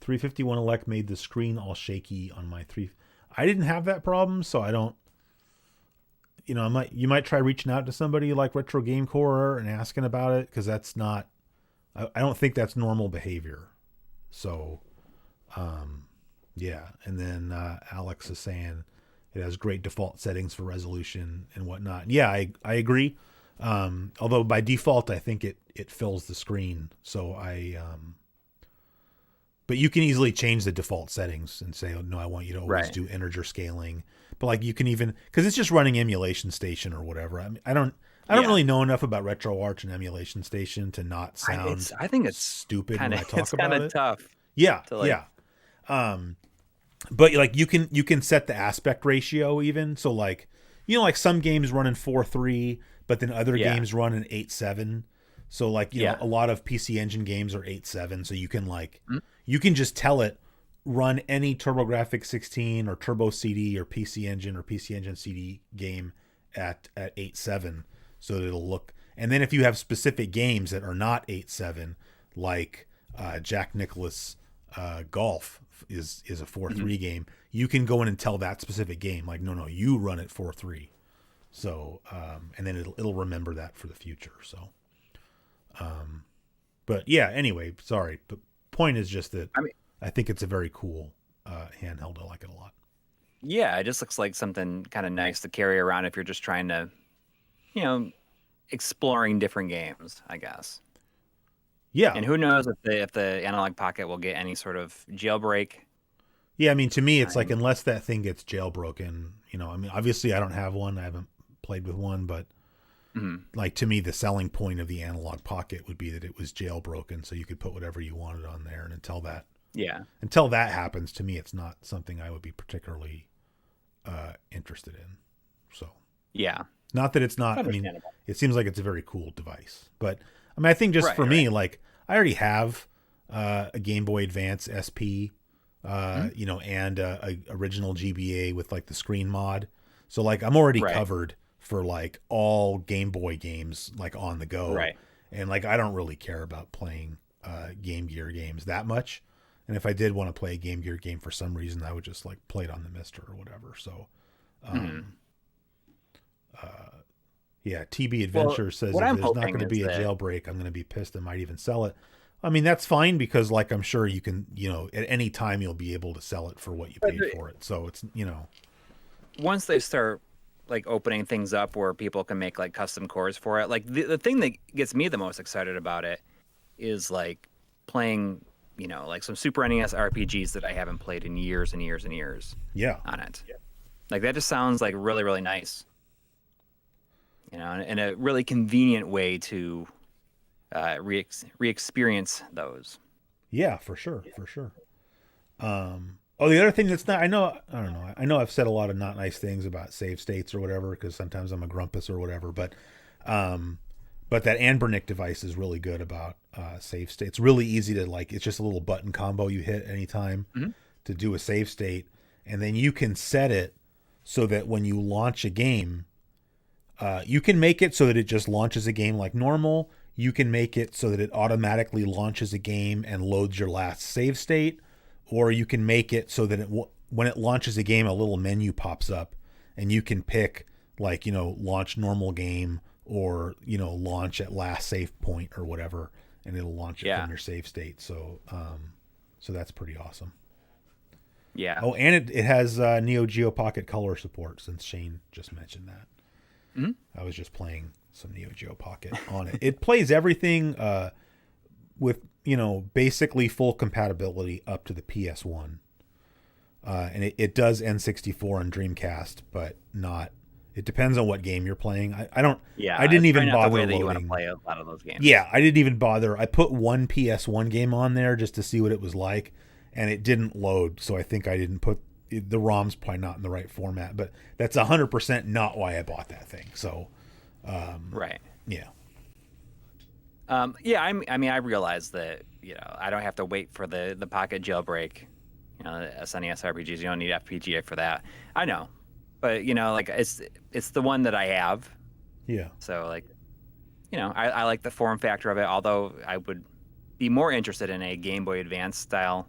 351 elec made the screen all shaky on my 3. I didn't have that problem, so I don't. You know, you might try reaching out to somebody like Retro Game Core and asking about it, because that's not. I don't think that's normal behavior. So, yeah. And then Alex is saying it has great default settings for resolution and whatnot. Yeah, I agree. Although by default, I think it fills the screen. So but you can easily change the default settings and say, oh, no, I want you to always do integer scaling. But like you can even, cause it's just running Emulation Station or whatever. I mean, I don't really know enough about RetroArch and Emulation Station to not sound I think it's stupid kinda, when I talk about it. It's kind of tough. Yeah. But like you can set the aspect ratio even. So like, you know, like some games run in 4:3, but then other games run in 8:7. So like, you know, a lot of PC Engine games are 8:7. So you can like, you can just tell it run any TurboGrafx 16 or Turbo CD or PC Engine or PC Engine CD game at 8:7. So that it'll look, and then if you have specific games that are not 8:7, like Jack Nicklaus Golf is a 4:3 game, you can go in and tell that specific game, like, no, you run it 4:3. So, and then it'll remember that for the future. So, but yeah, anyway, sorry. But point is just that I think it's a very cool handheld. I like it a lot. Yeah, it just looks like something kind of nice to carry around if you're just trying to, you know, exploring different games, I guess. Yeah. And who knows if the analog pocket will get any sort of jailbreak. Yeah, I mean, to me, it's like I'm, unless that thing gets jailbroken, I mean, obviously I don't have one. I haven't played with one, but mhm. like to me, the selling point of the analog pocket would be that it was jailbroken, so you could put whatever you wanted on there. And Yeah, until that happens, to me, it's not something I would be particularly interested in. So, yeah, not that it's it's not. I mean, understandable. it seems like it's a very cool device, but I mean, I think just Right, for right. me, like I already have a Game Boy Advance SP, Mhm. and a original GBA with like the screen mod. So like I'm already Right, covered for like all Game Boy games like on the go, right. and like I don't really care about playing Game Gear games that much. And if I did want to play a Game Gear game for some reason, I would just like play it on the Mister or whatever. So, Mhm. um, yeah, TB Well, Adventure says what if I'm there's not hoping going to is be a that jailbreak, I'm going to be pissed. I might even sell it. I mean, that's fine because, like, I'm sure you can, at any time you'll be able to sell it for what you but paid for it. So it's. once they start like opening things up where people can make like custom cores for it, like the thing that gets me the most excited about it is like playing, like some Super NES RPGs that I haven't played in years and years and years Yeah, on it. Like that just sounds like really, really nice, and a really convenient way to re-experience those. yeah, for sure, for sure. Oh, the other thing that's not, I don't know. I know I've said a lot of not nice things about save states or whatever because sometimes I'm a grumpus or whatever, um, but that Anbernic device is really good about save state. It's really easy to like. It's just a little button combo you hit anytime Mhm. to do a save state, and then you can set it so that when you launch a game, you can make it so that it just launches a game like normal. You can make it so that it automatically launches a game and loads your last save state, or you can make it so that when it launches a game, a little menu pops up, and you can pick like launch normal game or launch at last save point or whatever, and it'll launch it Yeah, from your save state. So that's pretty awesome. yeah. Oh, and it has Neo Geo Pocket Color support since Shane just mentioned that. Mhm. I was just playing some Neo Geo Pocket on it. It plays everything with basically full compatibility up to the PS1, and it does N64 and Dreamcast, but not. It depends on what game you're playing. I don't. Yeah, I didn't it's probably even not the bother way that you want to loading. play a lot of those games. Yeah, I didn't even bother. I put one PS1 game on there just to see what it was like, and it didn't load. So I think I didn't put the ROM's probably not in the right format. But that's 100% not why I bought that thing. So Right. yeah, Yeah, I mean, I realize that, I don't have to wait for the Pocket jailbreak. SNES RPGs, you don't need FPGA for that. I know. But, like it's the one that I have. yeah, So like, I like the form factor of it, although I would be more interested in a Game Boy Advance style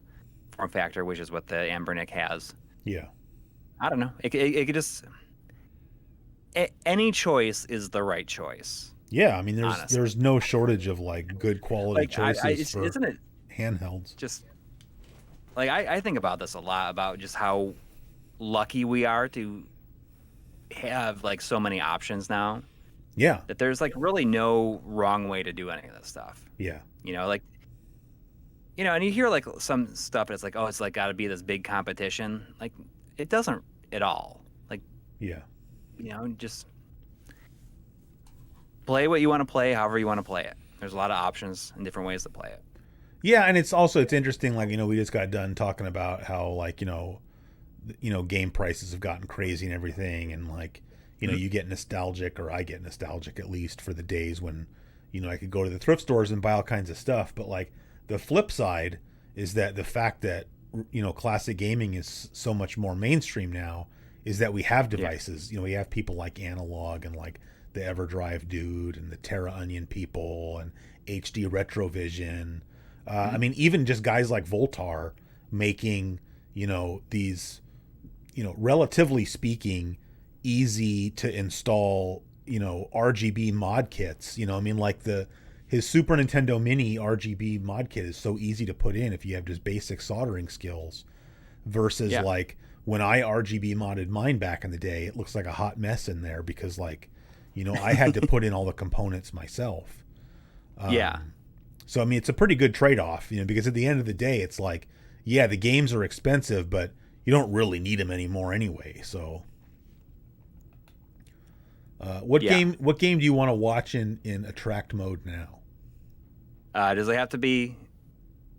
form factor, which is what the Anbernic has. yeah. I don't know. It could just any choice is the right choice, Yeah, I mean, there's honestly. no shortage of like good quality Like choices for isn't it handhelds. just like I think about this a lot about just how lucky we are to have like so many options now Yeah, that there's like really no wrong way to do any of this stuff. yeah, Like and you hear like some stuff and it's like, oh, it's like got to be this big competition. Like it doesn't at all. Like, yeah, just play what you want to play, however you want to play it. There's a lot of options and different ways to play it. yeah. And it's interesting. Like we just got done talking about how like game prices have gotten crazy and everything, and like Mhm. you get nostalgic, or I get nostalgic at least for the days when I could go to the thrift stores and buy all kinds of stuff. But like the flip side is that the fact that classic gaming is so much more mainstream now is that we have Yeah. devices. We have people like Analog and like the EverDrive dude and the Terra Onion people and HD Retrovision. I Mhm. mean, even just guys like Voltar making these relatively speaking, easy to install, RGB mod kits. I mean, like his Super Nintendo Mini RGB mod kit is so easy to put in if you have just basic soldering skills versus Yeah. like when I RGB modded mine back in the day, it looks like a hot mess in there because, like, you know, I had to put in all the components myself. Yeah. So, I mean, it's a pretty good trade-off, you know, because at the end of the day, it's like, yeah, the games are expensive, but you don't really need them anymore anyway. So, what game do you want to watch in attract mode now? Does it have to be?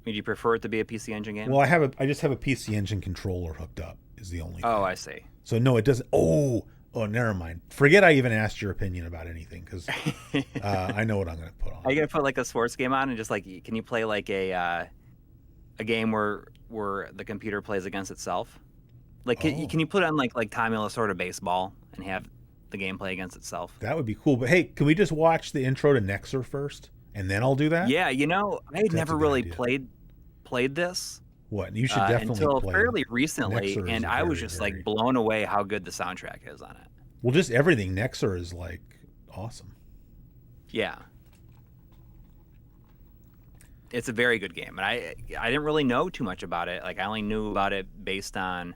Do you prefer it to be a PC Engine game? Well, I just have a PC Engine controller hooked up. Is the only thing. Oh, I see. So no, it doesn't. Oh, never mind. Forget I even asked your opinion about anything because I know what I'm going to put on. Are you going to put like a sports game on and just like, can you play like a game where the computer plays against itself? Like, can you put on like Tommy Lasorda baseball and have the game play against itself? That would be cool. But hey, can we just watch the intro to Nexer first, and then I'll do that? Yeah, you know, I had never really played this. What? You should definitely until play fairly recently, Nexer and I was just like blown away how good the soundtrack is on it. Well, just everything. Nexer is like awesome. Yeah. It's a very good game, and I didn't really know too much about it. Like, I only knew about it based on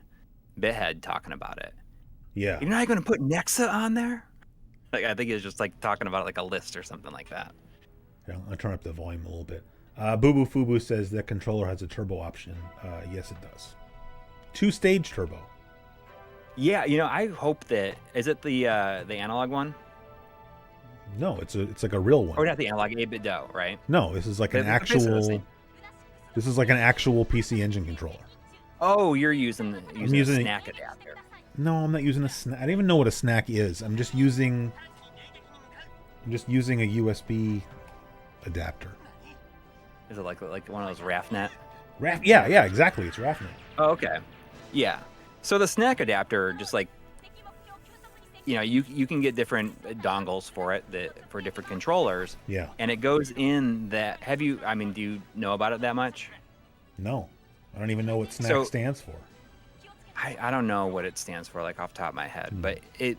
Bithead talking about it. Yeah. You're not going to put Nexa on there? Like, I think he was just like talking about like a list or something like that. Yeah, I'll turn up the volume a little bit. Boo Boo Fubu says that controller has a turbo option. Yes, it does. 2-stage turbo. Yeah, you know, I hope that is it the analog one? No, it's like a real one. Or not the analog, 8-bit DOE, right? No, this is like an actual. This is like an actual PC Engine controller. Oh, you're using a snack adapter. No, I'm not using a snack. I don't even know what a snack is. I'm just using a USB adapter. Is it like one of those RAFnet? Yeah, exactly. It's RAFnet. Oh, okay. Yeah. So the snack adapter, just like, you know, you can get different dongles for it for different controllers. Yeah. And it goes in that. Do you know about it that much? No, I don't even know what snack stands for. I don't know what it stands for, like off the top of my head, but it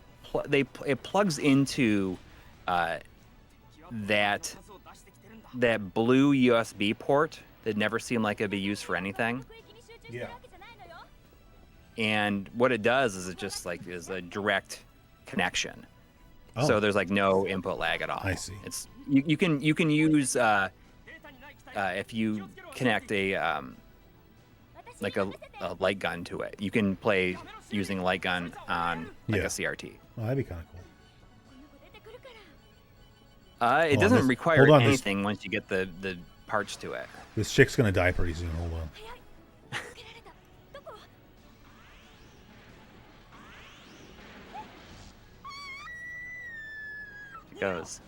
plugs into that blue USB port that never seemed like it'd be used for anything. Yeah. And what it does is it just like is a direct connection. Oh. So there's like no input lag at all. I see. It's you can use if you connect a like a light gun to it. You can play using a light gun on like a CRT. Oh, that'd be kind of cool. It doesn't require anything once you get the parts to it. This chick's gonna die pretty soon. Hold on. It goes.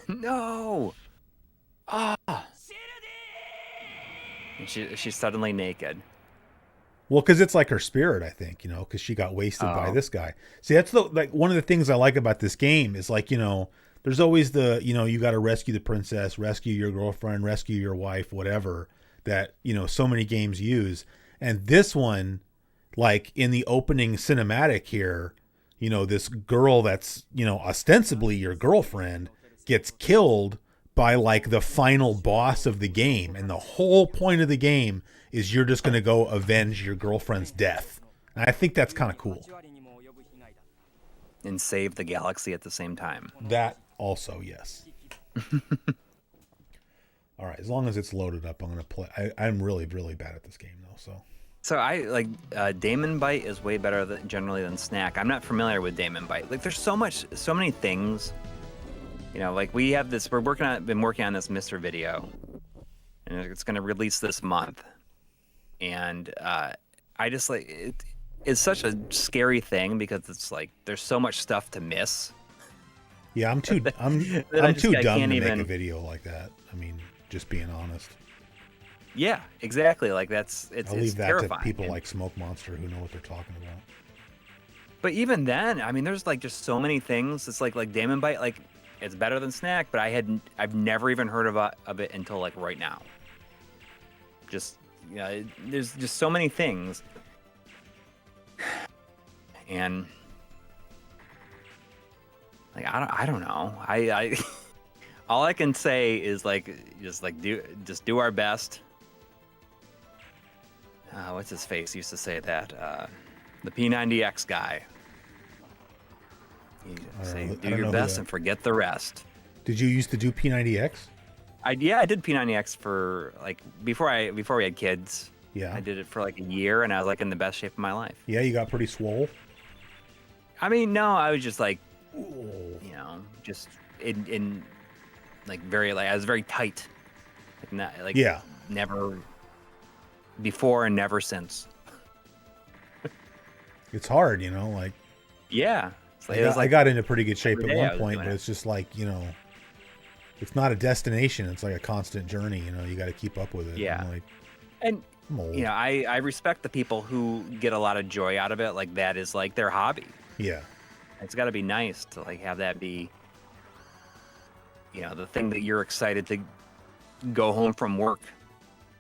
No. Ah. And she's suddenly naked. Well, because it's like her spirit, I think, you know, because she got wasted by this guy. See, that's one of the things I like about this game is like, you know, there's always you got to rescue the princess, rescue your girlfriend, rescue your wife, whatever that, you know, so many games use. And this one, like in the opening cinematic here, you know, this girl that's, you know, ostensibly your girlfriend gets killed by like the final boss of the game. And the whole point of the game is you're just going to go avenge your girlfriend's death. And I think that's kind of cool. And save the galaxy at the same time. That also, yes. All right, as long as it's loaded up, I'm going to play. I'm really, really bad at this game, though, So I like Damon Bite is way better generally than Snack. I'm not familiar with Damon Bite. Like, there's so many things. You know, like we have this. Been working on this Mr. video, and it's going to release this month. And I just like it's such a scary thing because it's like there's so much stuff to miss. Yeah, I'm too dumb to make a video like that. I mean, just being honest. Yeah, exactly. Like it's I'll leave that terrifying. to people like Smoke Monster who know what they're talking about. But even then, I mean, there's like just so many things. It's like Damon Bite, like it's better than Snack, but I've never even heard of it until like right now. Just there's just so many things, and like I don't know. I all I can say is like just do our best. what's his face used to say that, the P90X guy. He'd say, do your best and forget the rest. Did you used to do P90X? I did P90X for like before we had kids. Yeah. I did it for like a year, and I was like in the best shape of my life. Yeah, you got pretty swole. I mean, no, I was just like, you know, just in like very like I was very tight, like not like yeah, never before and never since. It's hard, you know, like yeah. Like, I got into pretty good shape at one point, but it's just like, you know, it's not a destination. It's like a constant journey. You know, you got to keep up with it. Yeah. And you know, I respect the people who get a lot of joy out of it. Like that is like their hobby. Yeah. It's got to be nice to like have that be, you know, the thing that you're excited to go home from work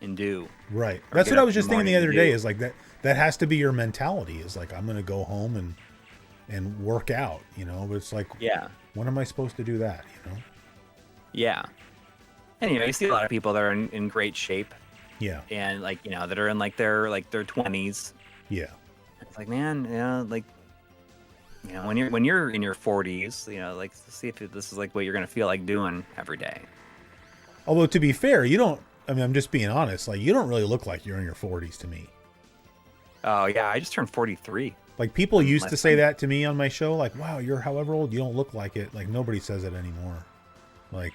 and do. Right. That's what I was just thinking the other day is like that has to be your mentality is like, I'm going to go home and work out, you know, but it's like, yeah, when am I supposed to do that? You know? Yeah. And, you know, you see a lot of people that are in great shape. Yeah. And like, you know, that are in like their 20s. Yeah. It's like, man, you know, like, you know, when you're in your 40s, you know, like see if this is like what you're going to feel like doing every day. Although to be fair, you don't, I mean, I'm just being honest. Like you don't really look like you're in your 40s to me. Oh yeah. I just turned 43. Like people used to say that to me on my show. Like, wow, you're however old, you don't look like it. Like nobody says it anymore. Like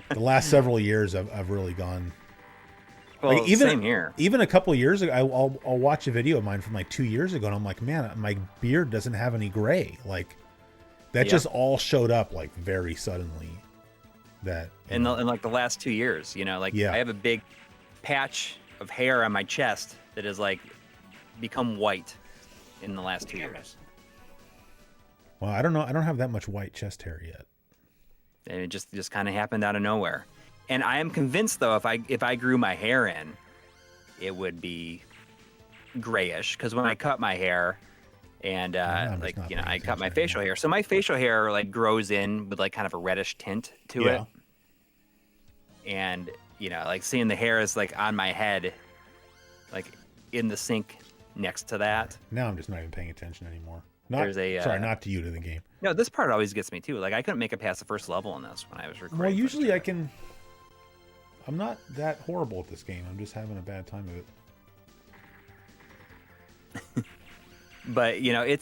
the last several years I've really gone. Well, like even, same here. Even a couple of years ago, I'll watch a video of mine from like 2 years ago, and I'm like, man, my beard doesn't have any gray. Like that just all showed up like very suddenly. That in like the last 2 years, you know, like I have a big patch of hair on my chest that has like become white in the last 2 years. Well, I don't know. I don't have that much white chest hair yet. And it just kind of happened out of nowhere. And I am convinced, though, if I grew my hair in, it would be grayish. Because when I cut my hair, and like you know, I cut my facial hair, so my facial hair like grows in with like kind of a reddish tint to it. And you know, like seeing the hair is like on my head, like in the sink next to that. Now I'm just not even paying attention anymore. Sorry, not to you, to the game. No, this part always gets me too. Like I couldn't make it past the first level in this when I was recording. Well, usually I can. I'm not that horrible at this game. I'm just having a bad time of it. But you know, it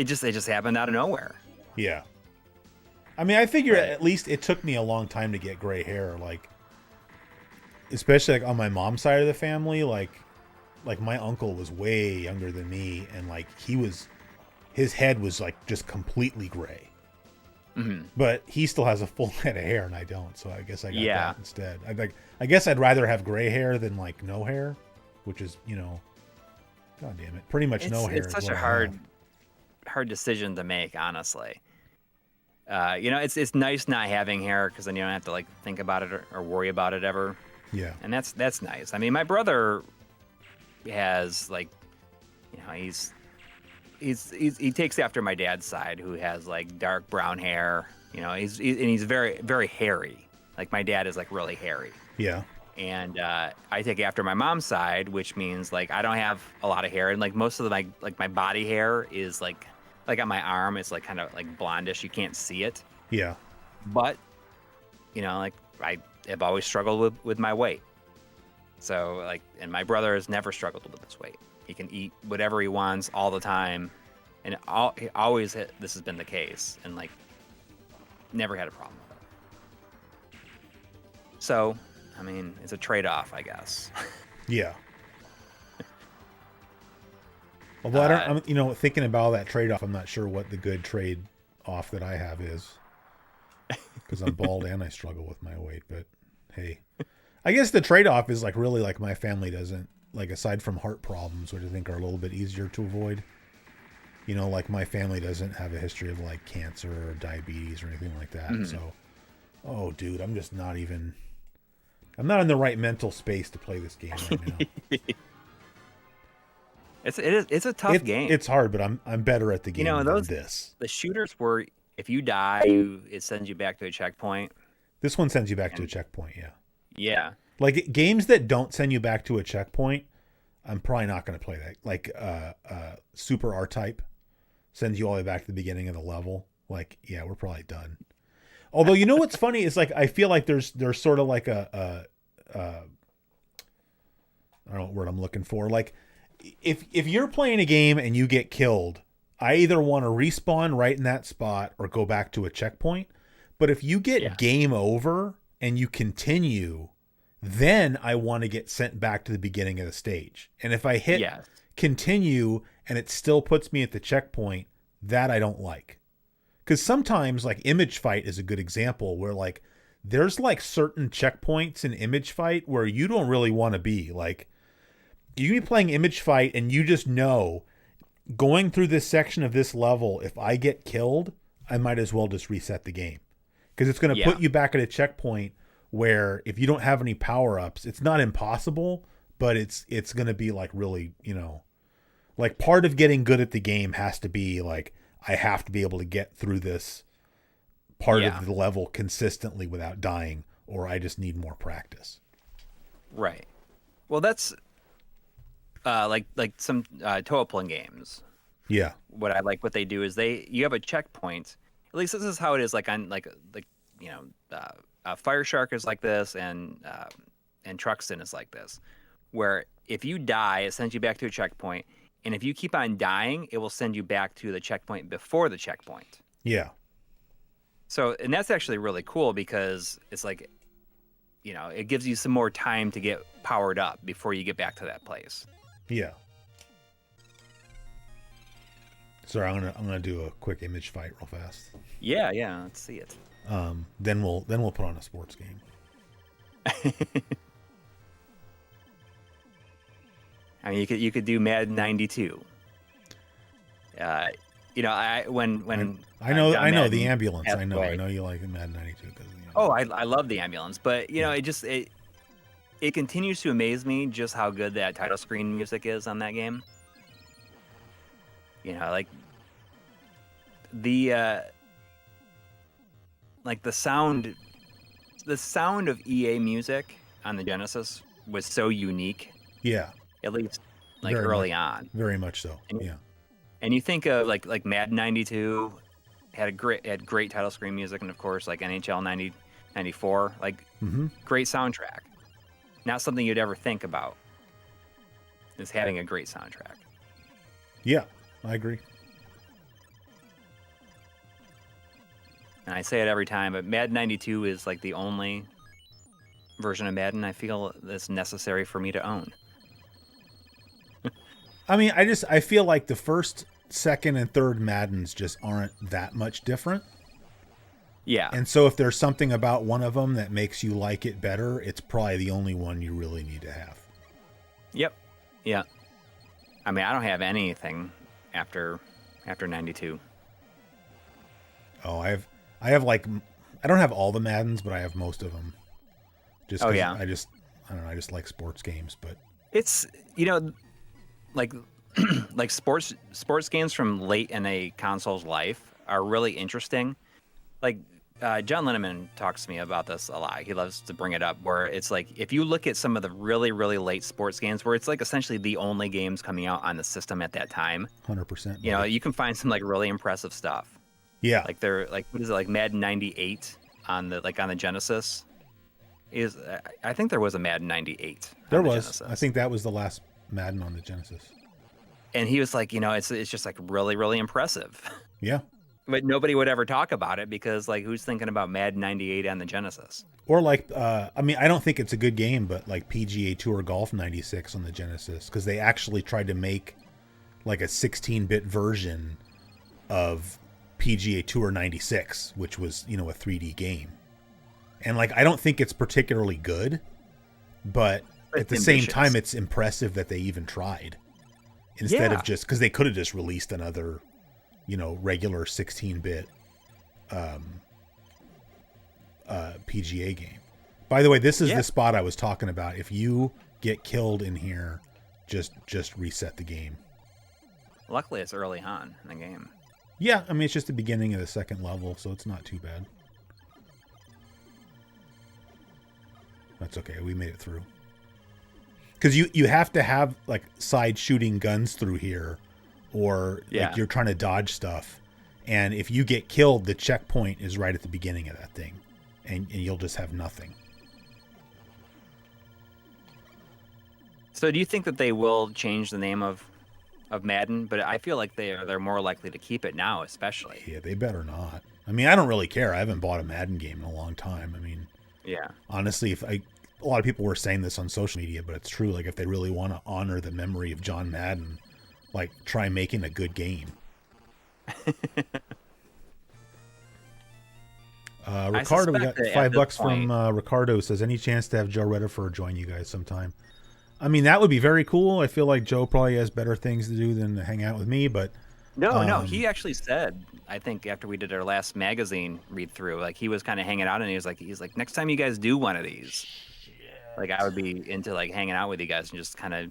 just happened out of nowhere. Yeah. I mean, I figure at least it took me a long time to get gray hair. Like, especially like on my mom's side of the family, like my uncle was way younger than me, and like his head was like just completely gray. Mm-hmm. But he still has a full head of hair, and I don't. So I guess I got that instead. I guess I'd rather have gray hair than like no hair, which is, you know, God damn it, pretty much no hair. It's such a hard decision to make, honestly. You know, it's nice not having hair because then you don't have to like think about it or worry about it ever. Yeah, and that's nice. I mean, my brother has like, you know, he takes after my dad's side, who has like dark brown hair. You know, he's very, very hairy. Like my dad is like really hairy. Yeah. And I take after my mom's side, which means like I don't have a lot of hair, and like most of my body hair is like on my arm, it's like kind of like blondish. You can't see it. Yeah. But you know, like I have always struggled with my weight. So like, and my brother has never struggled with his weight. He can eat whatever he wants all the time, and this has been the case, and like never had a problem with it. So, I mean, it's a trade-off, I guess. Yeah. Although I'm, you know, thinking about that trade-off, I'm not sure what the good trade-off that I have is, because I'm bald and I struggle with my weight. But hey, I guess the trade-off is like really like my family doesn't, like aside from heart problems, which I think are a little bit easier to avoid. You know, like my family doesn't have a history of like cancer or diabetes or anything like that. Mm-hmm. So, oh, dude, I'm not in the right mental space to play this game right now. It's a tough game. It's hard, but I'm better at the game than this. The shooters where if you die, it sends you back to a checkpoint. This one sends you back to a checkpoint, yeah. Yeah. Like games that don't send you back to a checkpoint, I'm probably not going to play that. Like Super R-Type sends you all the way back to the beginning of the level. Like, yeah, we're probably done. Although, you know what's funny is like I feel like there's sort of like I don't know what word I'm looking for. Like if you're playing a game and you get killed, I either want to respawn right in that spot or go back to a checkpoint. But if you get game over and you continue, then I want to get sent back to the beginning of the stage. And if I hit continue and it still puts me at the checkpoint, that I don't like. Because sometimes like Image Fight is a good example where like there's like certain checkpoints in Image Fight where you don't really want to be. Like you can be playing Image Fight and you just know going through this section of this level, if I get killed, I might as well just reset the game. Because it's going to put you back at a checkpoint where if you don't have any power-ups, it's not impossible, but it's going to be like really, you know, like part of getting good at the game has to be like, I have to be able to get through this part of the level consistently without dying, or I just need more practice. Right. Well, that's like some Toaplan games. Yeah. What they do is you have a checkpoint. At least this is how it is. Like on like you know, Fire Shark is like this, and Truxton is like this, where if you die, it sends you back to a checkpoint. And if you keep on dying, it will send you back to the checkpoint before the checkpoint. Yeah. So, and that's actually really cool because it's like, you know, it gives you some more time to get powered up before you get back to that place. Yeah. Sorry, I'm gonna do a quick Image Fight real fast. Yeah, let's see it. Then we'll put on a sports game. I mean, you could do Madden 92. You know, I know Madden the ambulance. I know you like Madden 92 because you know. Oh, I love the ambulance, but you know, it continues to amaze me just how good that title screen music is on that game. You know, like the sound of EA music on the Genesis was so unique. Yeah. At least like early on. Very much so. And you think of like Madden 92 had great title screen music, and of course like NHL 94, like great soundtrack. Not something you'd ever think about is having a great soundtrack. Yeah, I agree. And I say it every time, but Madden 92 is like the only version of Madden I feel that's necessary for me to own. I mean, I feel like the first, second, and third Maddens just aren't that much different. Yeah. And so if there's something about one of them that makes you like it better, it's probably the only one you really need to have. Yep. Yeah. I mean, I don't have anything after 92. Oh, I have like, I don't have all the Maddens, but I have most of them. Just I don't know, I just like sports games, but it's, you know, like sports games from late in a console's life are really interesting. Like John Linneman talks to me about this a lot. He loves to bring it up where it's like if you look at some of the really, really late sports games where it's like essentially the only games coming out on the system at that time. 100%. You know, you can find some like really impressive stuff. Yeah. Like they're like, what is it, like Madden 98 on the Genesis? I think there was a Madden 98. There was. Genesis. I think that was the last Madden on the Genesis. And he was like, you know, it's just like really, really impressive. Yeah. But nobody would ever talk about it because like who's thinking about Madden 98 on the Genesis? Or like, I mean, I don't think it's a good game, but like PGA Tour Golf 96 on the Genesis, because they actually tried to make like a 16-bit version of PGA Tour 96, which was, you know, a 3D game. And like, I don't think it's particularly good, but at the same time, it's impressive that they even tried. Instead of just, because they could have just released another, you know, regular 16-bit PGA game. By the way, this is the spot I was talking about. If you get killed in here, just reset the game. Luckily, it's early on in the game. Yeah, I mean, it's just the beginning of the second level, so it's not too bad. That's okay. We made it through. Because you have to have like side shooting guns through here, or like you're trying to dodge stuff, and if you get killed, the checkpoint is right at the beginning of that thing, and you'll just have nothing. So do you think that they will change the name of Madden? But I feel like they're more likely to keep it now, especially. Yeah, they better not. I mean, I don't really care. I haven't bought a Madden game in a long time. I mean, yeah. Honestly, a lot of people were saying this on social media, but it's true. Like, if they really want to honor the memory of John Madden, like, try making a good game. Ricardo, we got $5 from Ricardo. Says, any chance to have Joe Redifer join you guys sometime? I mean, that would be very cool. I feel like Joe probably has better things to do than to hang out with me, but no, he actually said, I think after we did our last magazine read through, like he was kind of hanging out, and he's like, next time you guys do one of these, like I would be into like hanging out with you guys and just kind of,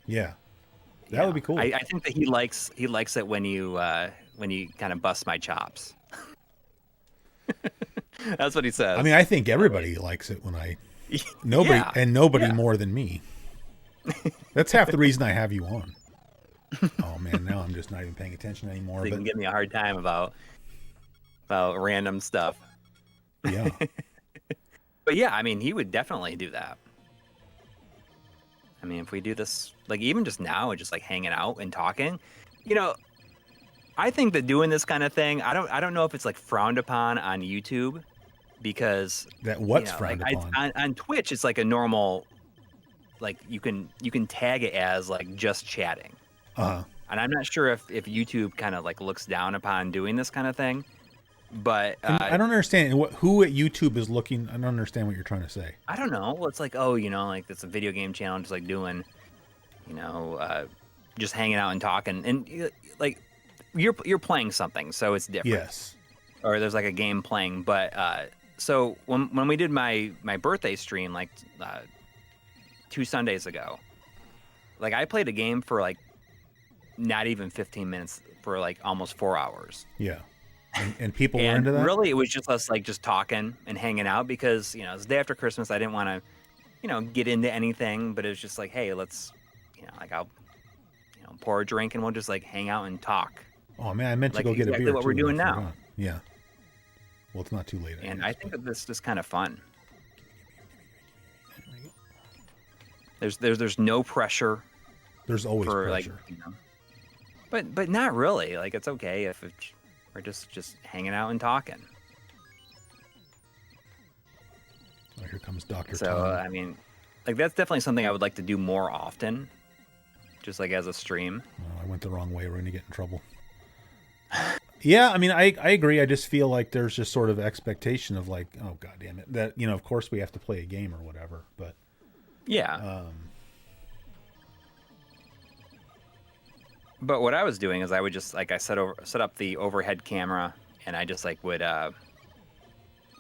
that would be cool. I think that he likes it when you kind of bust my chops. That's what he says. I mean, I think everybody likes it when nobody more than me. That's half the reason I have you on. Oh man, now I'm just not even paying attention anymore. So you can give me a hard time about random stuff. Yeah. But yeah, I mean, he would definitely do that. I mean, if we do this, like even just now, just like hanging out and talking, I think that doing this kind of thing, I don't know if it's like frowned upon on YouTube, because frowned upon? On Twitch, it's like a normal, like you can tag it as like just chatting. Uh-huh. And I'm not sure if YouTube kind of like looks down upon doing this kind of thing, but I don't understand who at YouTube is looking. I don't understand what you're trying to say. I don't know. Well, it's like, like it's a video game channel, just like doing, just hanging out and talking, and like you're playing something, so it's different. Yes. Or there's like a game playing, but so when we did my birthday stream like 2 Sundays ago, like I played a game for like not even 15 minutes for like almost 4 hours. Yeah. And people were into that? Really, it was just us like just talking and hanging out, because, it was the day after Christmas. I didn't want to, get into anything, but it was just like, hey, let's, like I'll, pour a drink and we'll just like hang out and talk. Oh man, I meant to go get a beer. Exactly what we're doing now. Yeah. Well, it's not too late. And I think that this is kind of fun. There's no pressure. There's always pressure. Like, but not really. Like, it's okay if we're just hanging out and talking. Oh, here comes Dr. So, Tom. I mean, like that's definitely something I would like to do more often, just like as a stream. Oh, I went the wrong way. We're going to get in trouble. Yeah, I mean, I agree. I just feel like there's just sort of expectation of like, oh, God damn it. That, of course we have to play a game or whatever. But yeah. But what I was doing is I would just like I set up the overhead camera, and I just like would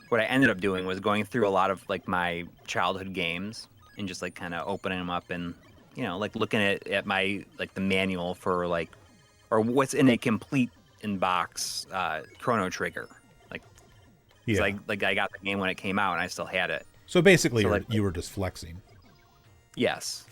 what I ended up doing was going through a lot of like my childhood games and just like kind of opening them up and like looking at my like the manual for like or what's in a complete in-box Chrono Trigger. Like like I got the game when it came out and I still had it. So basically you were just flexing. Yes.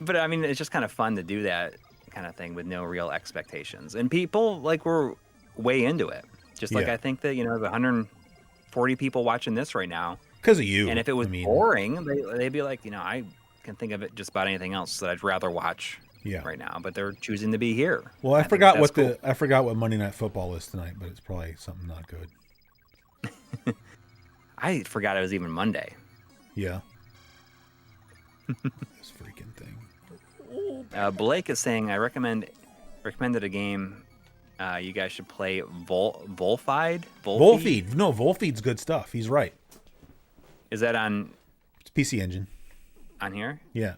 But I mean, it's just kind of fun to do that kind of thing with no real expectations. And people like were way into it. Just like I think that, the 140 people watching this right now. Because of you. And if it was boring, they'd be like, I can think of it just about anything else that I'd rather watch right now. But they're choosing to be here. Well, I forgot what Monday Night Football is tonight, but it's probably something not good. I forgot it was even Monday. Yeah. This freaking thing. Blake is saying, I recommended a game you guys should play, Volfeed? Volfeed. No, Volfeed's good stuff. He's right. Is that on... It's PC Engine. On here? Yeah.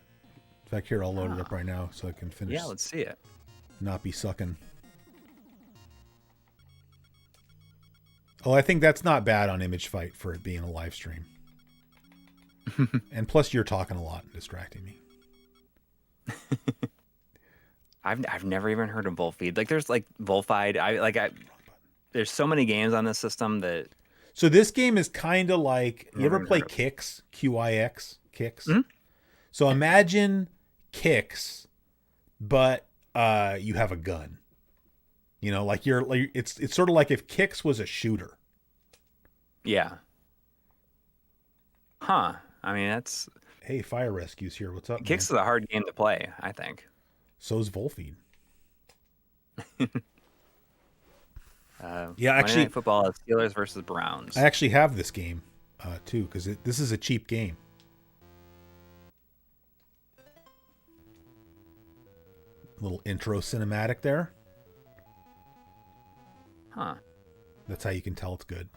In fact, here, I'll load it up right now so I can finish. Yeah, let's see it. Not be sucking. Oh, I think that's not bad on Image Fight for it being a live stream. And plus, you're talking a lot and distracting me. I've never even heard of Volfeed. Like, there's like Volfeed. There's so many games on this system that So this game is kind of like, you ever Never play heard of it. Kicks? Qix? Kicks? Mhm. So imagine Kicks, but you have a gun. You know, like it's sort of like if Kicks was a shooter. Yeah. Huh. I mean, that's Hey, Fire Rescue's here. What's up, Kicks man? is a hard game to play, I think. So's Volfeed. Yeah, Monday actually, Night Football is Steelers versus Browns. I actually have this game too, because this is a cheap game. Little intro cinematic there. Huh. That's how you can tell it's good.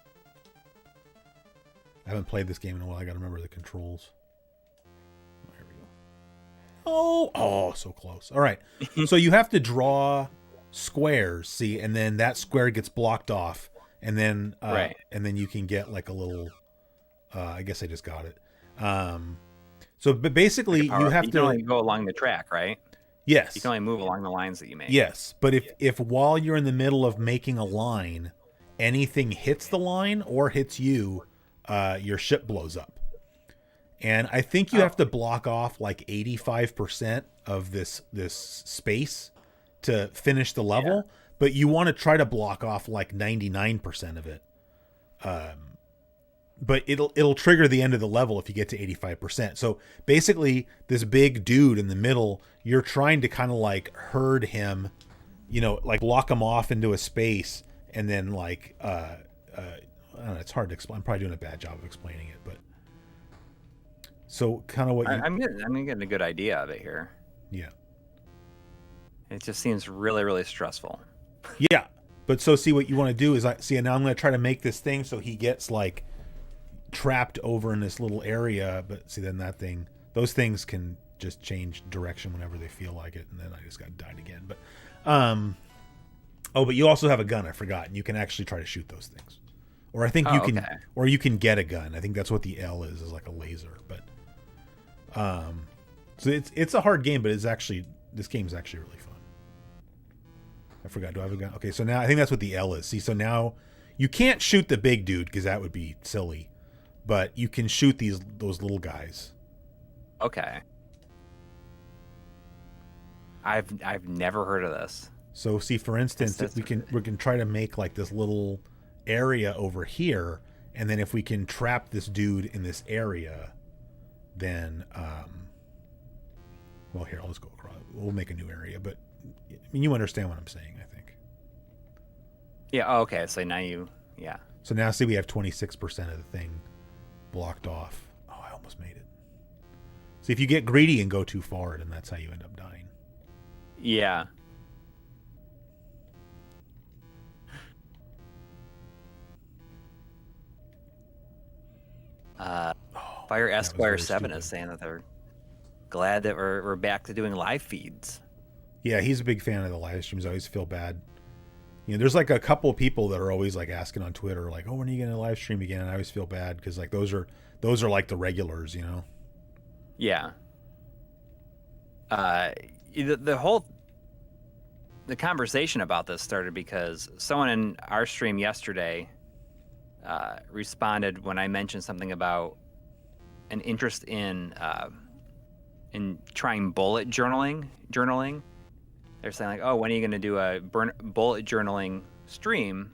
I haven't played this game in a while. I gotta remember the controls. Oh, here we go. Oh, so close. All right. So you have to draw squares, see, and then that square gets blocked off, and then Right. and then you can get like a little. I guess I just got it. So, but basically, you have You to can only go along the track, right? yes, You can only move along the lines that you make. yes. But if while you're in the middle of making a line, anything hits the line or hits you, your ship blows up. And I think you have to block off like 85% of this space to finish the level, but you want to try to block off like 99% of it. But it'll trigger the end of the level if you get to 85%. So basically, this big dude in the middle, you're trying to kind of like herd him, you know, like block him off into a space, and then like I don't know, it's hard to explain. I'm probably doing a bad job of explaining it, but so kind of what you, I'm getting a good idea of it here. yeah. It just seems really, really stressful. Yeah, but so see what you want to do is now I'm going to try to make this thing so he gets like trapped over in this little area. But see, then those things can just change direction whenever they feel like it, and then I just got died again. But but you also have a gun. I forgot, and you can actually try to shoot those things, or I think you can, okay. or you can get a gun. I think that's what the L is like a laser. But so it's a hard game, but this game's actually really fun. I forgot. Do I have a gun? Okay, so now I think that's what the L is. See, so now you can't shoot the big dude because that would be silly, but you can shoot those little guys. Okay. I've never heard of this. So see, for instance, we can try to make like this little area over here, and then if we can trap this dude in this area, then well, here I'll just go across. We'll make a new area, but I mean you understand what I'm saying, I think. Yeah. Oh, okay. So now yeah. So now see we have 26% of the thing blocked off. Oh, I almost made it. See, if you get greedy and go too far, then that's how you end up dying. Yeah. Fire Esquire 7 is saying that they're glad that we're back to doing live feeds. Yeah, he's a big fan of the live streams. I always feel bad. You know, there's like a couple of people that are always like asking on Twitter, like, "Oh, when are you gonna live stream again?" And I always feel bad because like those are like the regulars, you know. Yeah. The conversation about this started because someone in our stream yesterday responded when I mentioned something about an interest in trying bullet journaling. They're saying like, "Oh, when are you going to do a bullet journaling stream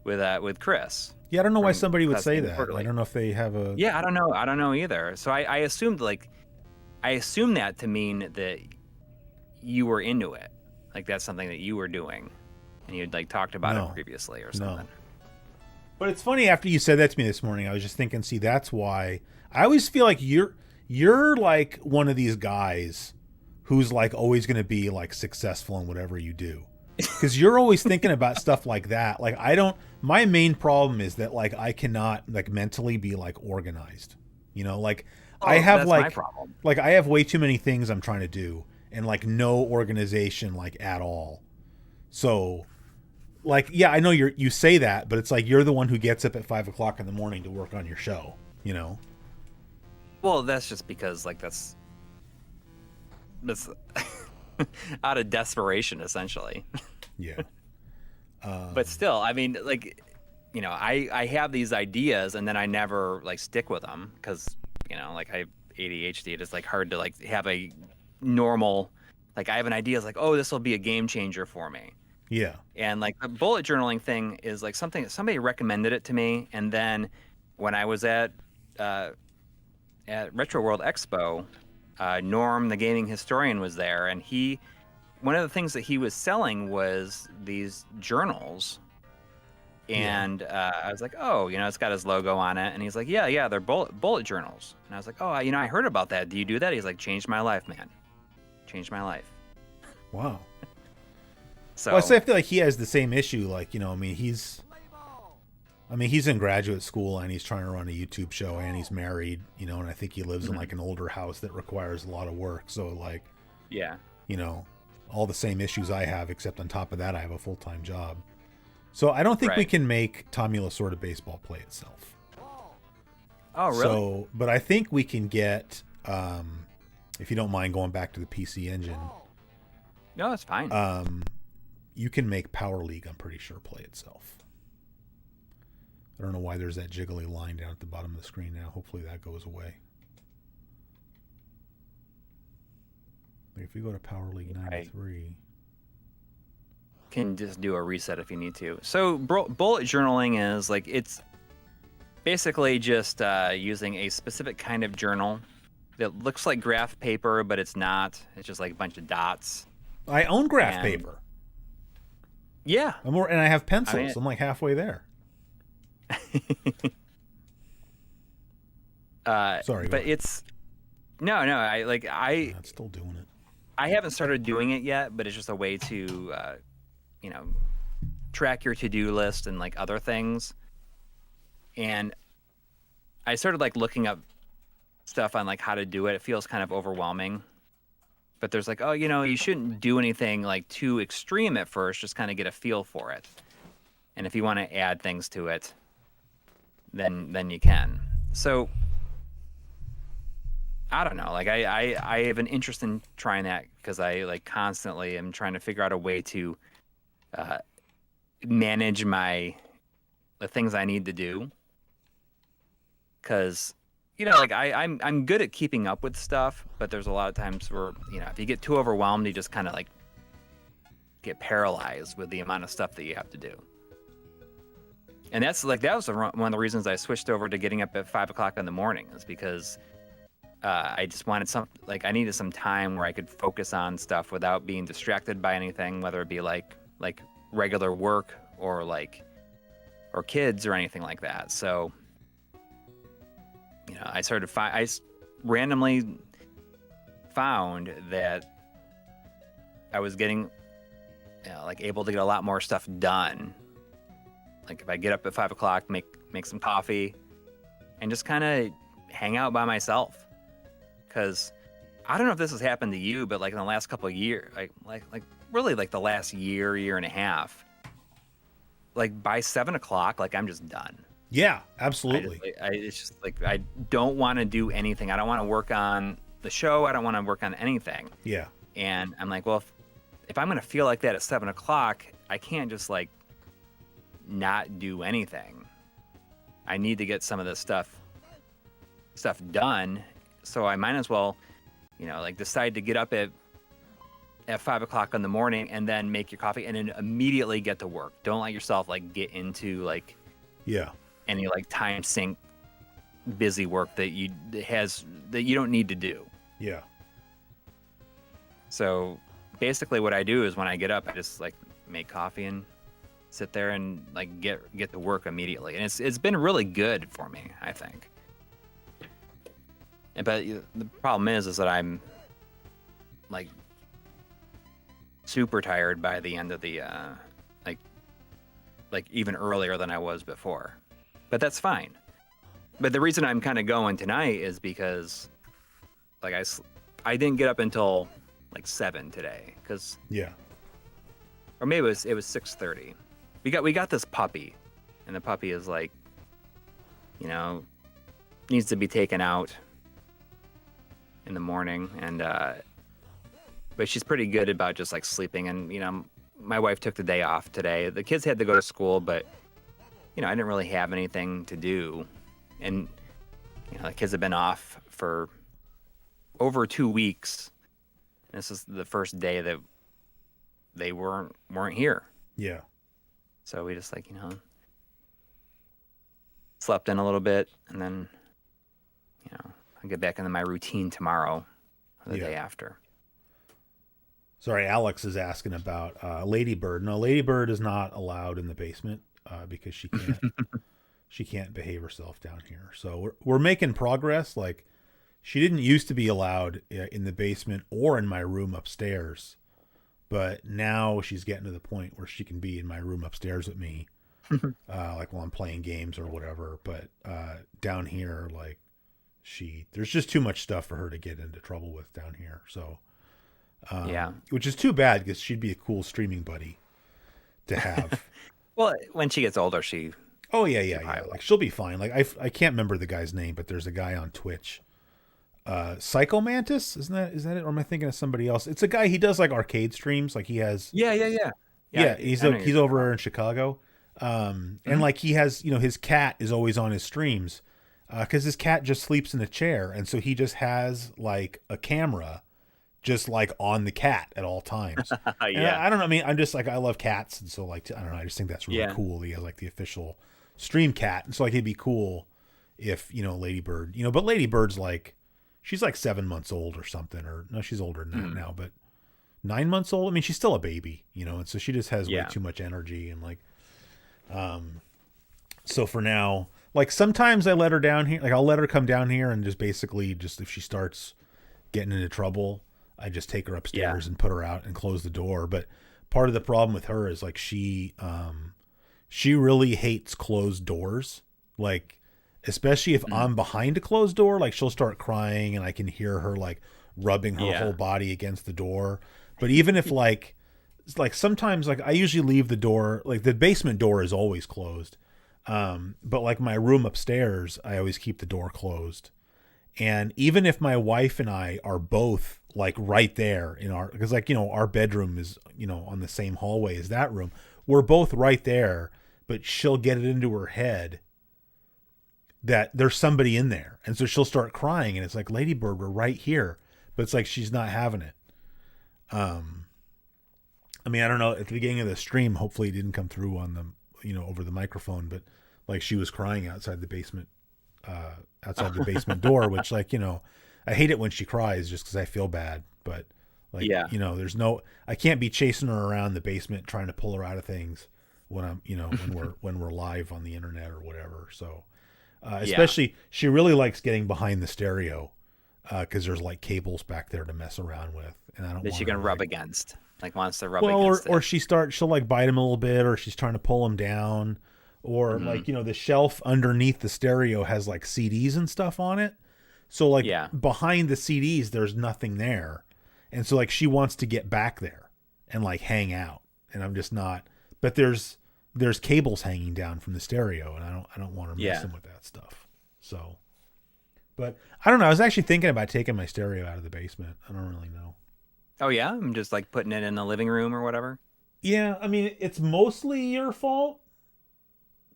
with Chris?" Yeah, I don't know why somebody would say that. Quarterly. I don't know if they have a. Yeah, I don't know either. So I assumed that to mean that you were into it, like that's something that you were doing, and you'd like talked about it previously or something. No. But it's funny, after you said that to me this morning, I was just thinking, see, that's why I always feel like you're like one of these guys who's like always going to be like successful in whatever you do. Because you're always thinking about stuff like that. Like my main problem is that like I cannot like mentally be like organized. You know, like I have that's like my problem. Like I have way too many things I'm trying to do and like no organization like at all. So like, yeah, I know you say that, but it's like you're the one who gets up at 5 o'clock in the morning to work on your show, you know? Well, that's just because like that's out of desperation, essentially. Yeah. But still, I mean, like I have these ideas and then I never like stick with them because, like I have ADHD. It's like hard to like have a normal, like I have an idea. It's like, oh, this will be a game changer for me. Yeah. And like the bullet journaling thing is like something somebody recommended it to me. And then when I was at Retro World Expo, Norm, the gaming historian, was there, and one of the things that he was selling was these journals. And I was like, oh, it's got his logo on it. And he's like, yeah, they're bullet journals. And I was like, oh, I heard about that. Do you do that? He's like, changed my life, man. Changed my life. Wow. So Well, I feel like he has the same issue. Like, he's in graduate school and he's trying to run a YouTube show and he's married, and I think he lives in like an older house that requires a lot of work. So like, yeah, all the same issues I have, except on top of that, I have a full-time job. So I don't think we can make Tommy Lasorda Baseball play itself. Oh, really? So, but I think we can get, if you don't mind going back to the PC Engine. No, that's fine. You can make Power League, I'm pretty sure, play itself. I don't know why there's that jiggly line down at the bottom of the screen now. Hopefully that goes away. Like if you go to Power League 93... Can just do a reset if you need to. So bullet journaling is like, it's basically just using a specific kind of journal that looks like graph paper, but it's not. It's just like a bunch of dots. I own graph paper. Yeah. And I have pencils. I'm like halfway there. Sorry. But it's no. I'm still doing it. I haven't started doing it yet, but it's just a way to track your to-do list and like other things. And I started like looking up stuff on like how to do it. It feels kind of overwhelming, but there's like, oh, you shouldn't do anything like too extreme at first, just kind of get a feel for it. And if you want to add things to it, then you can. So I don't know. Like I have an interest in trying that because I like constantly am trying to figure out a way to manage the things I need to do. Because like I'm good at keeping up with stuff, but there's a lot of times where if you get too overwhelmed, you just kind of like get paralyzed with the amount of stuff that you have to do. And that was one of the reasons I switched over to getting up at 5 o'clock in the morning, is because I just wanted I needed some time where I could focus on stuff without being distracted by anything, whether it be like regular work or kids or anything like that. So, I randomly found that I was getting, able to get a lot more stuff done. Like if I get up at 5 o'clock, make some coffee, and just kind of hang out by myself. Because I don't know if this has happened to you, but like in the last couple of years, like really like the last year and a half, like by 7 o'clock, like I'm just done. Yeah, absolutely. It's just like I don't want to do anything. I don't want to work on the show. I don't want to work on anything. Yeah. And I'm like, well, if I'm gonna feel like that at 7 o'clock, I can't just like not do anything. I need to get some of this stuff done. So I might as well, decide to get up at 5 o'clock in the morning and then make your coffee and then immediately get to work. Don't let yourself get into any time sink busy work that you don't need to do. Yeah. So basically what I do is when I get up, I just make coffee and sit there and get to work immediately. And it's been really good for me, I think. But the problem is that I'm super tired by the end of the even earlier than I was before. But that's fine. But the reason I'm kind of going tonight is because I didn't get up until 7 today, cuz or maybe it was 6:30. We got this puppy, and the puppy is needs to be taken out in the morning, and but she's pretty good about just sleeping. And my wife took the day off today. The kids had to go to school, but I didn't really have anything to do, and the kids have been off for over 2 weeks. This is the first day that they weren't here. Yeah. So we just slept in a little bit, and then I'll get back into my routine tomorrow or the day after. Sorry, Alex is asking about Ladybird. No, Ladybird is not allowed in the basement because she can't she can't behave herself down here. So we're making progress. Like, she didn't used to be allowed in the basement or in my room upstairs, but now she's getting to the point where she can be in my room upstairs with me, like while I'm playing games or whatever. But down here, like, there's just too much stuff for her to get into trouble with down here. So. Which is too bad because she'd be a cool streaming buddy to have. Well, when she gets older, Oh yeah. Like, she'll be fine. Like, I can't remember the guy's name, but there's a guy on Twitch, Psychomantis. Is that it? Or am I thinking of somebody else? It's a guy. He does like arcade streams. Like, he has. Yeah. He's over there in Chicago, and like, he has, his cat is always on his streams, because his cat just sleeps in a chair, and so he just has like a camera just like on the cat at all times. I don't know. I mean, I'm just like, I love cats. And so like, I don't know. I just think that's really cool. He has like the official stream cat. And so like, it'd be cool if, Ladybird, but Ladybird's like, she's like 7 months old or something, or no, she's older than that now, but 9 months old. I mean, she's still a baby, and so she just has way too much energy. And like, so for now, like, sometimes I let her down here. Like, I'll let her come down here and just basically if she starts getting into trouble, I just take her upstairs and put her out and close the door. But part of the problem with her is like, she really hates closed doors. Like, especially if I'm behind a closed door, like, she'll start crying and I can hear her like rubbing her whole body against the door. But even if like sometimes, like, I usually leave the door, like the basement door is always closed. But like my room upstairs, I always keep the door closed. And even if my wife and I are both like right there because like, our bedroom is, on the same hallway as that room, we're both right there, but she'll get it into her head that there's somebody in there. And so she'll start crying, and it's like, Ladybird, we're right here. But it's like, she's not having it. I mean, I don't know, at the beginning of the stream, hopefully it didn't come through on the, over the microphone, but like, she was crying outside the basement door, which, like, I hate it when she cries just because I feel bad. But like, I can't be chasing her around the basement trying to pull her out of things when I'm, when we're live on the internet or whatever. So, especially she really likes getting behind the stereo, because there's like cables back there to mess around with, and I don't. That she can rub against, like, wants to rub against. Or she'll like bite him a little bit, or she's trying to pull him down. Or like, the shelf underneath the stereo has like CDs and stuff on it. So like behind the CDs, there's nothing there. And so like, she wants to get back there and like hang out, and I'm just not, but there's cables hanging down from the stereo, and I don't want her messing with that stuff. So, but I don't know. I was actually thinking about taking my stereo out of the basement. I don't really know. Oh yeah. I'm just like putting it in the living room or whatever. Yeah. I mean, it's mostly your fault.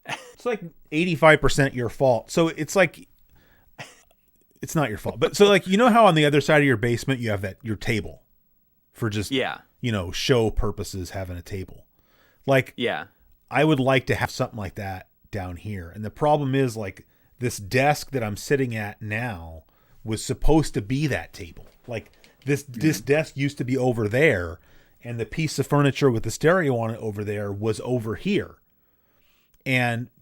It's like 85% your fault. So it's like, it's not your fault. But so like, how on the other side of your basement, you have your table for just, show purposes, having a table. Like, I would like to have something like that down here. And the problem is, like, this desk that I'm sitting at now was supposed to be that table. Like, this desk used to be over there, and the piece of furniture with the stereo on it over there was over here.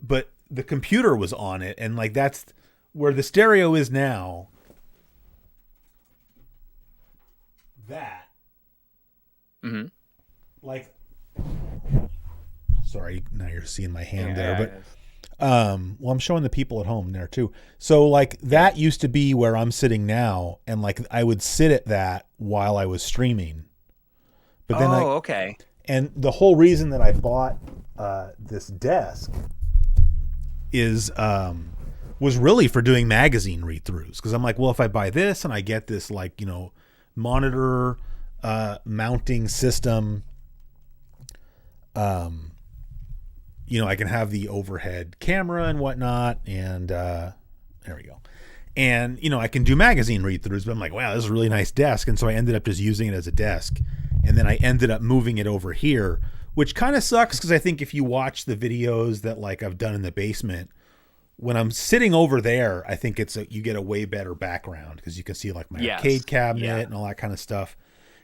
But the computer was on it, and like, that's where the stereo is now. That. Like, sorry, now you're seeing my hand there, but well, I'm showing the people at home there too. So like, that used to be where I'm sitting now, and like, I would sit at that while I was streaming. But then okay. And the whole reason that I bought this desk was really for doing magazine read-throughs, because I'm like, well, if I buy this and I get this like, monitor mounting system, I can have the overhead camera and whatnot, and there we go. And, I can do magazine read-throughs, but I'm like, wow, this is a really nice desk. And so I ended up just using it as a desk. And then I ended up moving it over here, which kind of sucks because I think if you watch the videos that like I've done in the basement, when I'm sitting over there, I think you get a way better background because you can see like my arcade cabinet and all that kind of stuff.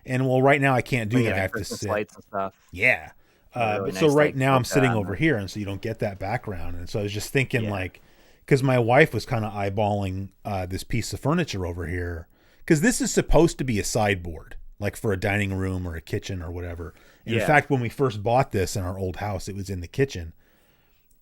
And well, right now I can't do that. I have to sit. Lights and stuff. Yeah. Really so nice, right like, now I'm sitting over here, and so you don't get that background. And so I was just thinking like, because my wife was kind of eyeballing this piece of furniture over here, because this is supposed to be a sideboard, like for a dining room or a kitchen or whatever. And in fact, when we first bought this in our old house, it was in the kitchen.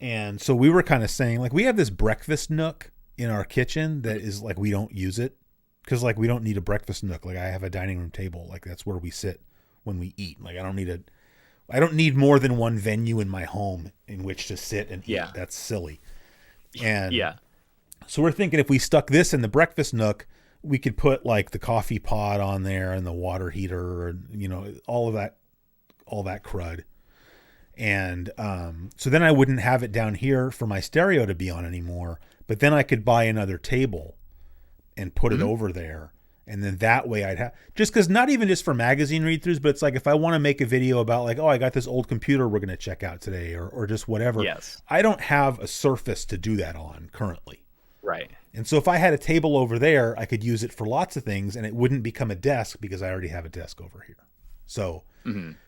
And so we were kind of saying, like, we have this breakfast nook in our kitchen that is like, we don't use it because like we don't need a breakfast nook. Like I have a dining room table, like that's where we sit when we eat. Like I don't need more than one venue in my home in which to sit and eat. That's silly. And so we're thinking if we stuck this in the breakfast nook, we could put like the coffee pot on there and the water heater, and all that crud. And so then I wouldn't have it down here for my stereo to be on anymore, but then I could buy another table and put it over there. And then that way I'd have, just because not even just for magazine read-throughs, but it's like if I want to make a video about like, oh, I got this old computer we're going to check out today, or just whatever. Yes. I don't have a surface to do that on currently. Right. And so if I had a table over there, I could use it for lots of things and it wouldn't become a desk because I already have a desk over here. So,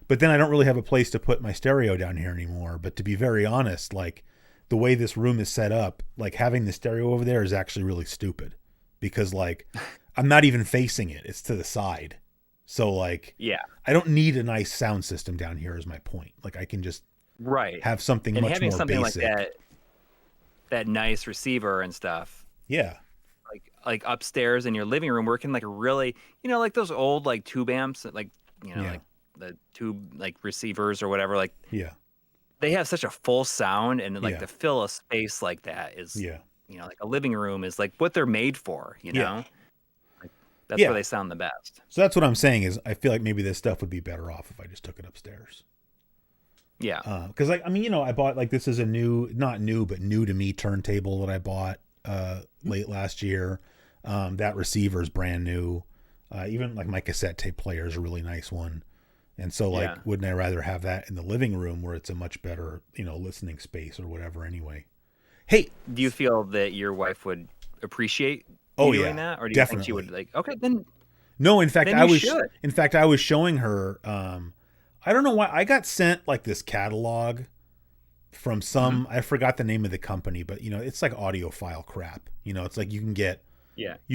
but then I don't really have a place to put my stereo down here anymore. But to be very honest, like the way this room is set up, like having the stereo over there is actually really stupid because like I'm not even facing it. It's to the side. So like, I don't need a nice sound system down here is my point. Like I can just have something and much having more something basic. like that nice receiver and stuff. Yeah. Like upstairs in your living room working like a really, like those old like tube amps that like, like the tube like receivers or whatever, like they have such a full sound, and like to fill a space like that is like a living room is like what they're made for, like, that's where they sound the best. So that's what I'm saying is I feel like maybe this stuff would be better off if I just took it upstairs. Because like I bought like this is a not new but new to me turntable that I bought late last year. That receiver is brand new. Even like my cassette tape player is a really nice one. And so like, wouldn't I rather have that in the living room where it's a much better, listening space or whatever anyway. Hey, do you feel that your wife would appreciate you doing that? Or do you think she would like, okay, then. No, in fact, I was showing her, I don't know why I got sent like this catalog from some, I forgot the name of the company, but it's like audiophile crap. It's like you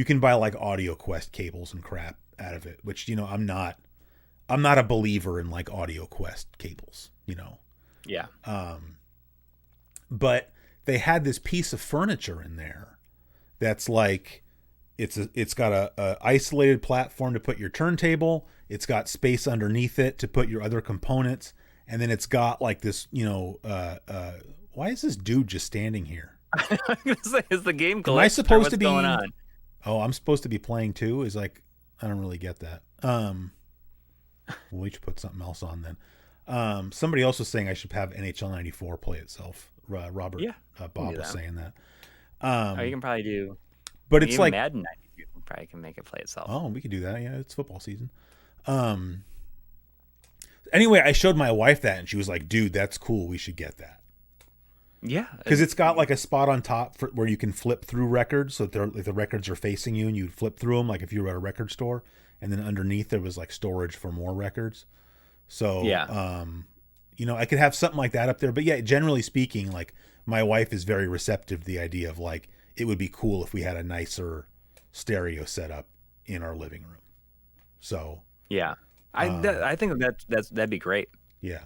can buy like Audio Quest cables and crap out of it, which, I'm not a believer in like Audio Quest cables, but they had this piece of furniture in there that's like, it's got a isolated platform to put your turntable. It's got space underneath it to put your other components. And then it's got like this, why is this dude just standing here? I was going to say, is the game glitched? Am I supposed to be going on? Oh, I'm supposed to be playing too? Is like, I don't really get that. We should put something else on then. Somebody else was saying I should have NHL 94 play itself. Robert, Bob was saying that. You can probably do. But it's like Madden 92 probably can make it play itself. Oh, we could do that. Yeah, it's football season. Anyway, I showed my wife that, and she was like, "Dude, that's cool. We should get that." Yeah, because it's got like a spot on top where you can flip through records, so that the records are facing you, and you flip through them like if you were at a record store. And then underneath there was like storage for more records. So, I could have something like that up there. But yeah, generally speaking, like my wife is very receptive to the idea of like, it would be cool if we had a nicer stereo setup in our living room. So, I think that'd be great. Yeah.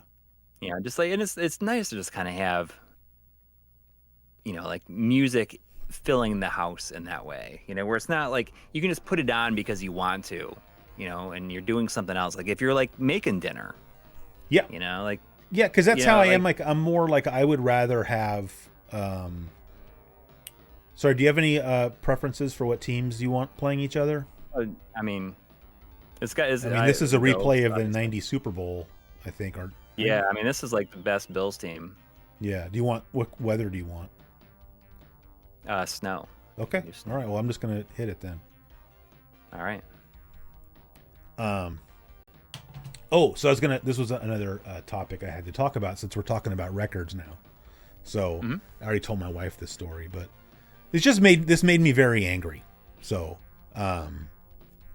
Just like, and it's nice to just kind of have, like music filling the house in that way, where it's not like you can just put it on because you want to, and you're doing something else. Like if you're like making dinner, because that's how I am. Like I'm more like I would rather have. Sorry, do you have any preferences for what teams you want playing each other? I mean, this is a replay of the '90 Super Bowl, I think. I mean, this is like the best Bills team. Yeah. What weather do you want? Snow. Okay. Snow. All right. Well, I'm just gonna hit it then. All right. Oh, so this was another topic I had to talk about since we're talking about records now. So I already told my wife this story, but this made me very angry. So, and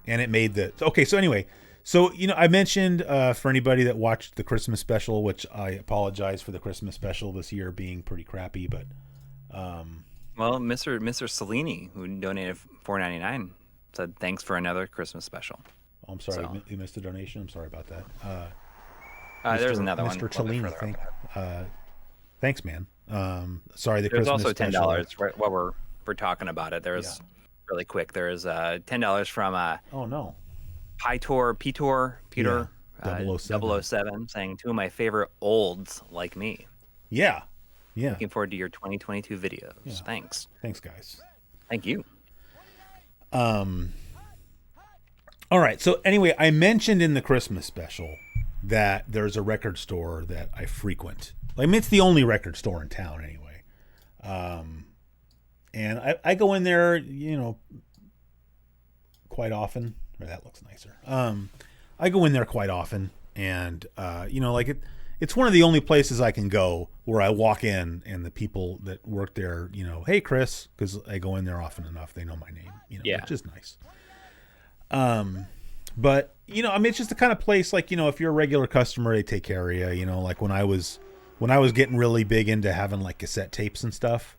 it made so anyway, so, I mentioned, for anybody that watched the Christmas special, which I apologize for the Christmas special this year being pretty crappy, but, well, Mr. Cellini, who donated $4.99, said thanks for another Christmas special. Oh, I'm sorry, you missed a donation. I'm sorry about that. There's another one. Mr. Cellini, thanks, man. Sorry, the There's Christmas also $10 right, while we're talking about it. There's really quick. There's $10 from oh no, Peter 007. 007 saying 2 of my favorite olds like me. Yeah. Looking forward to your 2022 videos. Yeah. Thanks, guys. Thank you. All right. So anyway, I mentioned in the Christmas special that there's a record store that I frequent. I mean, it's the only record store in town anyway. And I go in there, quite often. Or that looks nicer. I go in there quite often, and it's one of the only places I can go where I walk in and the people that work there, hey Chris, because I go in there often enough, they know my name, which is nice. But it's just the kind of place like, if you're a regular customer, they take care of you. Like when I was getting really big into having like cassette tapes and stuff,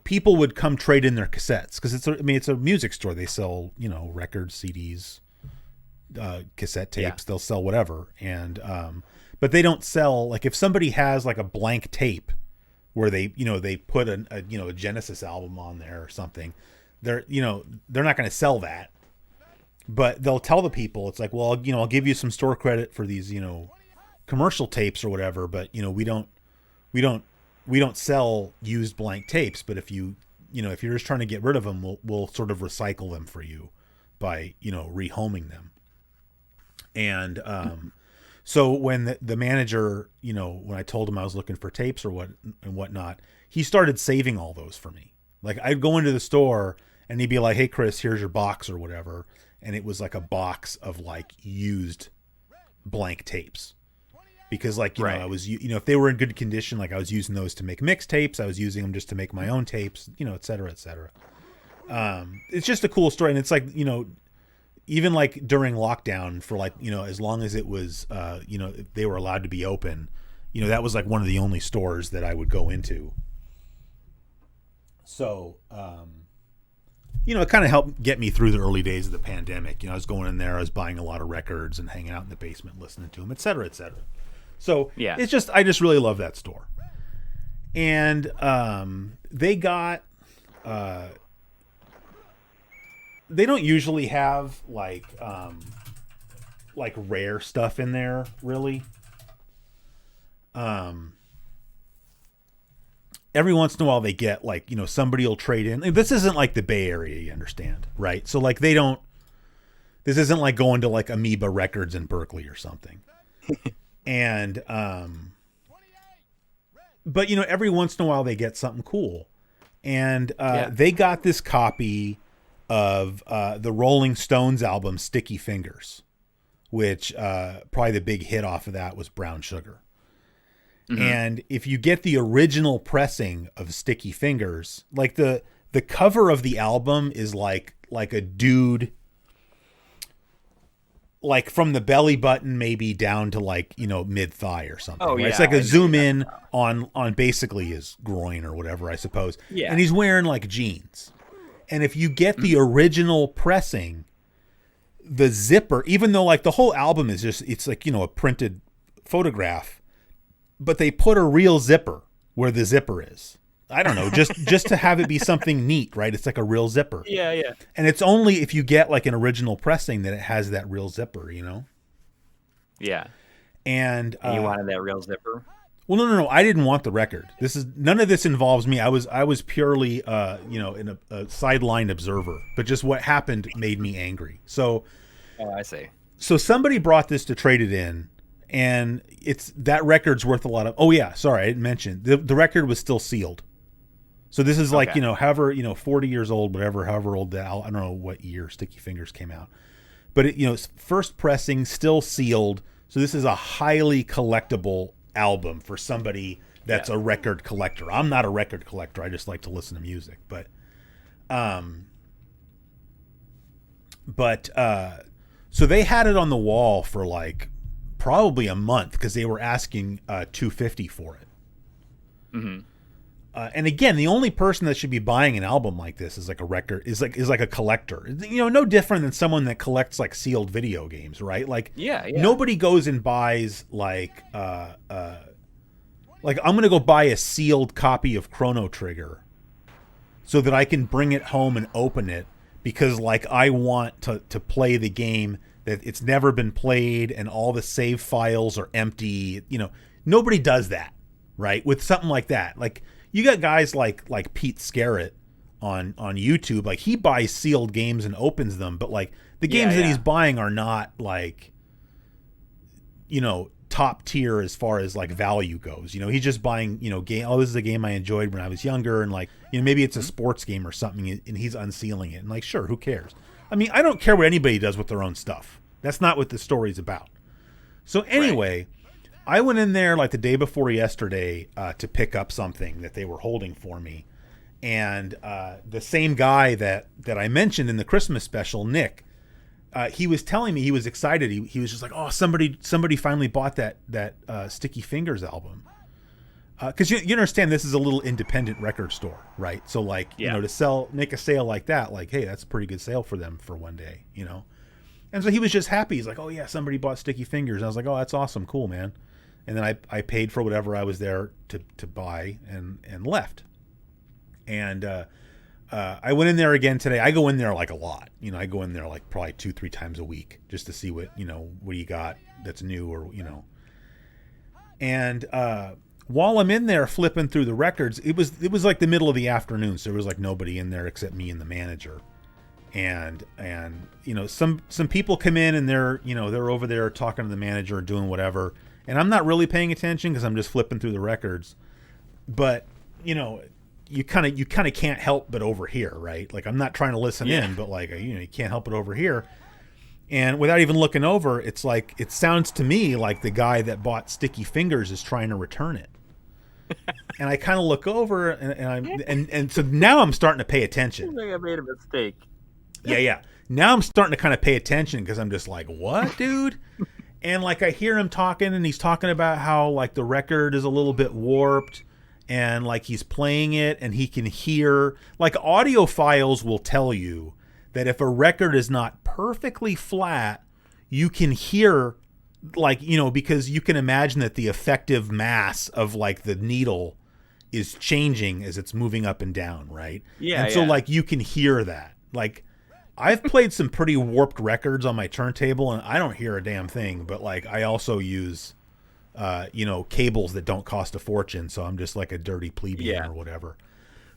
people would come trade in their cassettes because it's a music store. They sell, records, CDs, cassette tapes. They'll sell whatever. And, but they don't sell, like if somebody has like a blank tape where they put a Genesis album on there or something, they're not going to sell that, but they'll tell the people, it's like, well, I'll give you some store credit for these, commercial tapes or whatever, but we don't sell used blank tapes. But if you're just trying to get rid of them, we'll sort of recycle them for you by, rehoming them. And, so when the manager, when I told him I was looking for tapes or whatnot, he started saving all those for me. Like I'd go into the store and he'd be like, hey Chris, here's your box or whatever. And it was like a box of like used blank tapes. Because like, I was, if they were in good condition, like I was using those to make mixtapes, I was using them just to make my own tapes, et cetera, et cetera. It's just a cool story. And it's like, even like during lockdown for like, as long as it was, they were allowed to be open, that was like one of the only stores that I would go into. So, it kind of helped get me through the early days of the pandemic. I was going in there, I was buying a lot of records and hanging out in the basement, listening to them, et cetera, et cetera. So I just really love that store. And they got, they don't usually have like rare stuff in there, really. Every once in a while they get like, somebody will trade in. This isn't like the Bay Area, you understand, right? So like this isn't like going to like Amoeba Records in Berkeley or something. And, but every once in a while they get something cool. And they got this copy of the Rolling Stones album Sticky Fingers, which probably the big hit off of that was Brown Sugar. Mm-hmm. And if you get the original pressing of Sticky Fingers, like the cover of the album is like a dude, like from the belly button maybe down to like, mid thigh or something. Oh, right? yeah, it's like a zoom in on basically his groin or whatever, I suppose. Yeah. And he's wearing like jeans. And if you get the original pressing, the zipper, even though like the whole album is just, it's like, a printed photograph, but they put a real zipper where the zipper is. I don't know, just to have it be something neat, right? It's like a real zipper. Yeah, yeah. And it's only if you get like an original pressing that it has that real zipper, Yeah. And you wanted that real zipper? Well, no. I didn't want the record. None of this involves me. I was purely, in a sideline observer. But just what happened made me angry. So, oh, I see. So somebody brought this to trade it in, and that record's worth a lot of. Oh yeah, sorry, I didn't mention the record was still sealed. So this is like, however, 40 years old, whatever, however old I don't know what year Sticky Fingers came out, but it's first pressing, still sealed. So this is a highly collectible album for somebody that's a record collector. I'm not a record collector. I just like to listen to music, so they had it on the wall for like probably a month because they were asking $250 for it. Mm-hmm. And again, the only person that should be buying an album like this is like a collector. No different than someone that collects like sealed video games, right? Like, nobody goes and buys like I'm gonna go buy a sealed copy of Chrono Trigger so that I can bring it home and open it because like I want to play the game that it's never been played and all the save files are empty. Nobody does that, right? With something like that, like. You got guys like Pete Scarrett on YouTube. Like he buys sealed games and opens them, but like the games that he's buying are not like, top tier as far as like value goes. He's just buying, game. Oh, this is a game I enjoyed when I was younger, and like maybe it's a sports game or something, and he's unsealing it. And like, sure, who cares? I mean, I don't care what anybody does with their own stuff. That's not what the story's about. So anyway. Right. I went in there like the day before yesterday to pick up something that they were holding for me. And the same guy that I mentioned in the Christmas special, Nick, he was telling me he was excited. He was just like, oh, somebody finally bought that Sticky Fingers album. Because you understand this is a little independent record store, right? So like, to make a sale like that, like, hey, that's a pretty good sale for them for one day, And so he was just happy. He's like, oh, yeah, somebody bought Sticky Fingers. And I was like, oh, that's awesome. Cool, man. And then I paid for whatever I was there to buy and left. And I went in there again today. I go in there like a lot. I go in there like probably 2-3 times a week just to see what you got that's new or. And while I'm in there flipping through the records, it was like the middle of the afternoon. So there was like nobody in there except me and the manager. And some people come in and they're over there talking to the manager or doing whatever. And I'm not really paying attention because I'm just flipping through the records, but you kind of can't help but overhear, right? Like I'm not trying to listen in, but like you can't help but overhear. And without even looking over, it's like it sounds to me like the guy that bought Sticky Fingers is trying to return it. And I kind of look over and so now I'm starting to pay attention. I think I made a mistake. Yeah. Now I'm starting to kind of pay attention because I'm just like, what, dude? And like I hear him talking and he's talking about how like the record is a little bit warped and like he's playing it and he can hear like audiophiles will tell you that if a record is not perfectly flat, you can hear like, because you can imagine that the effective mass of like the needle is changing as it's moving up and down. Right. Yeah. And so like you can hear that. Like I've played some pretty warped records on my turntable and I don't hear a damn thing, but like I also use, cables that don't cost a fortune. So I'm just like a dirty plebeian or whatever.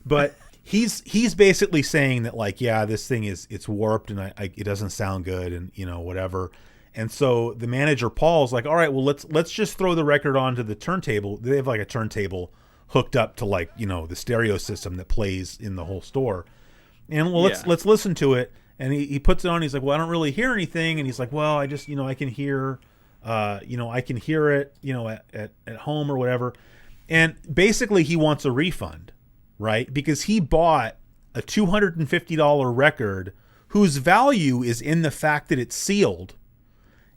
But he's basically saying that like, this thing it's warped and it doesn't sound good and whatever. And so the manager Paul's like, all right, well let's just throw the record onto the turntable. They have like a turntable hooked up to like, the stereo system that plays in the whole store. And well, let's listen to it. And he puts it on. He's like, well, I don't really hear anything. And he's like, well, I just, I can hear, I can hear it, at home or whatever. And basically he wants a refund, right? Because he bought a $250 record whose value is in the fact that it's sealed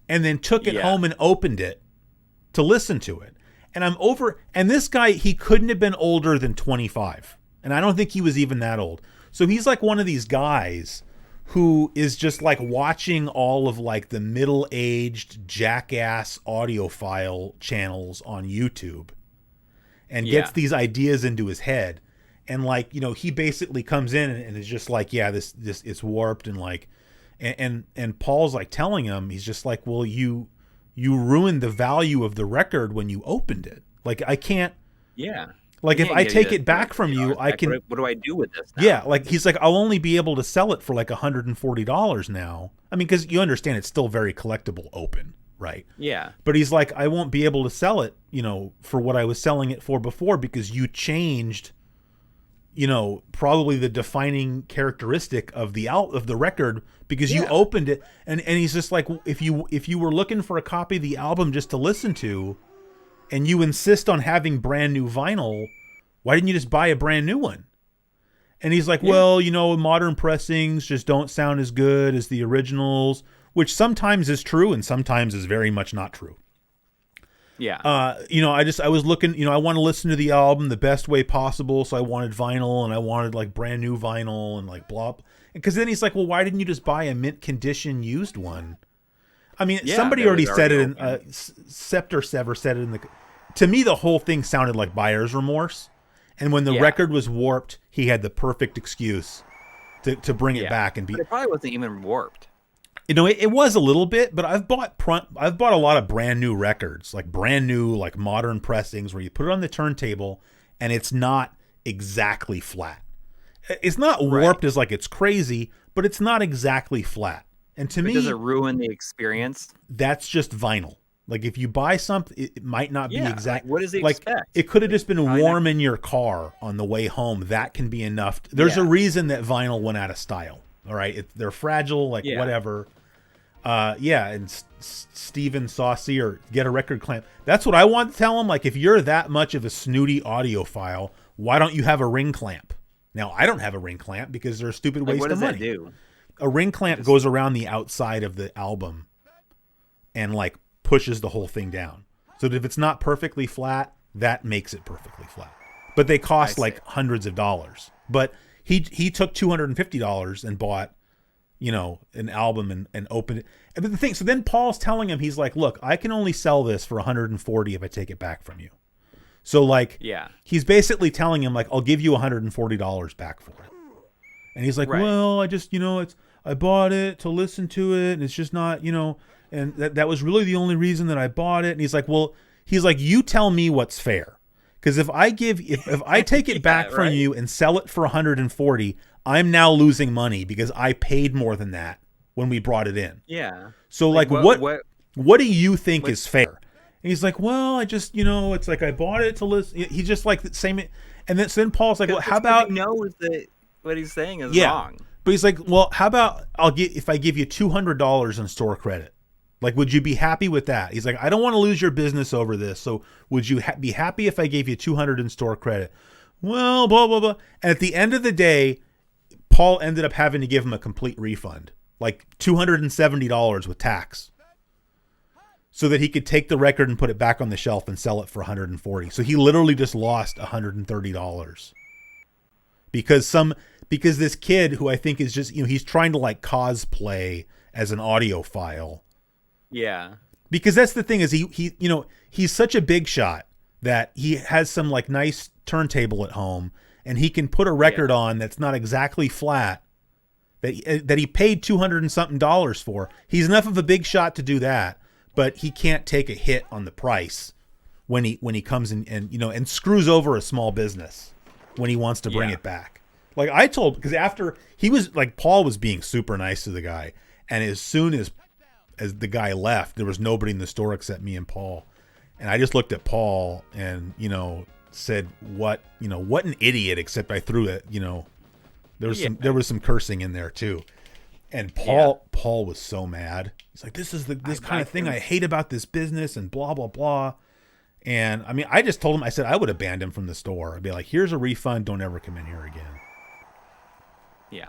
and then took it home and opened it to listen to it. And this guy, he couldn't have been older than 25. And I don't think he was even that old. So he's like one of these guys who is just like watching all of like the middle-aged jackass audiophile channels on YouTube and gets these ideas into his head. And like, he basically comes in and is just like, this it's warped and like, and Paul's like telling him, he's just like, well, you ruined the value of the record when you opened it. Like I can't. Yeah. Like if I take it back from you, I can. What do I do with this now? Yeah, like he's like, I'll only be able to sell it for like $140 now. I mean, because you understand it's still very collectible open, right? Yeah. But he's like, I won't be able to sell it, for what I was selling it for before, because you changed, probably the defining characteristic of the record, because you opened it, and he's just like, if you were looking for a copy of the album just to listen to, and you insist on having brand new vinyl, why didn't you just buy a brand new one? And he's like, well, modern pressings just don't sound as good as the originals, which sometimes is true and sometimes is very much not true. Yeah. I was looking, I want to listen to the album the best way possible. So I wanted vinyl, and I wanted like brand new vinyl and like blah. Because then he's like, well, why didn't you just buy a mint condition used one? I mean, somebody already said it Scepter Sever said it to me, the whole thing sounded like buyer's remorse. And when the record was warped, he had the perfect excuse to bring it back and be. But it probably wasn't even warped. It was a little bit, but I've bought a lot of brand new records, like brand new, like modern pressings, where you put it on the turntable and it's not exactly flat. It's not warped as like it's crazy, but it's not exactly flat. And to me, does it ruin the experience? That's just vinyl. Like if you buy something, it might not be exact. Like, what does he expect? It could have just been warm in your car on the way home. That can be enough. There's a reason that vinyl went out of style. All right, they're fragile, like whatever. And Steven Saucy, or get a record clamp. That's what I want to tell him. Like, if you're that much of a snooty audiophile, why don't you have a ring clamp? Now, I don't have a ring clamp because they're a stupid waste of money. What does that do? A ring clamp goes around the outside of the album and like pushes the whole thing down. So that if it's not perfectly flat, that makes it perfectly flat. But they cost like hundreds of dollars. But he took $250 and bought, an album and opened it. And the thing, so then Paul's telling him, he's like, look, I can only sell this for $140 if I take it back from you. So like, he's basically telling him like, I'll give you $140 back for it. And he's like, well, I just, I bought it to listen to it, and it's just not, and that was really the only reason that I bought it. And he's like, you tell me what's fair. Because if I take it back from you and sell it for 140, I'm now losing money because I paid more than that when we brought it in. Yeah. So like what do you think is fair? And he's like, well, I just, it's like I bought it to listen. He's just like the same. And then Paul's like, well, how about that what he's saying is wrong. But he's like, well, how about if I give you $200 in store credit? Like, would you be happy with that? He's like, I don't want to lose your business over this. So would you be happy if I gave you $200 in store credit? Well, blah, blah, blah. And at the end of the day, Paul ended up having to give him a complete refund, like $270 with tax, so that he could take the record and put it back on the shelf and sell it for $140. So he literally just lost $130 because this kid, who I think is just, he's trying to like cosplay as an audiophile. Yeah. Because that's the thing, is he's such a big shot that he has some like nice turntable at home, and he can put a record on that's not exactly flat, that he paid $200 and something for. He's enough of a big shot to do that, but he can't take a hit on the price when he comes in and screws over a small business when he wants to bring it back. Like because after he was like, Paul was being super nice to the guy, and as soon as the guy left, there was nobody in the store except me and Paul. And I just looked at Paul and, said, what an idiot, except I threw it, there was some cursing in there too. And Paul was so mad. He's like, this is this kind of thing I hate about this business, and blah, blah, blah. And I mean, I just told him, I said, I would have banned him from the store. I'd be like, here's a refund. Don't ever come in here again. Yeah.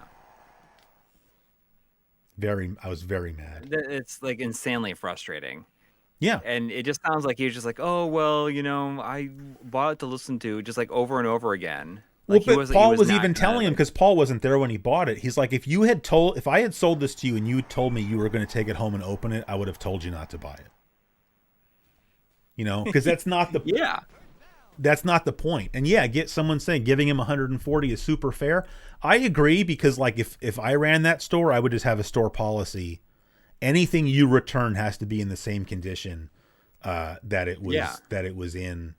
I was very mad. It's like insanely frustrating. Yeah. And it just sounds like he was just like, oh, well, I bought it to listen to just like over and over again. Like, well, but Paul was even telling him, because Paul wasn't there when he bought it. He's like, if I had sold this to you and you told me you were going to take it home and open it, I would have told you not to buy it. Because that's not the that's not the point. And get someone saying giving him 140 is super fair. I agree, because like if I ran that store, I would just have a store policy. Anything you return has to be in the same condition that it was in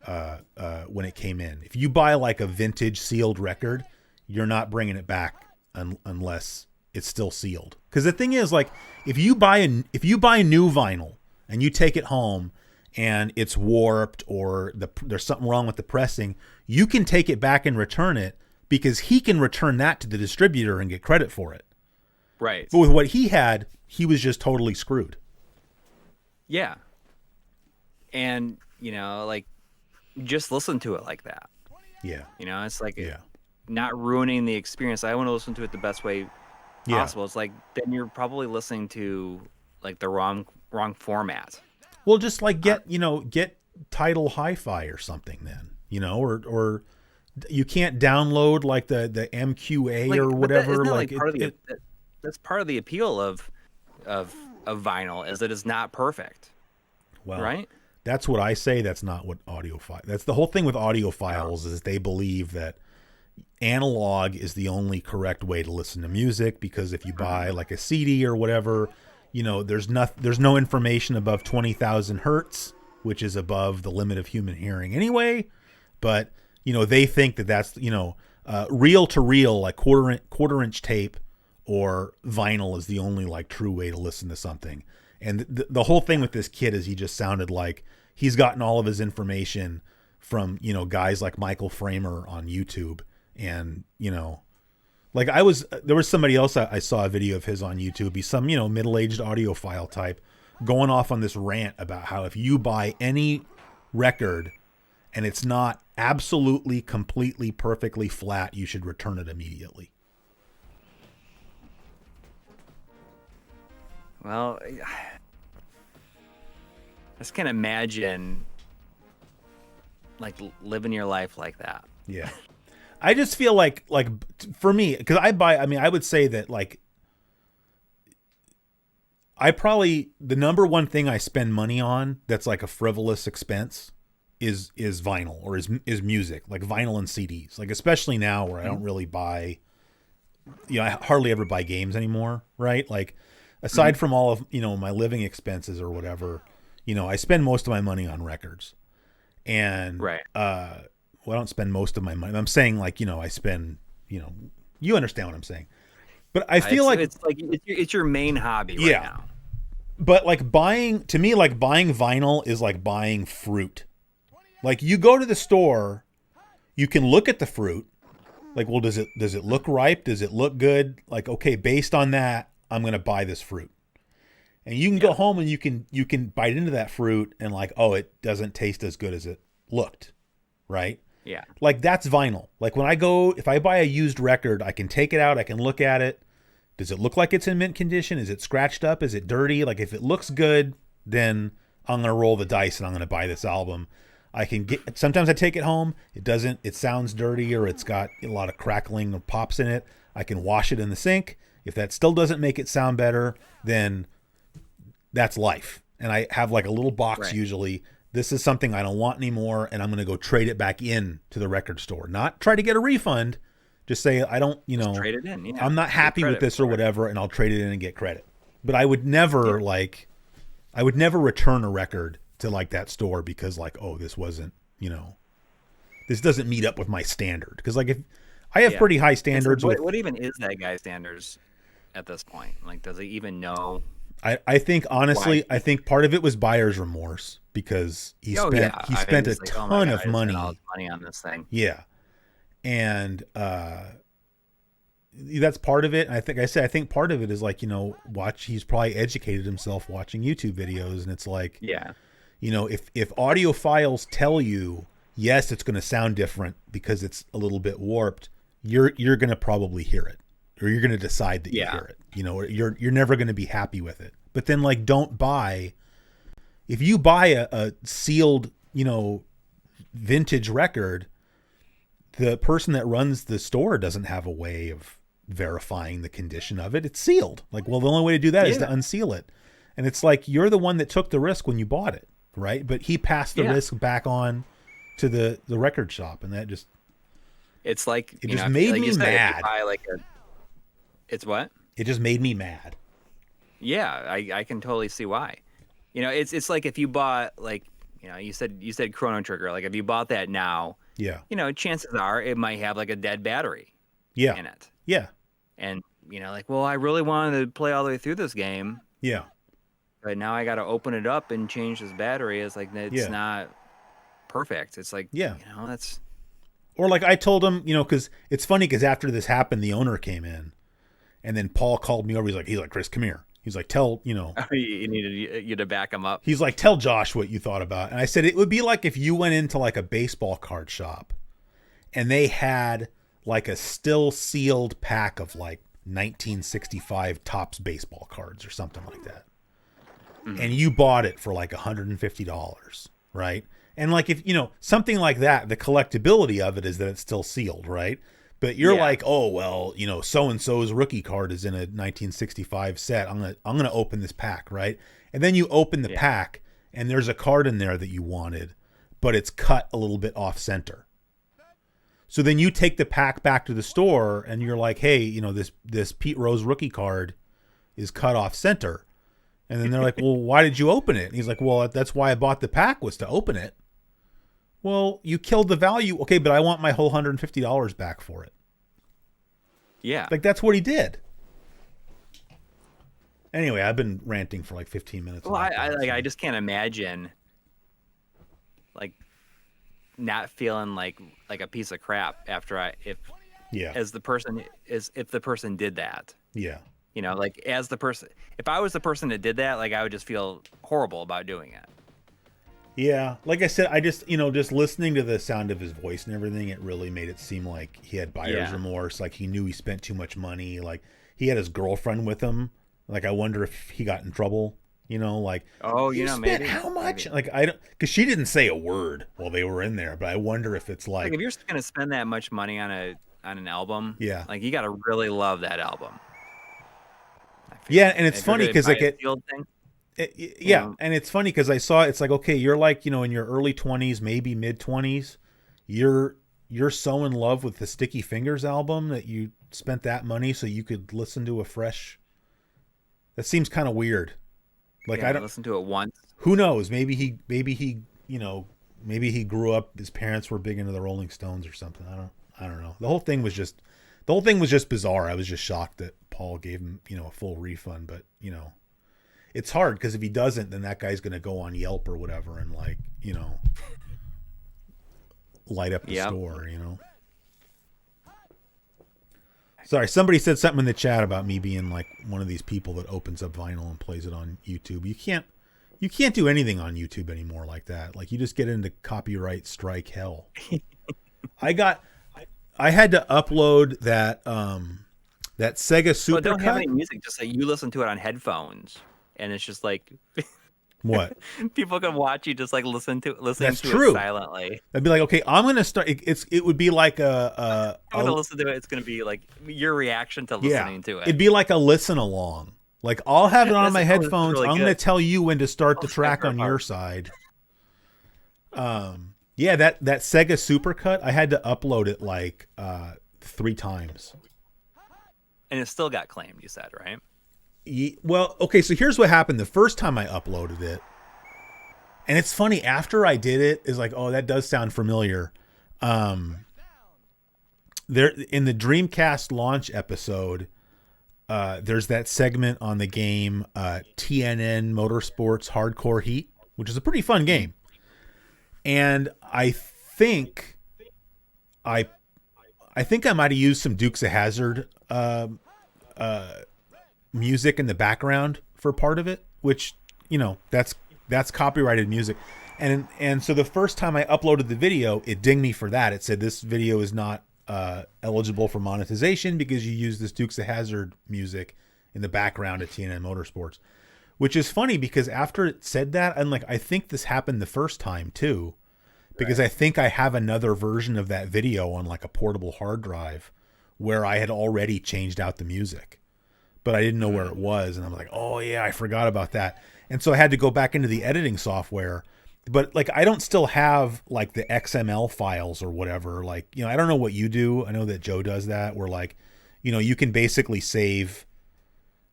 when it came in. If you buy like a vintage sealed record, you're not bringing it back unless it's still sealed. Because the thing is, like, if you buy new vinyl and you take it home and it's warped or there's something wrong with the pressing, you can take it back and return it because he can return that to the distributor and get credit for it. Right. But with what he had, he was just totally screwed. Yeah. And, you know, like, just listen to it like that. Yeah. You know, it's like not ruining the experience. I want to listen to it the best way possible. It's like, then you're probably listening to, like, the wrong format. Well, just like get Tidal Hi-Fi or something then, you know, or you can't download like the MQA like, or whatever. That's part of the appeal of vinyl is that it's not perfect. Well, right? That's what I say. That's not what audiophile. That's the whole thing with audiophiles is they believe that analog is the only correct way to listen to music because if you buy like a CD or whatever, you know, there's no information above 20,000 hertz, which is above the limit of human hearing anyway. But you know, they think that that's reel to reel, like quarter inch tape or vinyl is the only like true way to listen to something. And the whole thing with this kid is he just sounded like he's gotten all of his information from, you know, guys like Michael Framer on YouTube. And, you know, like there was somebody else I saw a video of his on YouTube. He's some, you know, middle-aged audiophile type going off on this rant about how if you buy any record and it's not absolutely, completely, perfectly flat, you should return it immediately. Well, I just can't imagine like living your life like that. Yeah. I just feel like for me, because I would say that like the number one thing I spend money on that's like a frivolous expense is vinyl or is music, like vinyl and CDs, like especially now where I don't really buy, you know, I hardly ever buy games anymore. Right. Like aside from all of, you know, my living expenses or whatever, you know, I spend most of my money on records and, well, I don't spend most of my money. I'm saying like, you know, I spend, you know, you understand what I'm saying, but I feel it's your main hobby right now. But like buying vinyl is like buying fruit. Like you go to the store, you can look at the fruit. Like, well, does it look ripe? Does it look good? Like, okay, based on that, I'm going to buy this fruit. And you can go home and you can bite into that fruit and like, oh, it doesn't taste as good as it looked. Right? Yeah. Like that's vinyl. Like if I buy a used record, I can take it out, I can look at it. Does it look like it's in mint condition? Is it scratched up? Is it dirty? Like if it looks good, then I'm going to roll the dice and I'm going to buy this album. Sometimes I take it home. It sounds dirty or it's got a lot of crackling or pops in it. I can wash it in the sink. If that still doesn't make it sound better, then that's life. And I have like a little box usually. This is something I don't want anymore, and I'm going to go trade it back in to the record store. Not try to get a refund. Just say, I don't, you know, just trade it in. Yeah. I'm not happy with this or whatever, and I'll trade it in and get credit. But I would never return a record to like that store because like, oh, this wasn't, you know, this doesn't meet up with my standard. Because like if I have pretty high standards. What even is that guy's standards at this point? Like, does he even know? I think honestly, I think part of it was buyer's remorse because he spent a ton of money. All his money on this thing. Yeah, and that's part of it. I think part of it is like, you know, he's probably educated himself watching YouTube videos, and it's like, you know, if audiophiles tell you yes, it's going to sound different because it's a little bit warped, you're going to probably hear it. Or you're going to decide that you hear it, you know, or you're never going to be happy with it. But then like, if you buy a sealed, you know, vintage record, the person that runs the store doesn't have a way of verifying the condition of it. It's sealed. Like, well, the only way to do that is to unseal it. And it's like, you're the one that took the risk when you bought it. Right. But he passed the risk back on to the record shop. And that just, it's like, it just made me mad. It's what? It just made me mad. Yeah, I can totally see why. You know, it's like if you bought like, you know, you said Chrono Trigger. Like if you bought that now, you know, chances are it might have like a dead battery in it. Yeah. And, you know, like, well, I really wanted to play all the way through this game. Yeah. but now I got to open it up and change this battery. It's like, it's not perfect. It's like, that's. Or like I told him, because it's funny because after this happened, the owner came in, and then Paul called me over. He's like, Chris, come here. He's like, tell. He needed you to back him up. He's like, tell Josh what you thought about. And I said it would be like if you went into like a baseball card shop, and they had like a still sealed pack of like 1965 Topps baseball cards or something like that, and you bought it for like $150, right? And like if something like that, the collectability of it is that it's still sealed, right? But you're like, oh well, so and so's rookie card is in a 1965 set. I'm gonna open this pack, right? And then you open the pack, and there's a card in there that you wanted, but it's cut a little bit off center. So then you take the pack back to the store, and you're like, hey, this Pete Rose rookie card is cut off center. And then they're like, well, why did you open it? And he's like, well, that's why I bought the pack, was to open it. Well, you killed the value. Okay, but I want my whole $150 back for it. Yeah. Like, that's what he did. Anyway, I've been ranting for like 15 minutes. Well, I just can't imagine, like, not feeling like a piece of crap after if the person did that. Yeah. Like if I was the person that did that, like I would just feel horrible about doing it. Yeah. Like I said, I just, just listening to the sound of his voice and everything, it really made it seem like he had buyer's remorse. Like he knew he spent too much money. Like he had his girlfriend with him. Like I wonder if he got in trouble, like, oh, you spent maybe how much? maybe. Like I don't, because she didn't say a word while they were in there, but I wonder if it's like if you're going to spend that much money on an album, like you got to really love that album. Yeah, and it's funny because like and it's funny because I saw it's like, okay, you're like, in your early 20s, maybe mid 20s, you're so in love with the Sticky Fingers album that you spent that money so you could listen to a fresh. That seems kind of weird. Like I don't listen to it once. Who knows? Maybe he maybe he grew up. His parents were big into the Rolling Stones or something. I don't know. The whole thing was just bizarre. I was just shocked that Paul gave him a full refund, but it's hard because if he doesn't, then that guy's going to go on Yelp or whatever and like light up the store. Sorry, somebody said something in the chat about me being like one of these people that opens up vinyl and plays it on YouTube. You can't do anything on YouTube anymore like that. Like you just get into copyright strike hell. I had to upload that Sega Supercut. Well, don't have any music. Just like you listen to it on headphones, and it's just like what people can watch you just like listen to That's it true. silently. I'd be like, okay, I'm gonna start. It would be like I'm gonna listen to it. It's gonna be like your reaction to listening to it. It'd be like a listen along. Like I'll have it on my headphones. Really I'm good. gonna tell you when to start the track on your side. Yeah, that Sega Supercut, I had to upload it like 3 times. And it still got claimed, you said, right? Well, okay, so here's what happened the first time I uploaded it. And it's funny, after I did it, is like, oh, that does sound familiar. There in the Dreamcast launch episode, there's that segment on the game TNN Motorsports Hardcore Heat, which is a pretty fun game. And I think I might have used some Dukes of Hazzard music in the background for part of it, which that's copyrighted music. And so the first time I uploaded the video, it dinged me for that. It said this video is not eligible for monetization because you use this Dukes of Hazzard music in the background at TNN Motorsports. Which is funny because after it said that, I'm like, I think this happened the first time too, because I think I have another version of that video on like a portable hard drive where I had already changed out the music, but I didn't know where it was. And I'm like, oh yeah, I forgot about that. And so I had to go back into the editing software, but like, I don't still have like the XML files or whatever. Like, I don't know what you do. I know that Joe does that where like, you can basically save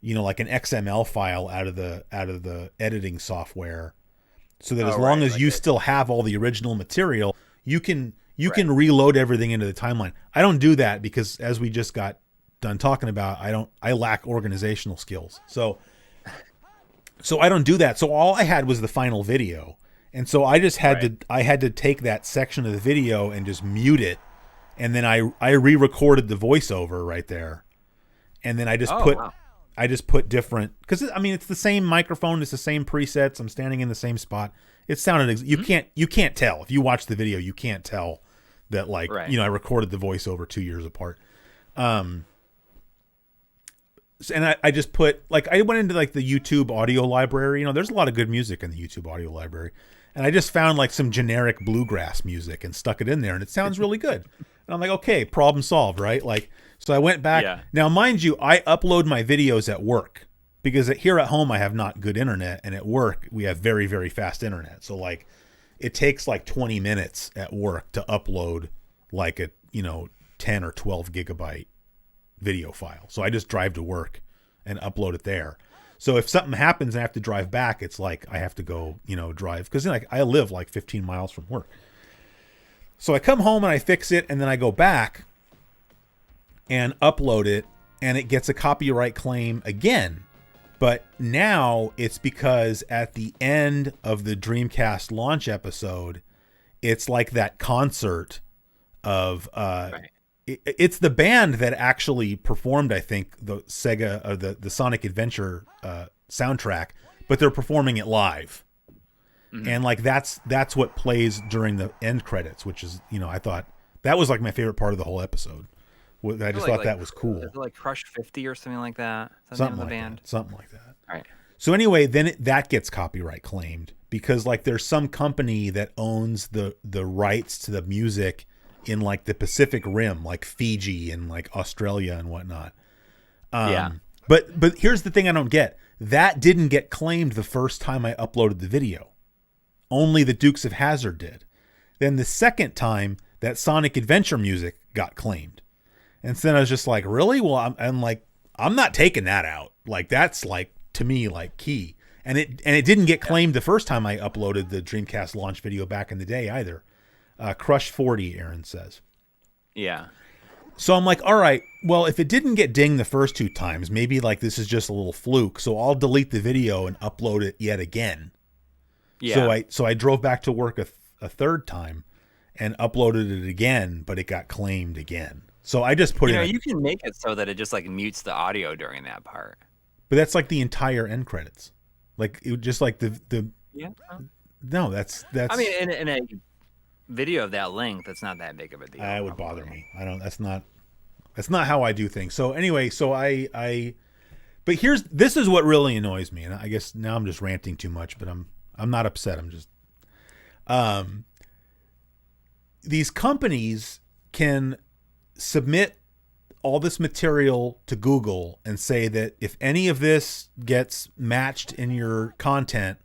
like an XML file out of the editing software, so that as long as you still have all the original material, you can reload everything into the timeline. I don't do that because, as we just got done talking about, I lack organizational skills. So So I don't do that. So all I had was the final video. And so I just had to take that section of the video and just mute it. And then I re-recorded the voiceover right there. And then I just put different, because I mean, it's the same microphone, it's the same presets. I'm standing in the same spot. It sounded, you can't tell. If you watch the video, you can't tell that I recorded the voiceover 2 years apart. And I just put, I went into the YouTube audio library. There's a lot of good music in the YouTube audio library. And I just found some generic bluegrass music and stuck it in there, and it sounds really good. And I'm like, okay, problem solved, right? So I went back. Yeah. Now, mind you, I upload my videos at work because here at home I have not good internet, and at work we have very, very fast internet. So it takes 20 minutes at work to upload a 10 or 12 gigabyte video file. So I just drive to work and upload it there. So if something happens and I have to drive back, it's I have to go, drive, because I live 15 miles from work. So I come home and I fix it, and then I go back and upload it, and it gets a copyright claim again. But now it's because at the end of the Dreamcast launch episode, it's that concert of it's the band that actually performed, I think, the Sega or the Sonic Adventure soundtrack, but they're performing it live. Mm-hmm. And that's what plays during the end credits, which is, I thought that was my favorite part of the whole episode. I just thought that was cool. Is it Crush 50 or something like that? Is that something the name of the like band? That. Something like that. All right. So anyway, then that gets copyright claimed because there's some company that owns the rights to the music in the Pacific Rim, Fiji and Australia and whatnot. But here's the thing I don't get. That didn't get claimed the first time I uploaded the video. Only the Dukes of Hazzard did. Then the second time, that Sonic Adventure music got claimed. And so then I was just really? Well, I'm not taking that out. That's to me key. And it didn't get claimed the first time I uploaded the Dreamcast launch video back in the day either. Crush 40, Aaron says. Yeah. So I'm all right, well, if it didn't get dinged the first two times, maybe this is just a little fluke. So I'll delete the video and upload it yet again. Yeah. So I drove back to work a third time and uploaded it again, but it got claimed again. So I just put you can make it so that it just mutes the audio during that part. But that's the entire end credits. It just the yeah. No, that's. I mean, in a video of that length, it's not that big of a deal. It would bother me. I don't. That's not how I do things. So anyway, but this is what really annoys me, and I guess now I'm just ranting too much, but I'm not upset. I'm just these companies can submit all this material to Google and say that if any of this gets matched in your content,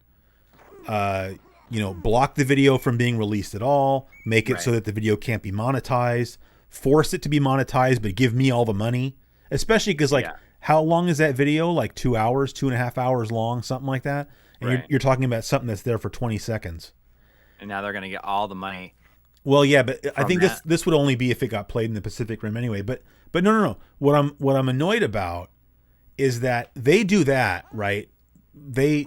block the video from being released at all, make it so that the video can't be monetized, force it to be monetized, but give me all the money, especially because how long is that video? 2 hours, 2.5 hours long, something like that. And you're talking about something that's there for 20 seconds. And now they're going to get all the money. Well, yeah, but I think this would only be if it got played in the Pacific Rim anyway. But no. What I'm annoyed about is that they do that, right? They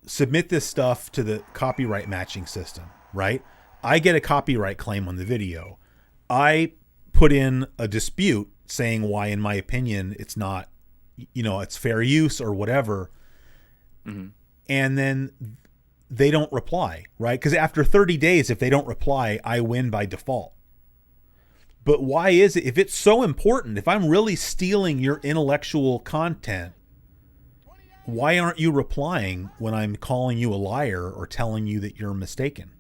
submit this stuff to the copyright matching system, right? I get a copyright claim on the video. I put in a dispute saying why, in my opinion, it's not, it's fair use or whatever. Mm-hmm. And then they don't reply, right? Because after 30 days, if they don't reply, I win by default. But why is it, if it's so important, if I'm really stealing your intellectual content, why aren't you replying when I'm calling you a liar or telling you that you're mistaken?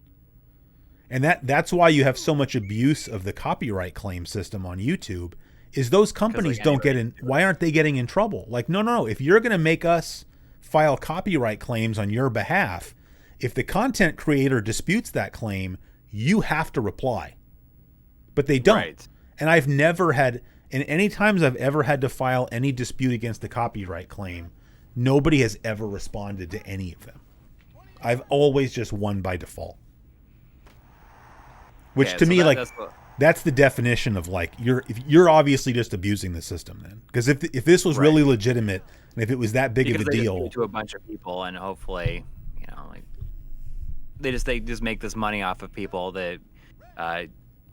And that's why you have so much abuse of the copyright claim system on YouTube, is those companies don't get in. Why aren't they getting in trouble? No. If you're going to make us file copyright claims on your behalf, if the content creator disputes that claim, you have to reply. But they don't. Right. And I've never had, in any times I've ever had to file any dispute against the copyright claim, nobody has ever responded to any of them. I've always just won by default. Which to me, that's the definition of like you're obviously just abusing the system then. Because if this was really legitimate and if it was that big of a deal to a bunch of people, and hopefully, like they just make this money off of people that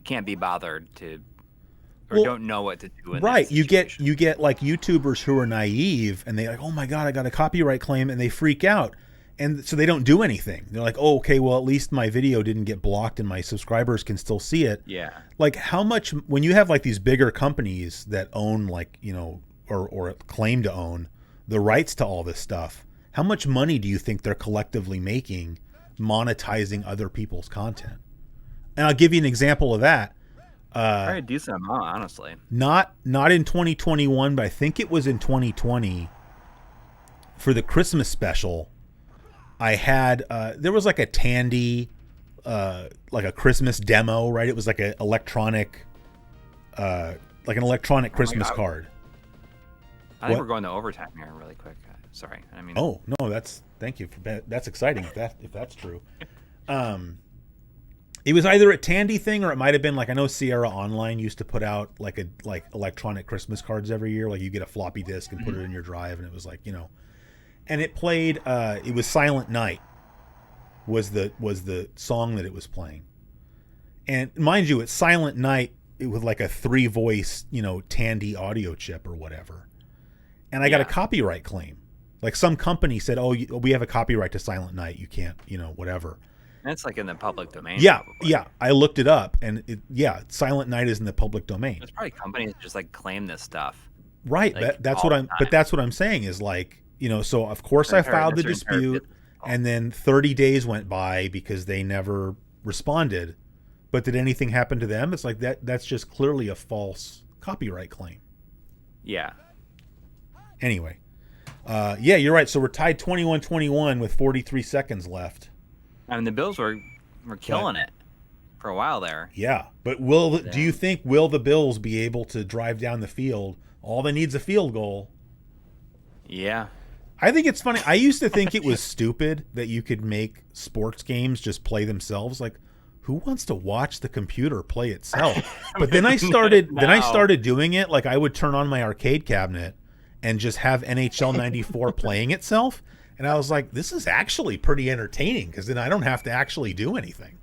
can't be bothered to or don't know what to do in that situation. You get like YouTubers who are naive and they're like, oh my god, I got a copyright claim, and they freak out. And so they don't do anything. They're like, oh, okay, well, at least my video didn't get blocked and my subscribers can still see it. Yeah. Like how much, when you have like these bigger companies that own like, or claim to own the rights to all this stuff, how much money do you think they're collectively making monetizing other people's content? And I'll give you an example of that. Probably a decent amount, honestly. Not in 2021, but I think it was in 2020 for the Christmas special. I had there was like a Tandy, like a Christmas demo, right? It was like an electronic Christmas card. I think we're going to overtime here, really quick. Sorry, I mean. Oh no, thank you for that. That's exciting if that's true. It was either a Tandy thing or it might have been like, I know Sierra Online used to put out like electronic Christmas cards every year. Like you get a floppy disk and put it in your drive, and it was like and it played. It was Silent Night. Was the song that it was playing, and mind you, it's Silent Night. It was like a 3-voice, Tandy audio chip or whatever, and I got a copyright claim. Like some company said, "Oh, we have a copyright to Silent Night. You can't, whatever." And it's like in the public domain. Yeah, probably. yeah. I looked it up, and Silent Night is in the public domain. There's probably companies that just like claim this stuff. Right. Like, that's what I'm. But that's what I'm saying is like. So of course I filed the dispute, and then 30 days went by because they never responded. But did anything happen to them? It's like that's just clearly a false copyright claim. Yeah. Anyway, you're right. So we're tied 21-21 with 43 seconds left. I mean, the Bills were killing it for a while there. Yeah, but do you think the Bills be able to drive down the field? All they need is a field goal. Yeah. I think it's funny. I used to think it was stupid that you could make sports games just play themselves. Like, who wants to watch the computer play itself? But then I started doing it. Like, I would turn on my arcade cabinet and just have NHL 94 playing itself. And I was like, this is actually pretty entertaining because then I don't have to actually do anything.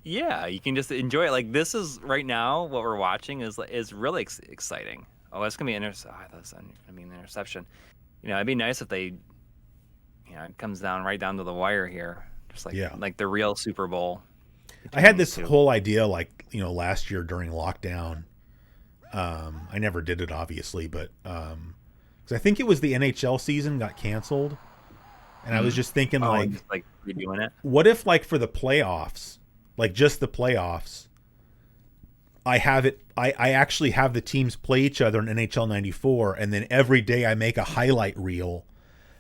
Yeah, you can just enjoy it. Like, this is right now what we're watching is really exciting. Oh, it's gonna be an interception. It'd be nice if they, it comes down right down to the wire here, just like the real Super Bowl. I had this whole idea, like last year during lockdown. I never did it, obviously, but because I think it was the NHL season got canceled, and I was just thinking like redoing it. What if like for the playoffs, like just the playoffs, I actually have the teams play each other in NHL 94, and then every day I make a highlight reel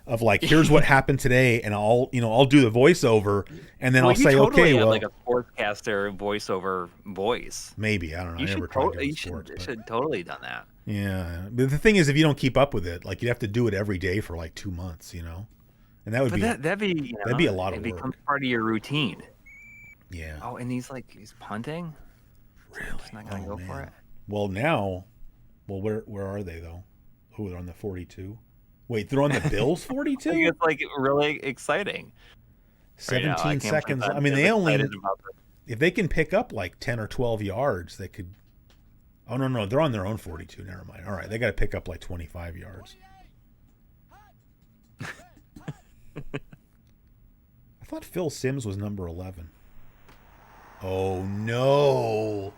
of like, here's what happened today, and I'll do the voiceover, and then I'll say, okay, well, like a sportscaster voiceover voice. Maybe, I don't know. I never tried to do sports. You should totally done that. Yeah, but the thing is, if you don't keep up with it, like you'd have to do it every day for like 2 months, and that would that'd be a lot of work. It becomes part of your routine. Yeah. Oh, and he's punting. Really? Just not gonna go for it. Well, where are they though? Oh, they're on the 42. Wait, they're on the Bills 42? It's like really exciting. 17 seconds. I mean, if they can pick up like 10 or 12 yards, they could. Oh no, they're on their own 42. Never mind. All right, they got to pick up like 25 yards. I thought Phil Simms was number 11. Oh no.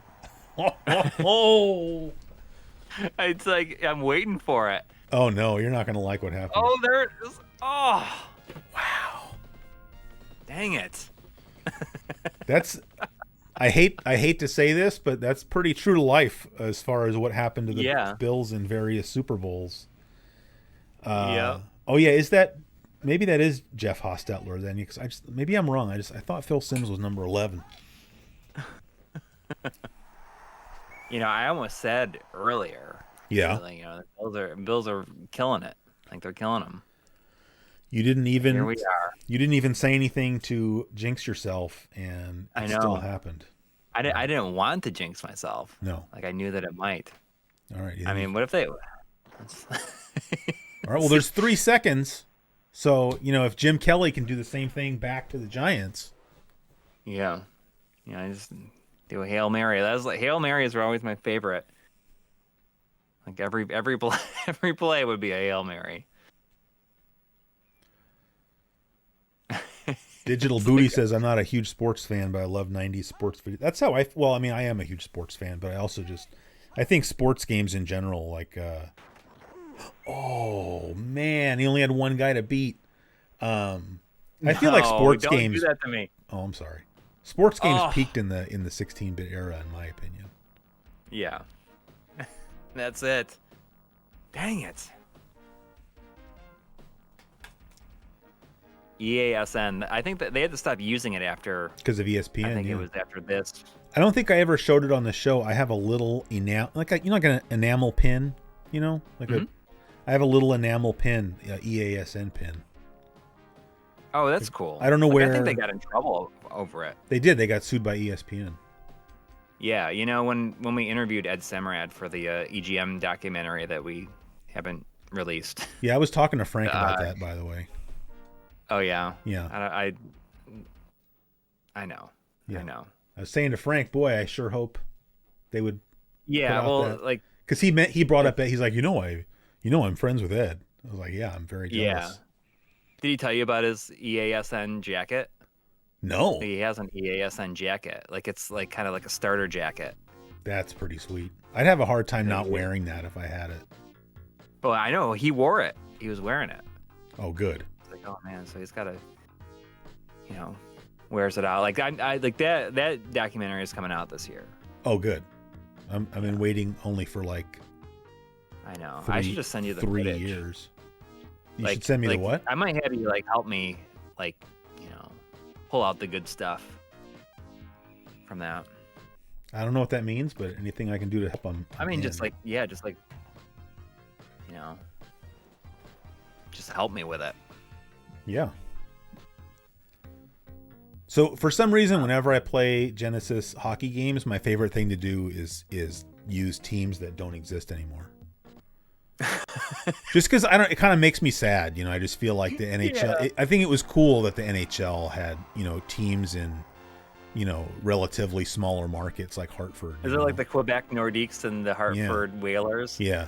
Oh, it's like I'm waiting for it. Oh no, you're not gonna like what happened. Oh, there it is. Oh, wow! Dang it! That's I hate to say this, but that's pretty true to life as far as what happened to the Bills in various Super Bowls. Yeah. Oh yeah, maybe that is Jeff Hostetler then? Because maybe I'm wrong. I thought Phil Simms was number 11. I almost said earlier. Yeah. The Bills are killing it. I think they're killing them. You didn't even. Here we are. You didn't even say anything to jinx yourself, and it still happened. I didn't want to jinx myself. No. Like I knew that it might. All right. I mean, what if they? All right. Well, there's 3 seconds. So, if Jim Kelly can do the same thing back to the Giants. Yeah. I just do a Hail Mary. Hail Marys were always my favorite. Like every play, every play would be a Hail Mary. Digital Booty says, I'm not a huge sports fan, but I love 90s sports videos. That's how I am a huge sports fan, but I think sports games in general, like, oh man, he only had one guy to beat. I feel like sports games. Don't do that to me. Oh, I'm sorry. Sports games peaked in the 16-bit era, in my opinion. Yeah. That's it. Dang it. EASN. I think that they had to stop using it after. Because of ESPN. I think it was after this. I don't think I ever showed it on the show. I have a little like an enamel pin, I have a little enamel pin, EASN pin. Oh, that's cool. I don't know where. I think they got in trouble over it. They did. They got sued by ESPN. Yeah, when we interviewed Ed Semrad for the EGM documentary that we haven't released. Yeah, I was talking to Frank about that, by the way. Oh yeah. Yeah. I know. Yeah. I know. I was saying to Frank, boy, I sure hope they would. Yeah, well, like, because he brought up that he's like, I'm friends with Ed. I was like, yeah, I'm very jealous. Yeah. Did he tell you about his EASN jacket? No. He has an EASN jacket. Like it's like kind of like a starter jacket. That's pretty sweet. I'd have a hard time not wearing that if I had it. Well, I know he wore it. He was wearing it. Oh, good. It's like, oh man, so he's got to, wears it out. Like I like that documentary is coming out this year. Oh, good. I've been waiting only for like. I know. I should just send you the 3 footage. years. You should send me the what? I might have you help me pull out the good stuff from that. I don't know what that means, but anything I can do to help them. I mean, just help me with it. Yeah. So for some reason, whenever I play Genesis hockey games, my favorite thing to do is use teams that don't exist anymore. Just because it kind of makes me sad, I just feel like the NHL. Yeah. I think it was cool that the NHL had teams in relatively smaller markets like Hartford. Is it like the Quebec Nordiques and the Hartford Whalers? Yeah.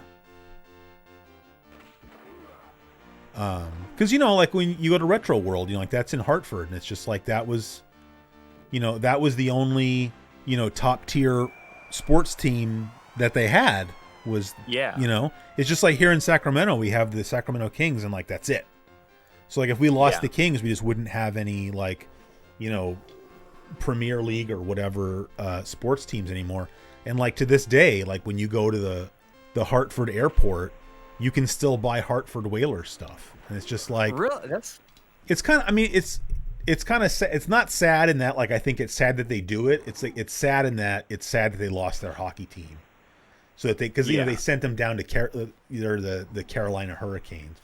Because like when you go to Retro World, like that's in Hartford, and it's just like that was the only top tier sports team that they had. Was it's just like here in Sacramento we have the Sacramento Kings, and like that's it. So like if we lost the Kings, we just wouldn't have any Premier League or whatever sports teams anymore. And like to this day, like when you go to the Hartford airport, you can still buy Hartford Whalers stuff, and it's just like really it's kind of it's kind of it's not sad in that like I think it's sad that they do it. It's like it's sad that they lost their hockey team. So that because they sent them down to the Carolina Hurricanes.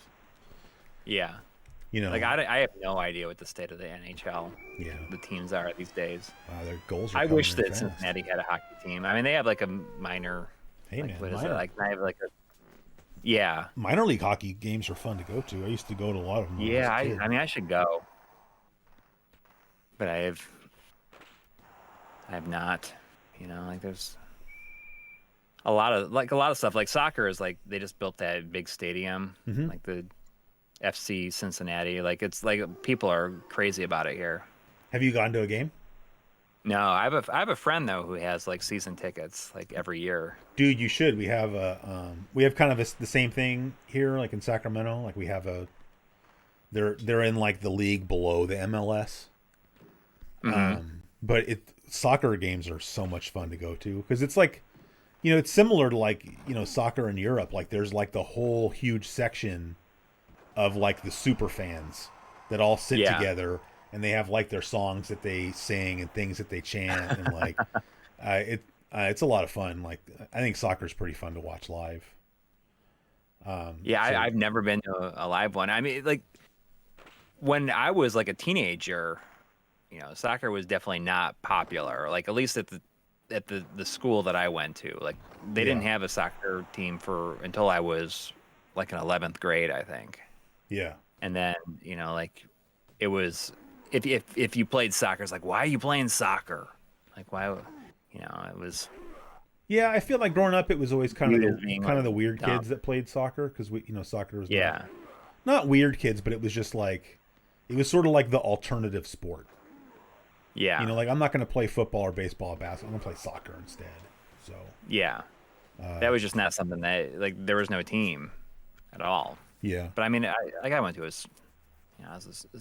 Yeah, like I have no idea what the state of the NHL, the teams are these days. Their goals. I wish that Cincinnati had a hockey team. I mean, they have like a minor. Hey man, what is it? Like I have like a minor league hockey games are fun to go to. I used to go to a lot of them. Yeah, I mean, I should go, but I have not. Like there's. A lot of stuff like soccer is like they just built that big stadium, like the FC Cincinnati. Like it's like people are crazy about it here. Have you gone to a game? No, I have a friend though who has like season tickets like every year. Dude, you should. We have kind of the same thing here, like in Sacramento. Like we have they're in like the league below the MLS. But soccer games are so much fun to go to because it's like. It's similar to like, soccer in Europe. Like there's like the whole huge section of like the super fans that all sit together and they have like their songs that they sing and things that they chant. And like, it's a lot of fun. Like, I think soccer's pretty fun to watch live. I've never been to a live one. I mean, like when I was like a teenager, soccer was definitely not popular. Like at least at at the school that I went to, like they didn't have a soccer team until I was like in 11th grade, I think. Yeah. And then, like it was if you played soccer, it's like, why are you playing soccer? Like why, it was. Yeah, I feel like growing up, it was always kind of like the weird dumb. kids that played soccer because soccer was Yeah. not weird kids, but it was just like it was sort of like the alternative sport. Yeah. Like I'm not going to play football or baseball or basketball. I'm going to play soccer instead. So yeah, that was just not something that like there was no team at all. Yeah. But I mean, I went to it's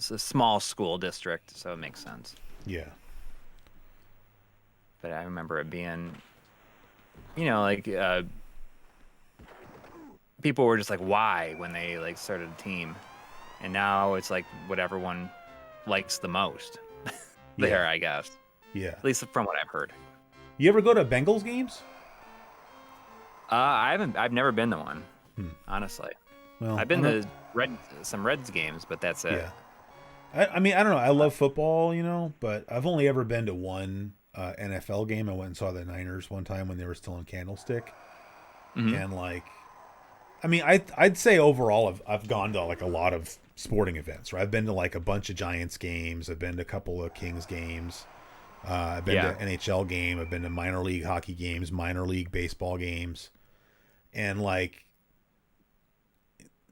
a small school district, so it makes sense. Yeah. But I remember it being, like people were just like, why when they like started a team, and now it's like what everyone likes the most. There, I guess. Yeah. At least from what I've heard. You ever go to Bengals games? I've never been to one, honestly. Well, I've been to some Reds games, but that's it. Yeah. I mean, I don't know. I love football, but I've only ever been to one NFL game. I went and saw the Niners one time when they were still in Candlestick. Mm-hmm. And like, I mean, I'd say overall I've gone to like a lot of sporting events, right? I've been to like a bunch of Giants games. I've been to a couple of Kings games. I've been to NHL game. I've been to minor league hockey games, minor league baseball games. And like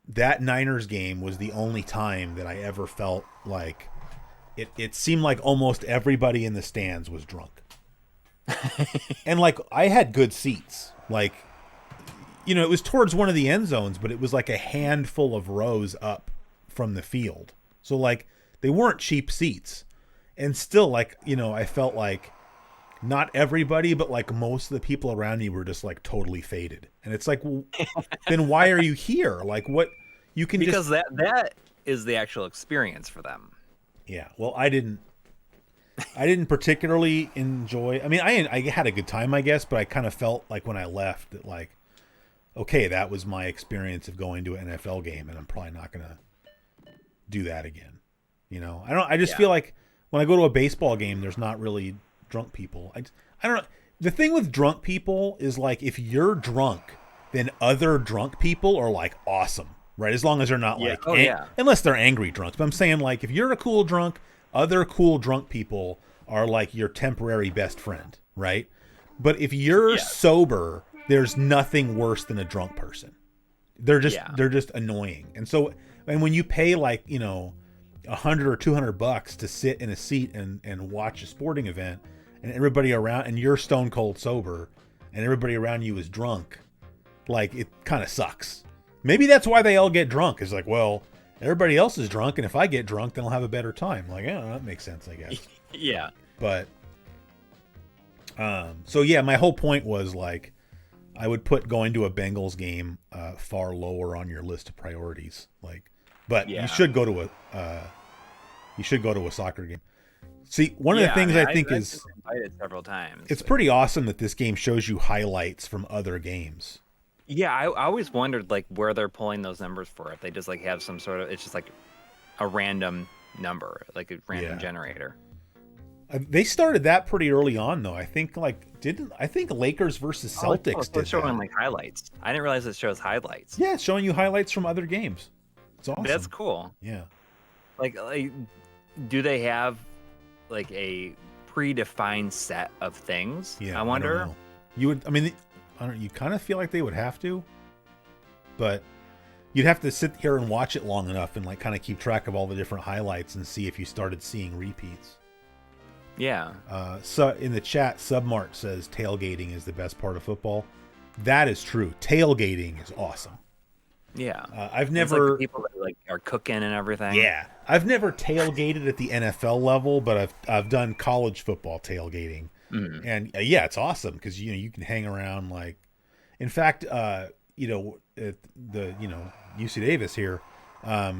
that Niners game was the only time that I ever felt like it seemed like almost everybody in the stands was drunk. And like I had good seats. Like, it was towards one of the end zones, but it was like a handful of rows up from the field. So like they weren't cheap seats. And still like, I felt like not everybody, but like most of the people around me were just like totally faded. And it's like, well, then why are you here? Like what you can because that is the actual experience for them. Yeah. Well, I didn't particularly enjoy. I mean, I had a good time, I guess, but I kind of felt like when I left that like, okay, that was my experience of going to an NFL game, and I'm probably not going to do that again. I just feel like when I go to a baseball game, there's not really drunk people. I don't know. The thing with drunk people is like, if you're drunk, then other drunk people are like awesome, right? As long as they're not unless they're angry drunks. But I'm saying like, if you're a cool drunk, other cool drunk people are like your temporary best friend, right? But if you're sober, there's nothing worse than a drunk person. They're just annoying. And when you pay like, $100 or $200 to sit in a seat and watch a sporting event, and everybody around, and you're stone cold sober, and everybody around you is drunk, like it kind of sucks. Maybe that's why they all get drunk. It's like, well, everybody else is drunk, and if I get drunk, then I'll have a better time. Like, yeah, that makes sense, I guess. Yeah. But, so yeah, my whole point was like, I would put going to a Bengals game far lower on your list of priorities. Like, but you should go to a soccer game. See, one of the things I think is been invited several times. It's pretty awesome that this game shows you highlights from other games. Yeah, I always wondered like where they're pulling those numbers for. If they just like have some sort of, it's just like a random number, like a random generator. They started that pretty early on, though. I think Lakers versus Celtics did showing like highlights. I didn't realize it shows highlights. Yeah, it's showing you highlights from other games. It's awesome. That's cool. Yeah. Like, do they have like a predefined set of things? Yeah, I wonder. I don't know. You would. I mean, you kind of feel like they would have to, but you'd have to sit here and watch it long enough and like kind of keep track of all the different highlights and see if you started seeing repeats. Yeah. So in the chat, Submart says tailgating is the best part of football. That is true. Tailgating is awesome. Yeah. I've never like the people that like are cooking and everything. Yeah. I've never tailgated at the NFL level, but I've done college football tailgating. Mm. And yeah, it's awesome because you can hang around like, in fact, at the UC Davis here,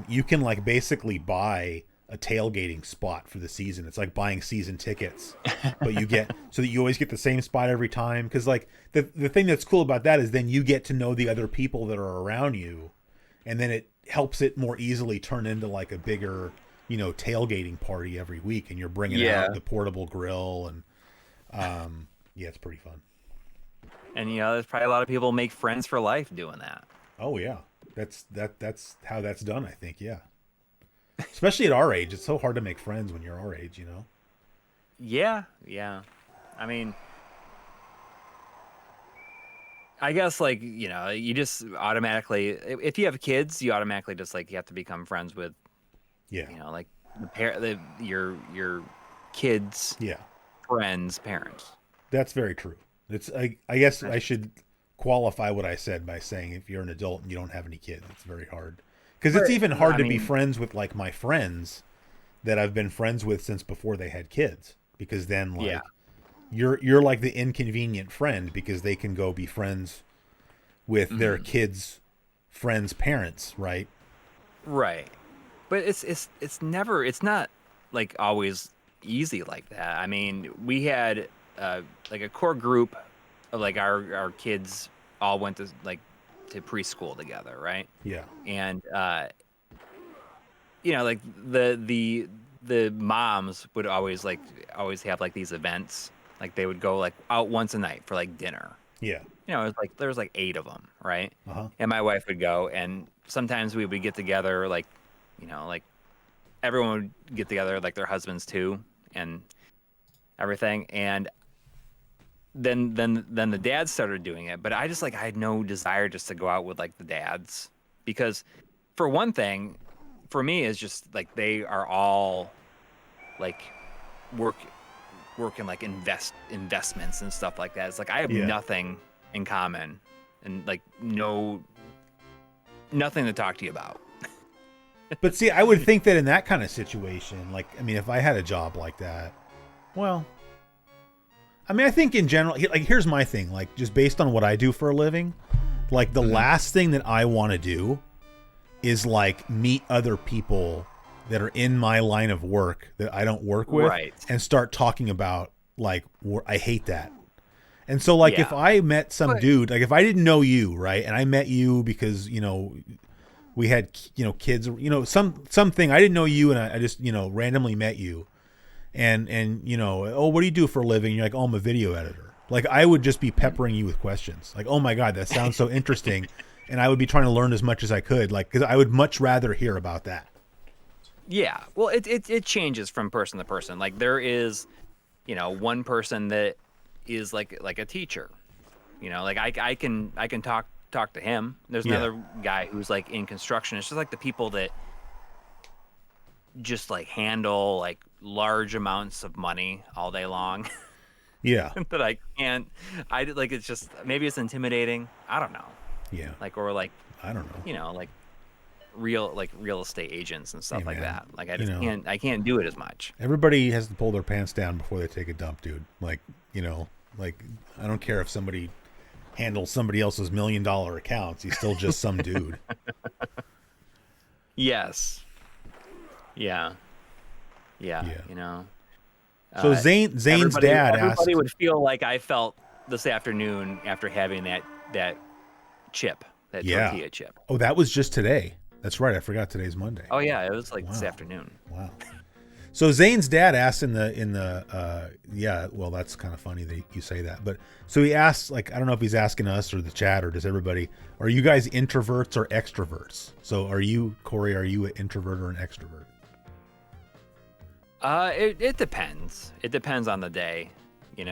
you can like basically buy a tailgating spot for the season. It's like buying season tickets, but you get so that you always get the same spot every time. Because like the thing that's cool about that is then you get to know the other people that are around you, and then it helps it more easily turn into like a bigger tailgating party every week, and you're bringing out the portable grill and Yeah, it's pretty fun. And there's probably a lot of people make friends for life doing that. Oh yeah, that's how that's done. I think. Yeah, especially at our age, it's so hard to make friends when you're our age. Yeah, yeah. I mean, I guess like you just automatically, if you have kids, you automatically just like you have to become friends with Yeah. like your kids' Yeah. friends' parents. That's very true. I guess I That's should qualify what I said by saying if you're an adult and you don't have any kids, it's very hard. Because But, it's even hard I to be mean, friends with like my friends that I've been friends with since before they had kids. Because then like yeah, you're like the inconvenient friend because they can go be friends with their kids' friends' parents, right? right. But it's not like always easy like that. I mean, we had like a core group of like our kids all went to to preschool together, right? Yeah. And like the moms would always have like these events. Like they would go like out once a night for like dinner. Yeah. It was like there was like 8 of them, right? Uh-huh. And my wife would go, and sometimes we would get together like like everyone would get together, like their husbands too, and everything. And then the dads started doing it, but I had no desire just to go out with like the dads, because for one thing, for me is just like they are all like working like investments and stuff like that. It's like I have Yeah. nothing in common, and like nothing to talk to you about. But see, I would think that in that kind of situation, like, I mean, if I had a job like that, well, I mean, I think in general, like, here's my thing, like, just based on what I do for a living, like, the last thing that I want to do is, like, meet other people that are in my line of work that I don't work with Right. and start talking about, like, I hate that. And so, like, if Yeah. I met some dude, like, if I didn't know you, right, and I met you because, we had, kids, something, I didn't know you, and I just, randomly met you. And oh, what do you do for a living? You're like, oh, I'm a video editor. Like, I would just be peppering you with questions. Like, oh my God, that sounds so interesting. And I would be trying to learn as much as I could, like, because I would much rather hear about that. Yeah. Well, it changes from person to person. Like there is, one person that is like a teacher. Like I can talk to him. There's another guy who's like in construction. It's just like the people that just like handle like large amounts of money all day long. Yeah. That it's just, maybe it's intimidating. I don't know. Yeah. Like, or like, I don't know. like real estate agents and stuff Hey, like man, that. Like I just can't do it as much. Everybody has to pull their pants down before they take a dump, dude. Like, like, I don't care if somebody handles somebody else's $1 million accounts. He's still just some dude. Yes. Yeah. So Zane's dad asked. Everybody would feel like I felt this afternoon after having that chip, that tortilla chip. Oh, that was just today. That's right. I forgot today's Monday. Oh yeah, it was like this afternoon. Wow. So Zane's dad asked in the well, that's kind of funny that you say that. But so he asked, like, I don't know if he's asking us or the chat or does everybody, are you guys introverts or extroverts? So Coury, are you an introvert or an extrovert? It depends. It depends on the day. When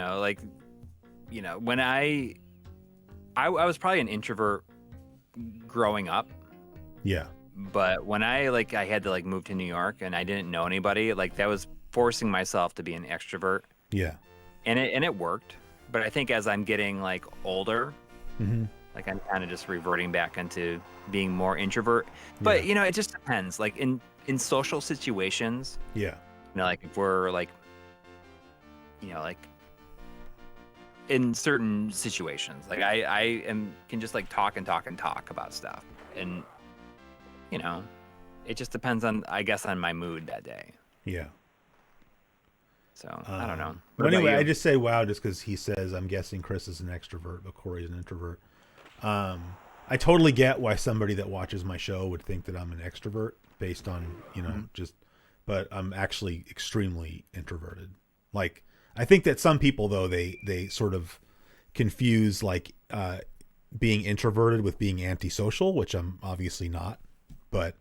I was probably an introvert growing up. Yeah. But when I had to move to New York and I didn't know anybody, like that was forcing myself to be an extrovert. Yeah. And it worked. But I think as I'm getting older, like I'm kind of just reverting back into being more introvert. But it just depends. Like in social situations. Yeah. Like if we're in certain situations, like I can just talk about stuff, and it just depends on, I guess, on my mood that day. Yeah. So I don't know. But anyway, I just say wow just because he says, I'm guessing Chris is an extrovert, but Coury's an introvert. I totally get why somebody that watches my show would think that I'm an extrovert based on, but I'm actually extremely introverted. Like, I think that some people though they sort of confuse like being introverted with being antisocial, which I'm obviously not. But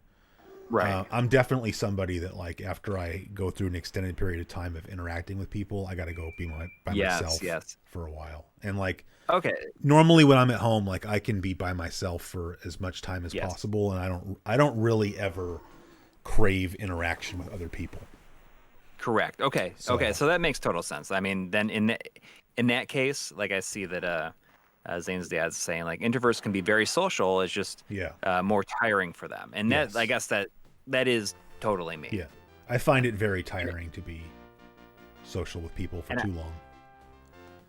Right. I'm definitely somebody that like after I go through an extended period of time of interacting with people, I got to go be by myself for a while. And like Okay. normally when I'm at home, like I can be by myself for as much time as Yes. possible, and I don't really ever crave interaction with other people. Correct. Okay. So that makes total sense. I mean, then in that case, like I see that Zane's dad's saying like introverts can be very social. It's just more tiring for them, and that I guess that is totally me. Yeah, I find it very tiring to be social with people for too long.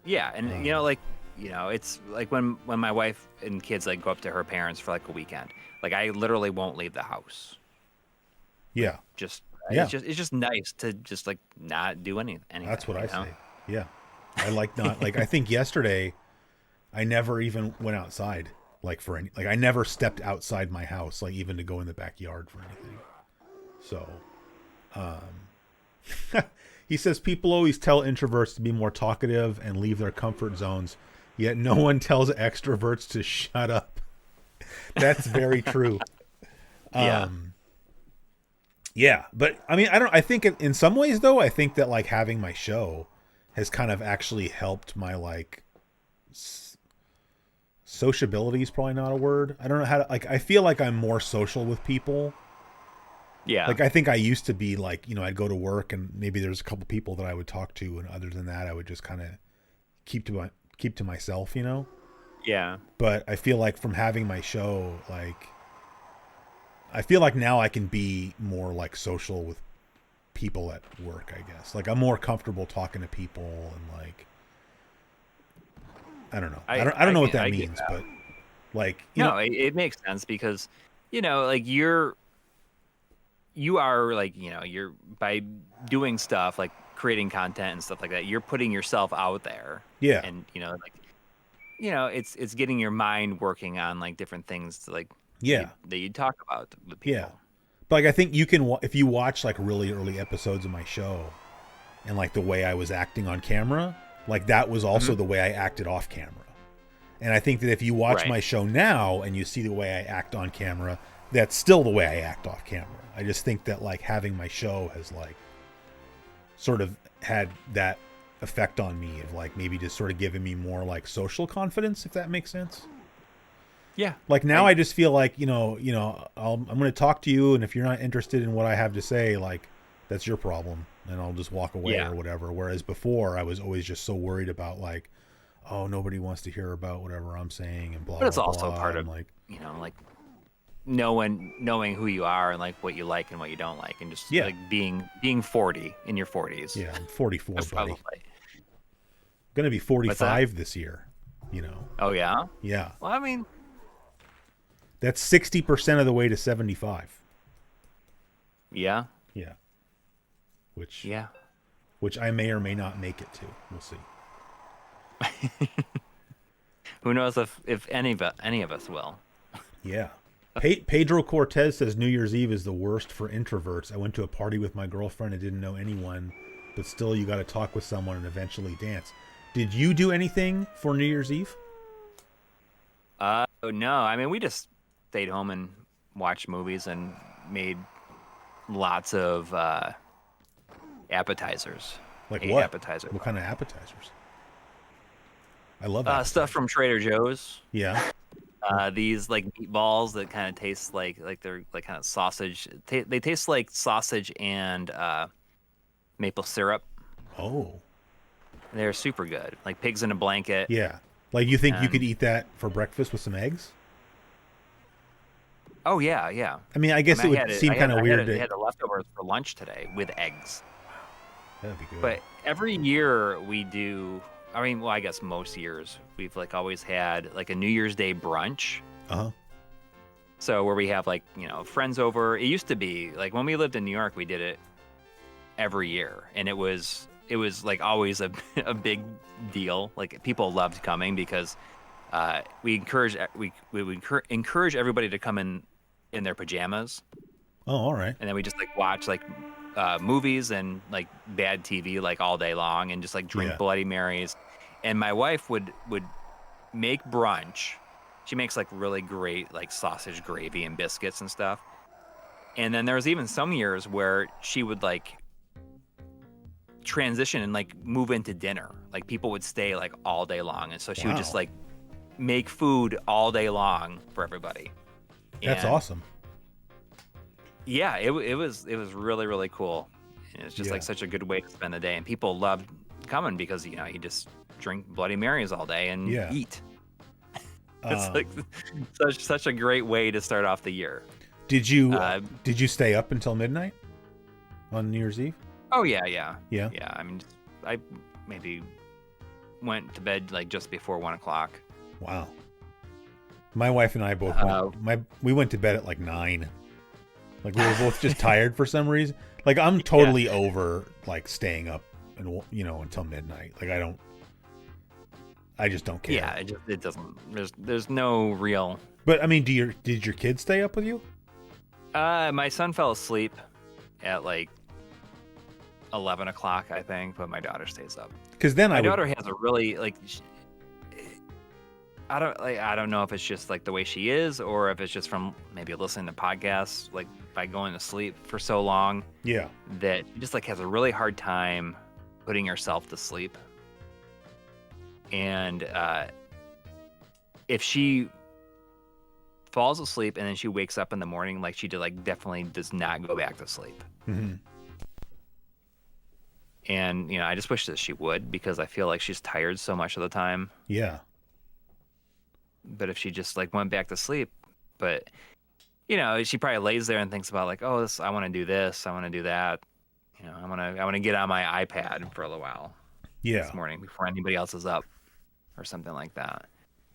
Yeah, and it's like when my wife and kids like go up to her parents for like a weekend, like I literally won't leave the house. Yeah. It's just nice to just like not do anything. That's what I say. Yeah. I like not like I think yesterday I never even went outside like for any like I never stepped outside my house like even to go in the backyard for anything. So he says people always tell introverts to be more talkative and leave their comfort zones, yet no one tells extroverts to shut up. That's very true. Yeah, but I mean, I think in some ways though, I think that like having my show has kind of actually helped my like sociability is probably not a word. I don't know how to like, I feel like I'm more social with people. Yeah. Like I think I used to be like, I'd go to work and maybe there's a couple people that I would talk to, and other than that, I would just kind of keep to myself, Yeah. But I feel like from having my show, like, I feel like now I can be more like social with people at work, I guess. Like I'm more comfortable talking to people and like, I don't know. I don't know what that means, but like, it makes sense because, like you are like, you're by doing stuff like creating content and stuff like that, you're putting yourself out there. Yeah. And, it's getting your mind working on like different things to like, that you talk about with people. Yeah. But like I think you can if you watch like really early episodes of my show and like the way I was acting on camera, like that was also the way I acted off camera. And I think that if you watch my show now and you see the way I act on camera, that's still the way I act off camera. I just think that like having my show has like sort of had that effect on me of like maybe just sort of giving me more like social confidence, if that makes sense. Yeah. Like now I just feel like, I'm going to talk to you, and if you're not interested in what I have to say, like that's your problem, and I'll just walk away or whatever. Whereas before I was always just so worried about like, oh, nobody wants to hear about whatever I'm saying and blah, but it's blah, also blah, part of like, like knowing who you are and like what you like and what you don't like, and just like being 40 in your 40s. Yeah, I'm 44, buddy. Probably. I'm going to be 45 this year, Oh, yeah? Yeah. Well, I mean, that's 60% of the way to 75. Yeah. Yeah. Which I may or may not make it to. We'll see. Who knows if any of us will. Yeah. Pedro Cortez says New Year's Eve is the worst for introverts. I went to a party with my girlfriend and didn't know anyone, but still you got to talk with someone and eventually dance. Did you do anything for New Year's Eve? No. I mean, we just stayed home and watched movies and made lots of appetizers. Like what? Appetizers. What kind of appetizers? I love that. Stuff from Trader Joe's. Yeah. These like meatballs that kind of taste like they're like kind of sausage. They taste like sausage and maple syrup. Oh. They're super good. Like pigs in a blanket. Yeah. Like you think you could eat that for breakfast with some eggs? Oh yeah, yeah. I mean, I guess it would seem kind of weird. They had the leftovers for lunch today with eggs. That'd be good. But every year we do. I mean, well, I guess most years we've like always had like a New Year's Day brunch. Uh-huh. So where we have like, friends over. It used to be like when we lived in New York, we did it every year, and it was like always a big deal. Like people loved coming because we would encourage everybody to come in their pajamas. Oh, all right. And then we just like watch like movies and like bad TV like all day long and just like drink Yeah. Bloody Marys. And my wife would make brunch. She makes like really great like sausage gravy and biscuits and stuff. And then there was even some years where she would like transition and like move into dinner. Like people would stay like all day long, and so she would just Wow. like make food all day long for everybody. That's And awesome. yeah, it was really really cool. And it's just like Yeah. such a good way to spend the day, and people loved coming because you know you just drink Bloody Marys all day and Yeah. eat. It's Um, like such a great way to start off the year. did you stay up until midnight on New Year's Eve? Oh yeah, yeah, Yeah. yeah. I mean, I maybe went to bed like just before 1 o'clock. Wow. My wife and I both we went to bed at like 9. Like we were both just tired for some reason. Like I'm totally over like staying up and until midnight. Like I just don't care. Yeah, it doesn't. There's no real. But I mean, did your kids stay up with you? My son fell asleep at like 11 o'clock, I think, but my daughter stays up. Because then My daughter has a really like. I don't know if it's just like the way she is, or if it's just from maybe listening to podcasts like by going to sleep for so long. Yeah. That she just like has a really hard time putting herself to sleep. And if she falls asleep and then she wakes up in the morning, like she definitely does not go back to sleep. Mm-hmm. And I just wish that she would, because I feel like she's tired so much of the time. Yeah. But if she just like went back to sleep, but she probably lays there and thinks about like, oh, I want to do this, I want to do that. I want to get on my iPad for a little while. Yeah. This morning before anybody else is up, or something like that.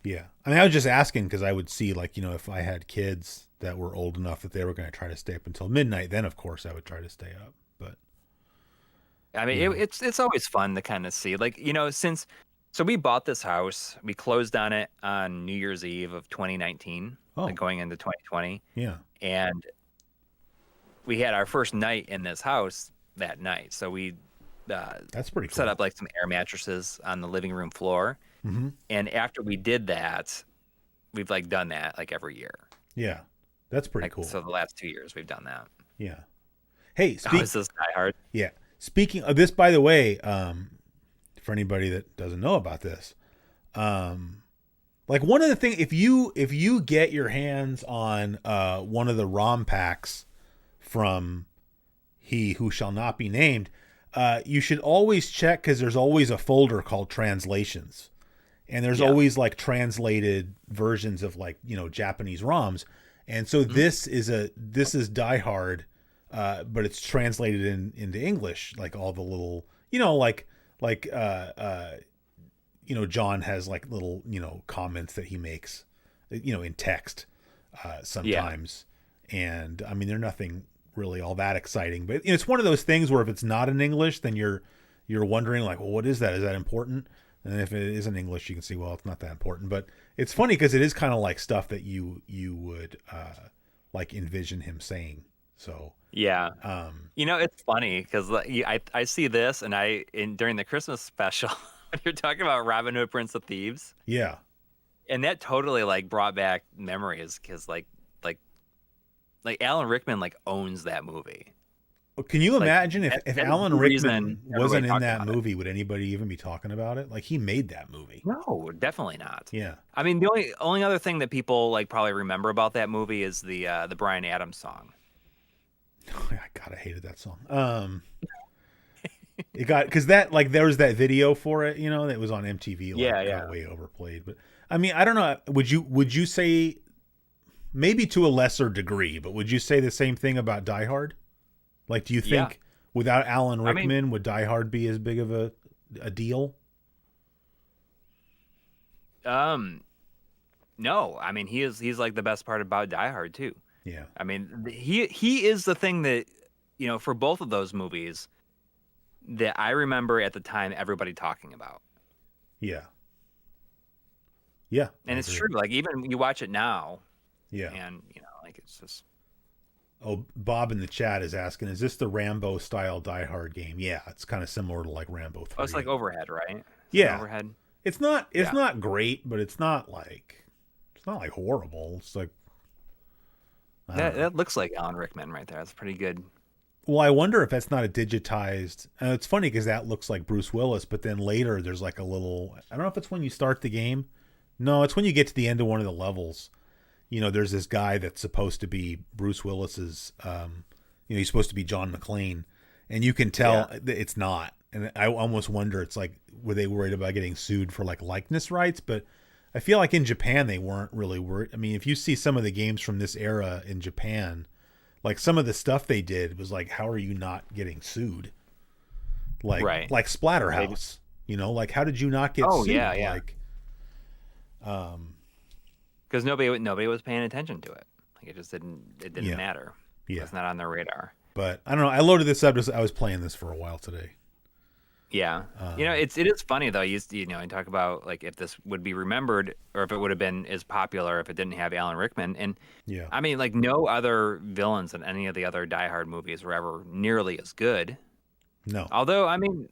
Yeah. I mean, I was just asking because I would see like if I had kids that were old enough that they were going to try to stay up until midnight, then of course I would try to stay up. But I mean, it's always fun to kind of see like So we bought this house. We closed on it on New Year's Eve of 2019, like going into 2020. Yeah. And we had our first night in this house that night. So we that's pretty cool. Set up like some air mattresses on the living room floor. Mm-hmm. And after we did that, we've like done that like every year. Yeah. That's pretty cool. So the last 2 years we've done that. Yeah. Hey, is this Die Hard? Yeah. Speaking of this, by the way, for anybody that doesn't know about this, like one of the things, if you get your hands on one of the ROM packs from He Who Shall Not Be Named, you should always check, because there's always a folder called translations, and there's always like translated versions of like Japanese ROMs, and so this is Die Hard, but it's translated into English, like all the little John has like little comments that he makes in text sometimes, and I mean they're nothing really all that exciting, but it's one of those things where if it's not in English, then you're wondering like, well, what is that? Is that important? And if it is in English, you can see, well, it's not that important. But it's funny because it is kind of like stuff that you would like envision him saying. So yeah, it's funny because I see this, and during the Christmas special, you're talking about Robin Hood, Prince of Thieves. Yeah, and that totally like brought back memories, because like Alan Rickman like owns that movie. Can you imagine if Alan Rickman wasn't in that movie, would anybody even be talking about it? Like, he made that movie. No, definitely not. Yeah. I mean, the only other thing that people like probably remember about that movie is the Bryan Adams song. Oh, God, I hated that song. It got, because that, like, there was that video for it, that was on MTV. Like, got way overplayed. But I mean, I don't know. Would you say, maybe to a lesser degree, but would you say the same thing about Die Hard? Like, do you think without Alan Rickman, would Die Hard be as big of a deal? No. I mean, he's like the best part about Die Hard too. Yeah. I mean, he is the thing that, for both of those movies that I remember at the time everybody talking about. Yeah. Yeah. And it's true. Like, even you watch it now. Yeah. And, like, it's just. Oh, Bob in the chat is asking, is this the Rambo style Die Hard game? Yeah, it's kind of similar to like Rambo 3. Oh, it's like Overhead, right? Yeah. Overhead. It's not great, but it's not like horrible. It's like That looks like Alan Rickman right there. That's pretty good. Well, I wonder if that's not a digitized. It's funny because that looks like Bruce Willis, but then later there's like a little. I don't know if it's when you start the game. No, it's when you get to the end of one of the levels. There's this guy that's supposed to be Bruce Willis's. He's supposed to be John McClane, and you can tell that it's not. And I almost wonder, it's like, were they worried about getting sued for like likeness rights? But I feel like in Japan they weren't really worried. I mean, if you see some of the games from this era in Japan, like some of the stuff they did was like, how are you not getting sued? Like Splatterhouse, like how did you not get sued? Yeah. Like, because nobody was paying attention to it. Like it didn't matter. Yeah, it's not on their radar. But I don't know. I loaded this up. I was playing this for a while today. Yeah, it is funny though. You talk about like if this would be remembered or if it would have been as popular if it didn't have Alan Rickman. And yeah, I mean, like no other villains in any of the other Die Hard movies were ever nearly as good. No, although I mean,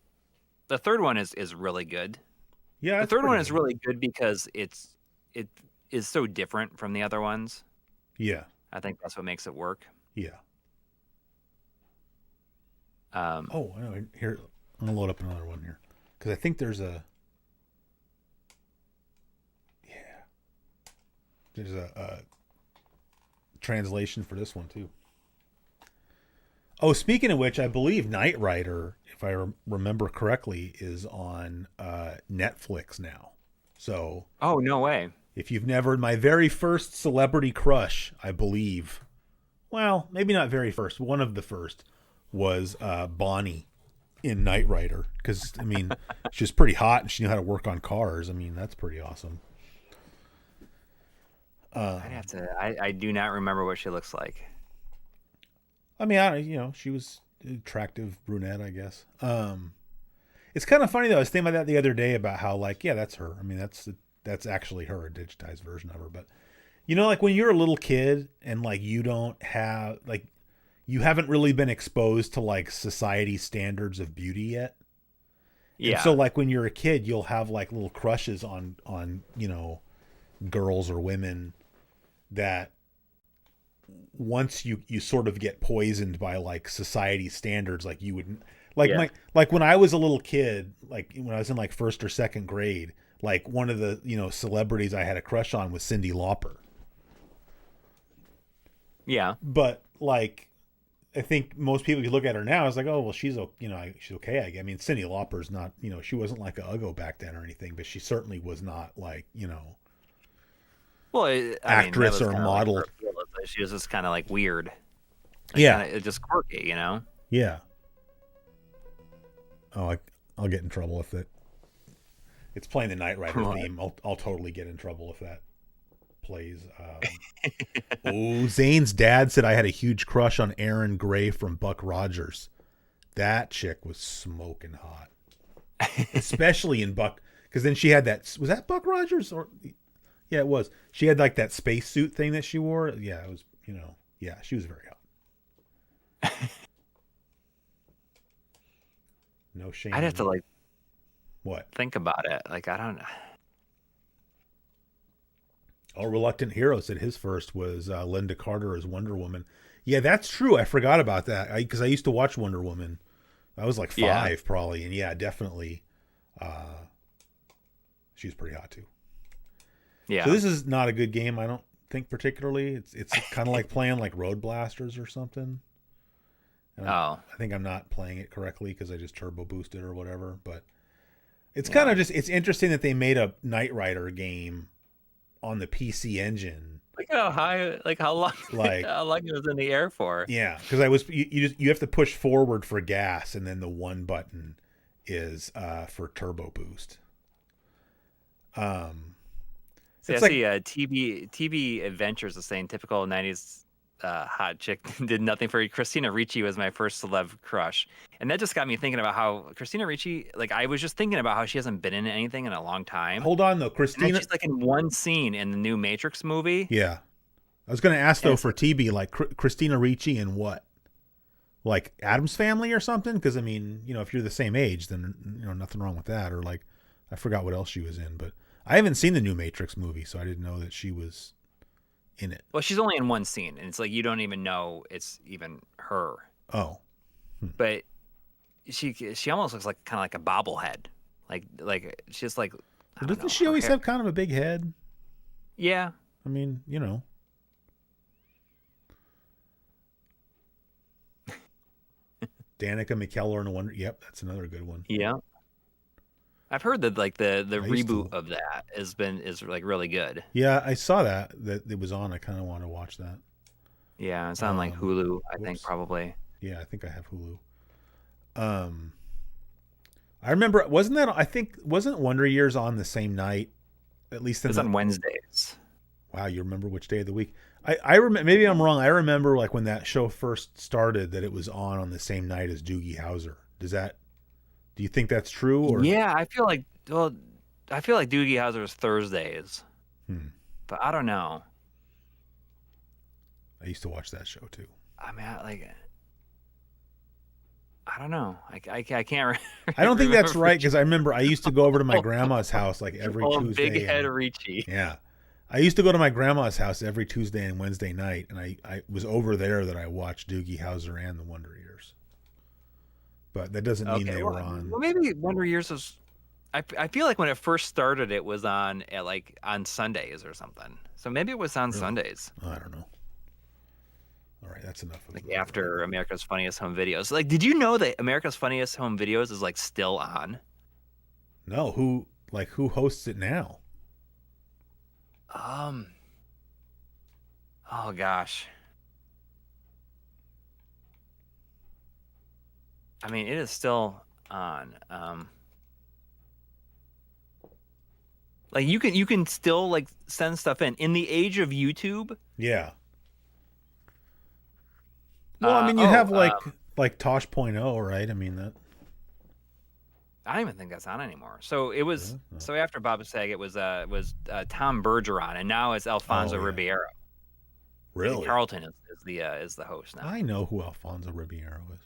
the third one is really good. Yeah, the third one is really good because it is so different from the other ones. Yeah, I think that's what makes it work. Yeah. Here. I'm going to load up another one here. Because I think there's a translation for this one, too. Oh, speaking of which, I believe Knight Rider, if I remember correctly, is on Netflix now. So. Oh, no way. If you've never... My very first celebrity crush, I believe... Well, maybe not very first. One of the first was Bonnie in Knight Rider, because I mean she was pretty hot and she knew how to work on cars. I mean, that's pretty awesome. I do not remember what she looks like. I mean, she was an attractive brunette, I guess. It's kind of funny though. I was thinking about that the other day about how that's her. I mean, that's actually her, a digitized version of her. But like when you're a little kid and you don't have you haven't really been exposed to society standards of beauty yet. Yeah. And so when you're a kid, you'll have little crushes on girls or women that once you sort of get poisoned by society standards, you wouldn't when I was a little kid, when I was in first or second grade, one of the, celebrities I had a crush on was Cyndi Lauper. Yeah. But I think most people, if you look at her now, it's oh, well, she's she's okay. I mean, Cyndi Lauper's not, she wasn't like a Uggo back then or anything, but she certainly was not well, actress or model. She was just kind of weird. It's just quirky, Yeah. Oh, I'll get in trouble if it's playing the Knight Rider theme. I'll totally get in trouble if that plays. Zane's dad said I had a huge crush on Erin Gray from Buck Rogers. That chick was smoking hot, especially in Buck, because then she had that. Was that Buck Rogers or? Yeah, it was. She had that spacesuit thing that she wore. Yeah, it was. Yeah, she was very hot. No shame. I'd have to what? Think about it. I don't know. Oh, Reluctant Hero said his first was Linda Carter as Wonder Woman. Yeah, that's true. I forgot about that because I used to watch Wonder Woman. I was 5 probably, and yeah, definitely. She was pretty hot too. Yeah. So this is not a good game, I don't think particularly. It's kind of like playing Road Blasters or something. And I think I'm not playing it correctly because I just turbo boosted or whatever. But it's kind of it's interesting that they made a Knight Rider game on the PC Engine. Look how high, how long, how long it was in the air for. Yeah, because you have to push forward for gas, and then the one button is for turbo boost. See, TV Adventures is saying typical 90s hot chick did nothing for you. Christina Ricci was my first celeb crush, and that just got me thinking about how Christina Ricci, I was just thinking about how she hasn't been in anything in a long time. Hold on though, Christina, she's in one scene in the new Matrix movie. Yeah, I was going to ask though for TB, like Christina Ricci and what? Like Addams Family or something? Because I mean, if you're the same age, then nothing wrong with that. Or like, I forgot what else she was in, but I haven't seen the new Matrix movie, so I didn't know that she was in it. Well, she's only in one scene, and it's like you don't even know it's even her. Oh, but she almost looks like kind of like a bobblehead, like she's like. Well, doesn't she always have kind of a big head? Yeah. I mean, Danica McKellar and a Wonder. Yep, that's another good one. Yeah. I've heard that like the reboot of that is like really good. Yeah, I saw that it was on. I kind of want to watch that. Yeah, it's on like Hulu, I think probably. Yeah, I think I have Hulu. I remember wasn't Wonder Years on the same night? At least it's on Wednesdays. Wow, you remember which day of the week? I remember. Maybe I'm wrong. I remember like when that show first started that it was on the same night as Doogie Howser. Do you think that's true? Or yeah, I feel like Doogie Howser is Thursdays, but I don't know. I used to watch that show too. I mean, I don't know. I can't. I don't think that's right because I remember I used to go over to my grandma's house like every Tuesday. Big head Ricci. Yeah, I used to go to my grandma's house every Tuesday and Wednesday night, and I was over there that I watched Doogie Howser and the Wonder Years. But that doesn't mean they were on. Well, maybe Wonder Years was. I feel like when it first started, it was on on Sundays or something. So maybe it was on Sundays. I don't know. All right, that's enough of like after America's Funniest Home Videos. Like, did you know that America's Funniest Home Videos is like still on? No, who hosts it now? Oh gosh. I mean, it is still on. Like you can still like send stuff in the age of YouTube. Yeah. Well, I mean, you have like Tosh.0, right? I mean that. I don't even think that's on anymore. So it was. Yeah. So after Bob Saget was Tom Bergeron, and now it's Alfonso Ribeiro. Really? And Carlton is the host now. I know who Alfonso Ribeiro is.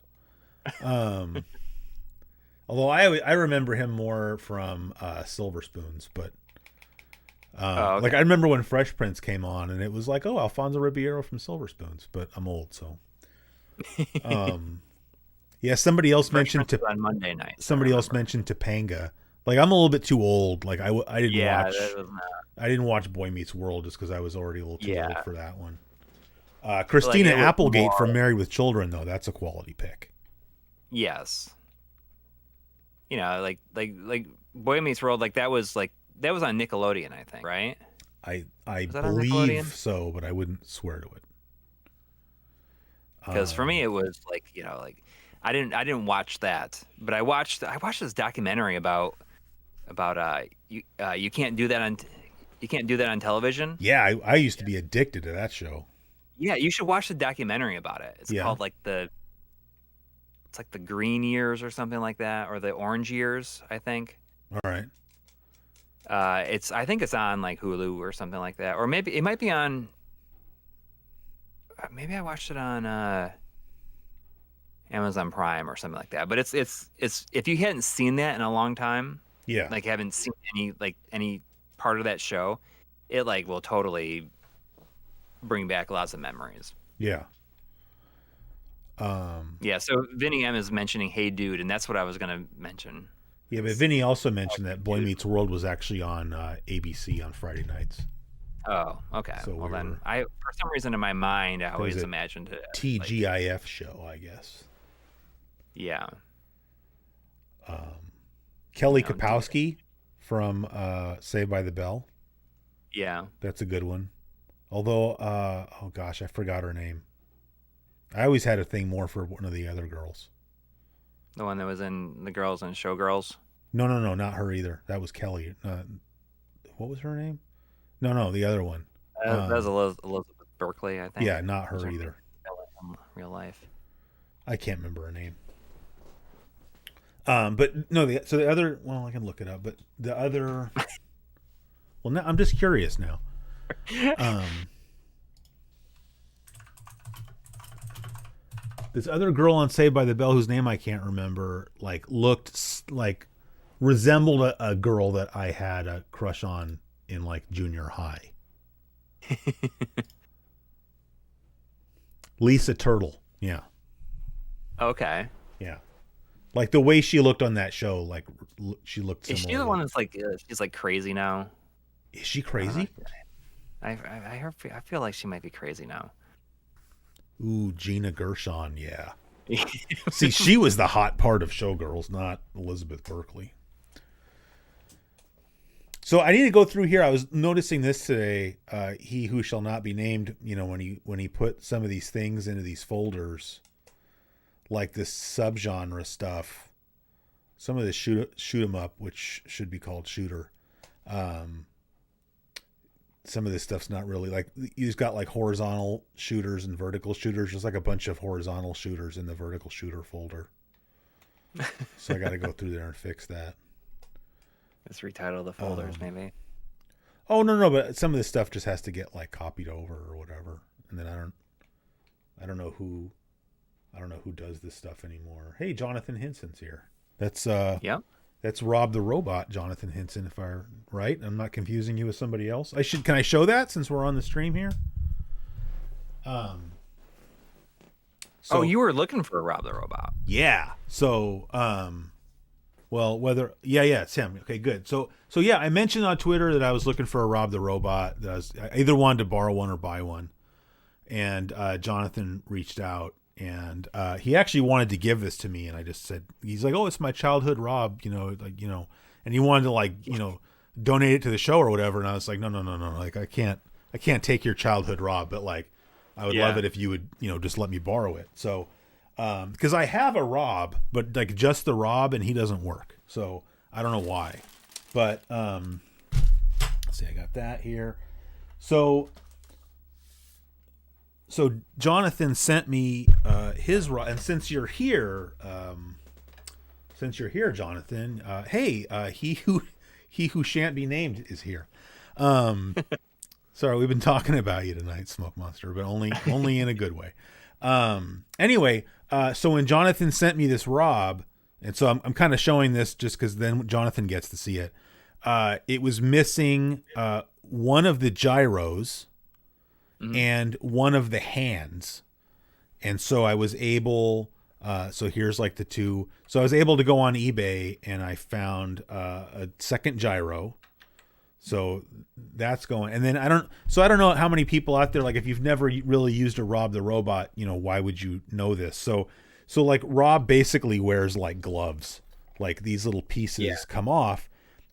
Although I remember him more from Silver Spoons, but okay. Like I remember when Fresh Prince came on, and it was like, oh, Alfonso Ribeiro from Silver Spoons, but I'm old, so. Yeah, somebody else mentioned on Monday night. Somebody else mentioned Topanga. Like I'm a little bit too old. Like I didn't watch. I didn't watch Boy Meets World just because I was already a little too old for that one. Christina Applegate from Married with Children, though, that's a quality pick. Yes. Like Boy Meets World, like that was on Nickelodeon, I think, right? I believe so, but I wouldn't swear to it. Because for me, it was like I didn't watch that, but I watched this documentary about you can't do that on television. Yeah, I used to be addicted to that show. Yeah, you should watch the documentary about it. It's called it's like the Green Years or something like that, or the Orange Years, I think. All right. I think it's on like Hulu or something like that, or maybe it might be on. Maybe I watched it on Amazon Prime or something like that. But it's if you hadn't seen that in a long time, yeah, like haven't seen any part of that show, it like will totally bring back lots of memories. Yeah. Yeah. So Vinny M is mentioning Hey Dude, and that's what I was gonna mention. Yeah, but Vinny also mentioned that Boy Meets World was actually on ABC on Friday nights. Oh, okay. So well, then for some reason in my mind, I always imagined it as TGIF show, I guess. Yeah. Kelly Kapowski from Saved by the Bell. Yeah. That's a good one. Although, oh gosh, I forgot her name. I always had a thing more for one of the other girls. The one that was in The Girls and Showgirls? No, not her either. That was Kelly. What was her name? No, the other one. That was Elizabeth Berkley, I think. Yeah, not her either. In real life. I can't remember her name. But no, the other. Well, I can look it up. But the other. Well, now I'm just curious now. this other girl on Saved by the Bell whose name I can't remember, like resembled a girl that I had a crush on in like junior high. Lisa Turtle. Yeah. Okay. Yeah. Like the way she looked on that show, like she looked similar. Is she the one that's like she's like crazy now? Is she crazy? I feel like she might be crazy now. Ooh, Gina Gershon, yeah. See, she was the hot part of Showgirls, not Elizabeth Berkley. So I need to go through here. I was noticing this today. He who shall not be named, you know, when he put some of these things into these folders, like this subgenre stuff, some of this shoot 'em up, which should be called shooter. Some of this stuff's not really like, you've got like horizontal shooters and vertical shooters. There's like a bunch of horizontal shooters in the vertical shooter folder. So I got to go through there and fix that. Let's retitle the folders, maybe. Oh no, but some of this stuff just has to get like copied over or whatever. And then I don't know who does this stuff anymore. Hey, Jonathan Hinson's here. That's Yep. That's R.O.B the Robot, Jonathan Hinson, if I'm right. I'm not confusing you with somebody else. Can I show that since we're on the stream here? So you were looking for R.O.B the Robot. Yeah. So well, it's him. Okay, good. So yeah, I mentioned on Twitter that I was looking for a R.O.B the Robot. That I either wanted to borrow one or buy one. And Jonathan reached out. And he actually wanted to give this to me, and I just said, he's like, oh, it's my childhood R.O.B, and he wanted to donate it to the show or whatever. And I was like, no. Like, I can't take your childhood R.O.B, but like, I would love it if you would, just let me borrow it. So, because I have a R.O.B, but like just the R.O.B, and he doesn't work. So I don't know why, but let's see, I got that here. So Jonathan sent me his R.O.B, and since you're here, Jonathan, hey, he who shan't be named is here. Sorry, we've been talking about you tonight, Smoke Monster, but only in a good way. Anyway, so when Jonathan sent me this R.O.B, and so I'm kind of showing this just because then Jonathan gets to see it. It was missing one of the gyros. Mm-hmm. And one of the hands. And so I was able, so here's like the two. So I was able to go on eBay and I found a second gyro. So that's going. And then I don't know how many people out there, like if you've never really used a R.O.B the Robot, why would you know this? So like R.O.B basically wears like gloves, like these little pieces come off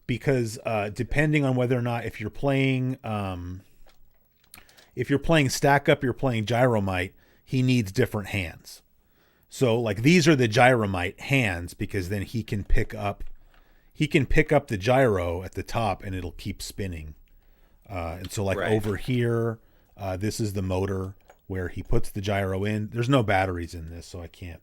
because depending on whether or not, if you're playing stack up, you're playing Gyromite, he needs different hands. So like these are the Gyromite hands because then he can pick up the gyro at the top and it'll keep spinning. And so like over here, this is the motor where he puts the gyro in. There's no batteries in this, so I can't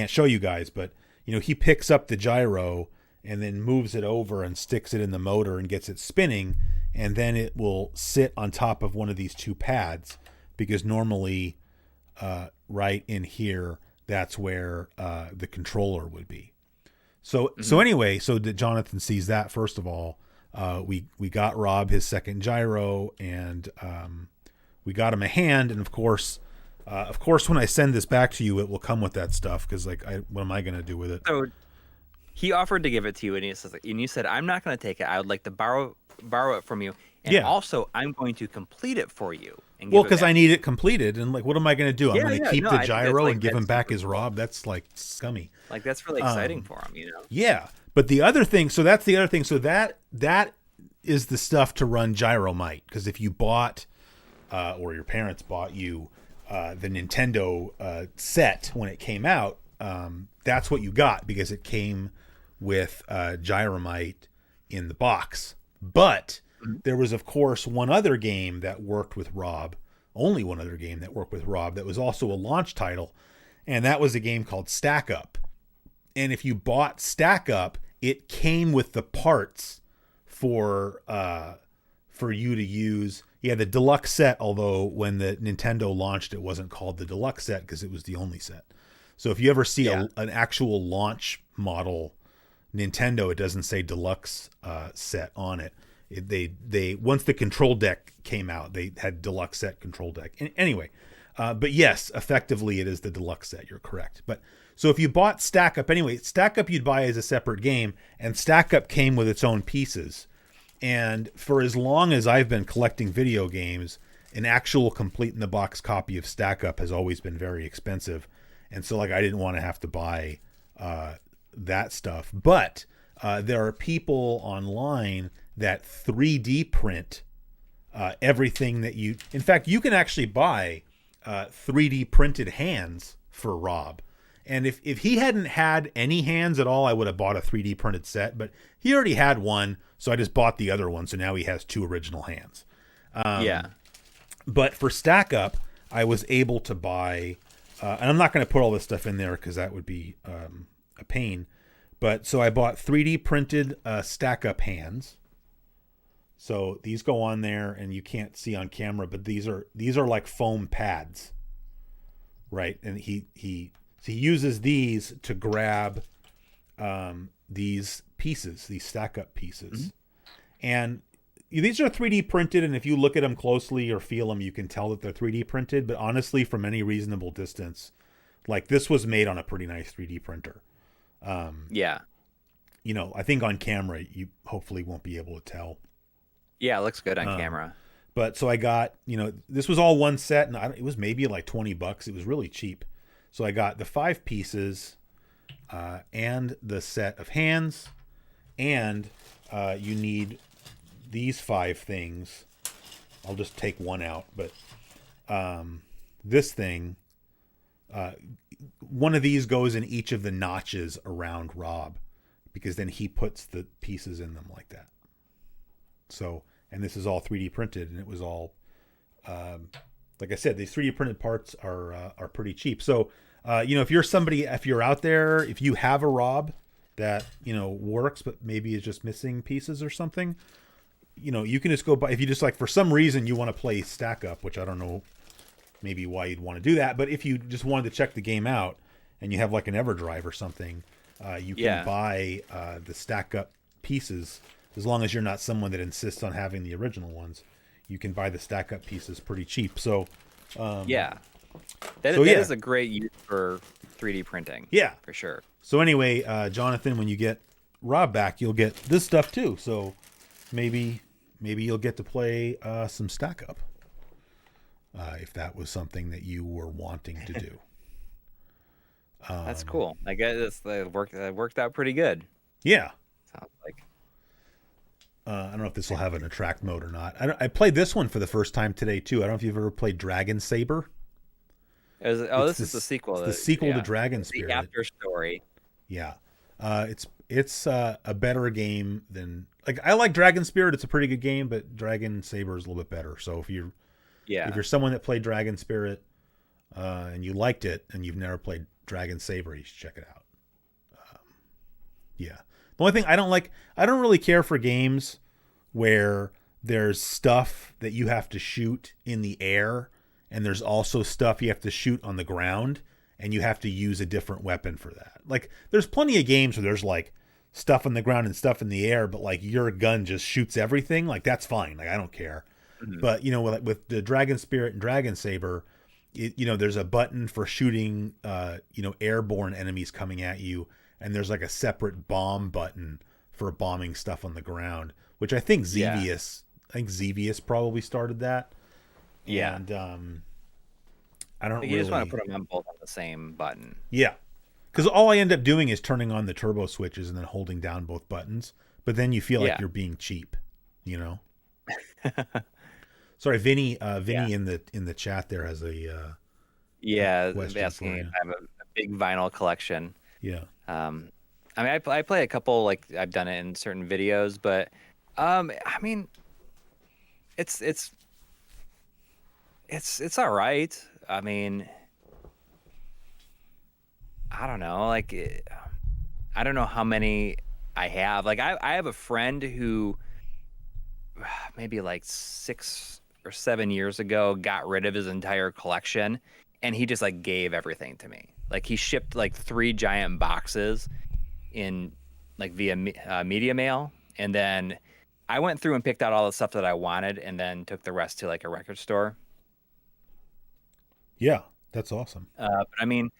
show you guys, but he picks up the gyro and then moves it over and sticks it in the motor and gets it spinning. And then it will sit on top of one of these two pads because normally right in here, that's where the controller would be. So anyway, so that Jonathan sees that, first of all, we got R.O.B his second gyro and we got him a hand. And of course, when I send this back to you, it will come with that stuff because like, what am I going to do with it? So he offered to give it to you and you said, I'm not going to take it. I would like to borrow it from you, and also I'm going to complete it for you. And because I need it completed, and like, what am I going to do? I'm going to keep the gyro and give him back his R.O.B. That's like scummy. Like that's really exciting for him, Yeah, but the other thing, so that's the other thing. So that is the stuff to run Gyromite, because if you bought, or your parents bought you, the Nintendo set when it came out, that's what you got because it came with Gyromite in the box. But there was, of course, one other game that worked with R.O.B, only one other game that worked with R.O.B that was also a launch title, and that was a game called Stack Up. And if you bought Stack Up, it came with the parts for you to use. Yeah, the deluxe set, although when the Nintendo launched, it wasn't called the deluxe set because it was the only set. So if you ever see an actual launch model Nintendo, it doesn't say deluxe set on it. They once the control deck came out, they had deluxe set control deck. Anyway, but yes, effectively it is the deluxe set. You're correct. But so if you bought Stack Up anyway, Stack Up you'd buy as a separate game, and Stack Up came with its own pieces. And for as long as I've been collecting video games, an actual complete in the box copy of Stack Up has always been very expensive. And so like I didn't want to have to buy that stuff. But there are people online that 3D print everything that you... In fact, you can actually buy 3D printed hands for Rob. And if he hadn't had any hands at all, I would have bought a 3D printed set. But he already had one, so I just bought the other one. So now he has 2 original hands. But for Stack Up, I was able to buy... and I'm not going to put all this stuff in there because that would be a pain. But so I bought 3D printed Stack Up hands. So these go on there, and you can't see on camera, but these are like foam pads, right? And he uses these to grab these pieces, these Stack Up pieces, and these are 3D printed. And if you look at them closely or feel them, you can tell that they're 3D printed. But honestly, from any reasonable distance, like this was made on a pretty nice 3D printer. You know, I think on camera you hopefully won't be able to tell. Yeah, it looks good on camera. But so I got, you know, this was all one set, and it was maybe like $20. It was really cheap. So I got the 5 pieces and the set of hands, and you need these 5 things. I'll just take one out, but this thing, one of these goes in each of the notches around Rob, because then he puts the pieces in them like that. So, and this is all 3D printed, and it was all, like I said, these 3D printed parts are pretty cheap. So, you know, if you're out there, if you have a Rob that, you know, works, but maybe is just missing pieces or something, you know, you can just go buy, if you just like, for some reason you want to play Stack Up, which I don't know maybe why you'd want to do that, but if you just wanted to check the game out and you have like an EverDrive or something, you can buy the Stack Up pieces. As long as you're not someone that insists on having the original ones, you can buy the Stack Up pieces pretty cheap. So, that is a great use for 3D printing. Yeah, for sure. So anyway, Jonathan, when you get Rob back, you'll get this stuff too. So maybe you'll get to play some Stack Up if that was something that you were wanting to do. That's cool. I guess it worked out pretty good. Yeah. Sounds like. I don't know if this will have an attract mode or not. I played this one for the first time today too. I don't know if you've ever played Dragon Saber. This is the sequel. It's the sequel to Dragon Spirit. The after story. Yeah, it's a better game than, like, I like Dragon Spirit. It's a pretty good game, but Dragon Saber is a little bit better. So if you're someone that played Dragon Spirit and you liked it and you've never played Dragon Saber, you should check it out. The only thing I don't really care for games where there's stuff that you have to shoot in the air, and there's also stuff you have to shoot on the ground, and you have to use a different weapon for that. Like, there's plenty of games where there's like stuff on the ground and stuff in the air, but like your gun just shoots everything. Like, that's fine. Like, I don't care. Mm-hmm. But you know, with the Dragon Spirit and Dragon Saber, you know, there's a button for shooting, you know, airborne enemies coming at you. And there's like a separate bomb button for bombing stuff on the ground, which I think Xevious probably started that. Yeah. And I don't really... You just want to put them on both on the same button. Yeah. Because all I end up doing is turning on the turbo switches and then holding down both buttons. But then you feel like you're being cheap, you know? Sorry, Vinny in the chat there has a asking if I have a big vinyl collection. Yeah. I mean, I play a couple, like I've done it in certain videos, but I mean, it's all right. I mean, I don't know, like I don't know how many I have. Like I have a friend who maybe like 6 or 7 years ago got rid of his entire collection, and he just like gave everything to me. Like he shipped like 3 giant boxes in like via media mail, and then I went through and picked out all the stuff that I wanted, and then took the rest to like a record store. Yeah, that's awesome. But I mean,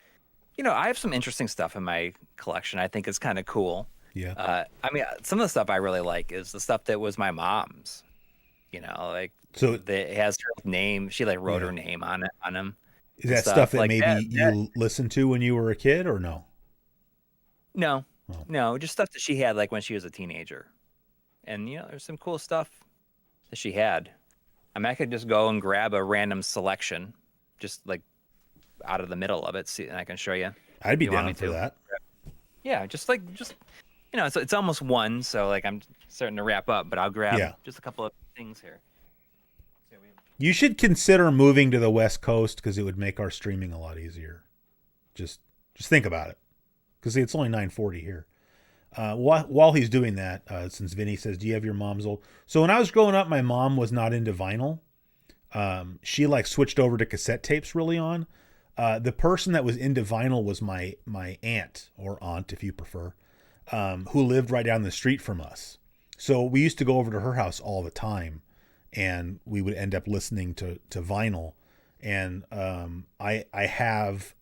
I have some interesting stuff in my collection. I think it's kind of cool. Yeah. I mean, some of the stuff I really like is the stuff that was my mom's. Like So that it has her name. She like wrote her name on him. is that stuff that like maybe you listened to when you were a kid, or no? No, Oh. no, just stuff that she had like when she was a teenager. And there's some cool stuff that she had. I mean, I could just go and grab a random selection, just like out of the middle of it, and I can show you. I'd be down for that. Yeah, just it's almost 1, so like I'm starting to wrap up, but I'll grab just a couple of things here. You should consider moving to the West Coast because it would make our streaming a lot easier. Just think about it, because it's only 9:40 here. While he's doing that, since Vinny says, "Do you have your mom's old?" So when I was growing up, my mom was not into vinyl. She like switched over to cassette tapes really on. The person that was into vinyl was my aunt, or aunt if you prefer, who lived right down the street from us. So we used to go over to her house all the time, and we would end up listening to vinyl. And I have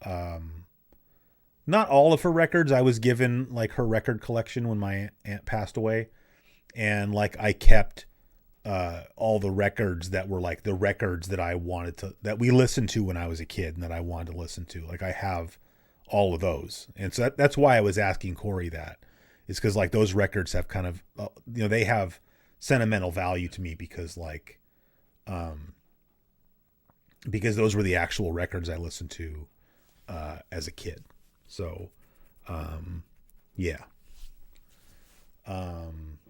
not all of her records. I was given like her record collection when my aunt passed away, and like I kept all the records that were like the records that that we listened to when I was a kid and that I wanted to listen to. Like I have all of those. And so that's why I was asking Coury that, is because like those records have kind of, they have sentimental value to me because like, because those were the actual records I listened to as a kid. So, yeah.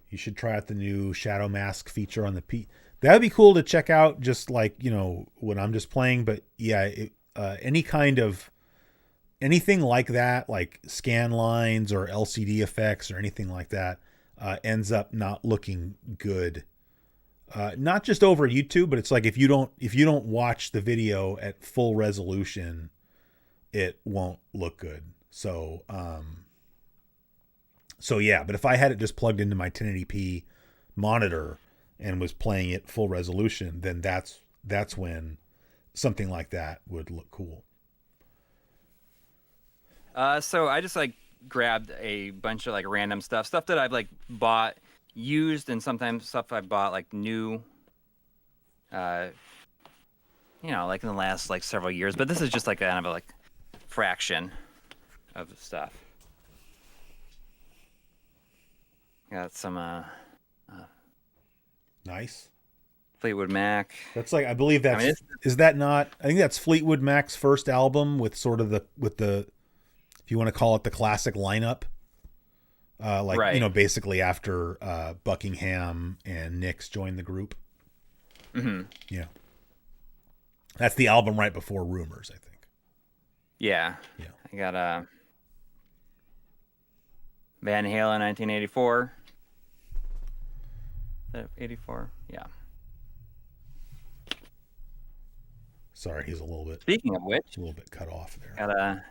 You should try out the new Shadow Mask feature on the P. That would be cool to check out, just like, when I'm just playing. But yeah, anything like that, like scan lines or LCD effects or anything like that, ends up not looking good. Not just over YouTube, but it's like if you don't watch the video at full resolution, it won't look good. So yeah, but if I had it just plugged into my 1080p monitor and was playing it full resolution, then that's when something like that would look cool. So I just like grabbed a bunch of like random stuff that I've like bought used, and sometimes stuff I bought like new, like in the last like several years. But this is just like kind of a like fraction of the stuff. Got some nice Fleetwood Mac. That's like, I believe that's, is that not, I think that's Fleetwood Mac's first album with sort of the if you want to call it the classic lineup. Right. Basically after Buckingham and Nix joined the group. Mm-hmm. Yeah. That's the album right before Rumors, I think. Yeah. Yeah. I got Van Halen 1984. Is that 84? Yeah. Sorry, he's a little bit. Speaking of which, a little bit cut off there. Got a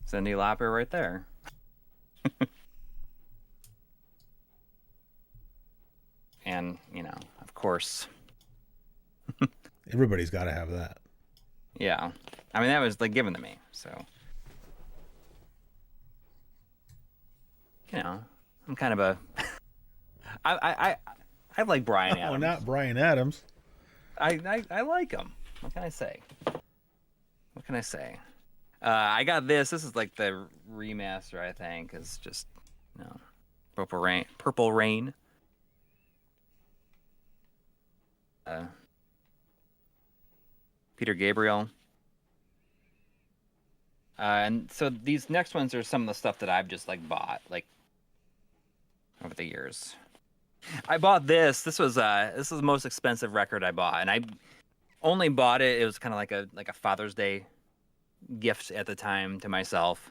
Cyndi Lauper right there. And of course, everybody's got to have that. Yeah, I mean that was like given to me, so I'm kind of a I like Bryan Adams. Oh, not Bryan Adams. I like him. What can I say? I got this. This is like the remaster, I think. It's just Purple Rain. Peter Gabriel. And so these next ones are some of the stuff that I've just like bought like over the years. I bought this. This was the most expensive record I bought, and I only bought it. It was kind of like a Father's Day gift at the time to myself,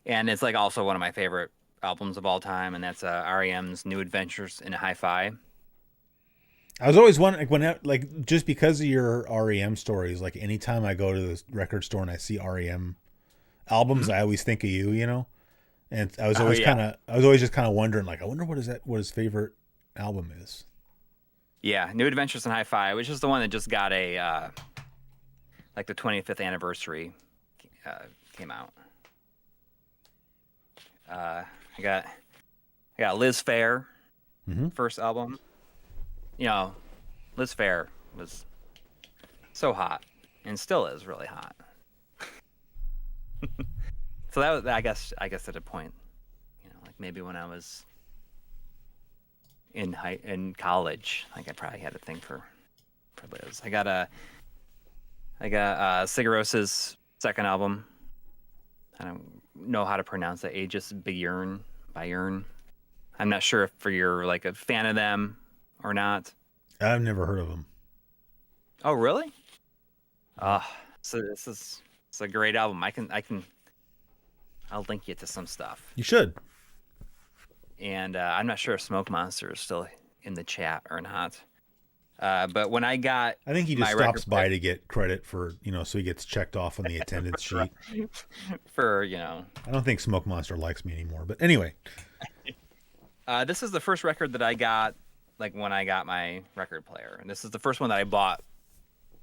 and it's like also one of my favorite albums of all time, and that's R.E.M's New Adventures in Hi-Fi. I was always wondering, like just because of your REM stories, like anytime I go to the record store and I see REM albums, I always think of you, you know. And I was always just kind of wondering, like, I wonder what his favorite album is. Yeah, New Adventures in Hi-Fi, which is the one that just got a like the 25th anniversary came out. I got Liz Phair, first album. You know, Liz Phair was so hot and still is really hot. So that was, I guess at a point, you know, like maybe when I was in college, like I probably had a thing for Liz. I got Sigur Ros's second album. I don't know how to pronounce it. Aegis Bayern. I'm not sure if you're like a fan of them or not. I've never heard of them. Oh, really? So it's a great album. I'll link you to some stuff. You should. And I'm not sure if Smoke Monster is still in the chat or not. But when I think he just stops by to get credit for, you know, so he gets checked off on the attendance sheet. For, you know. I don't think Smoke Monster likes me anymore. But anyway. This is the first record that I got, like, when I got my record player. And this is the first one that I bought,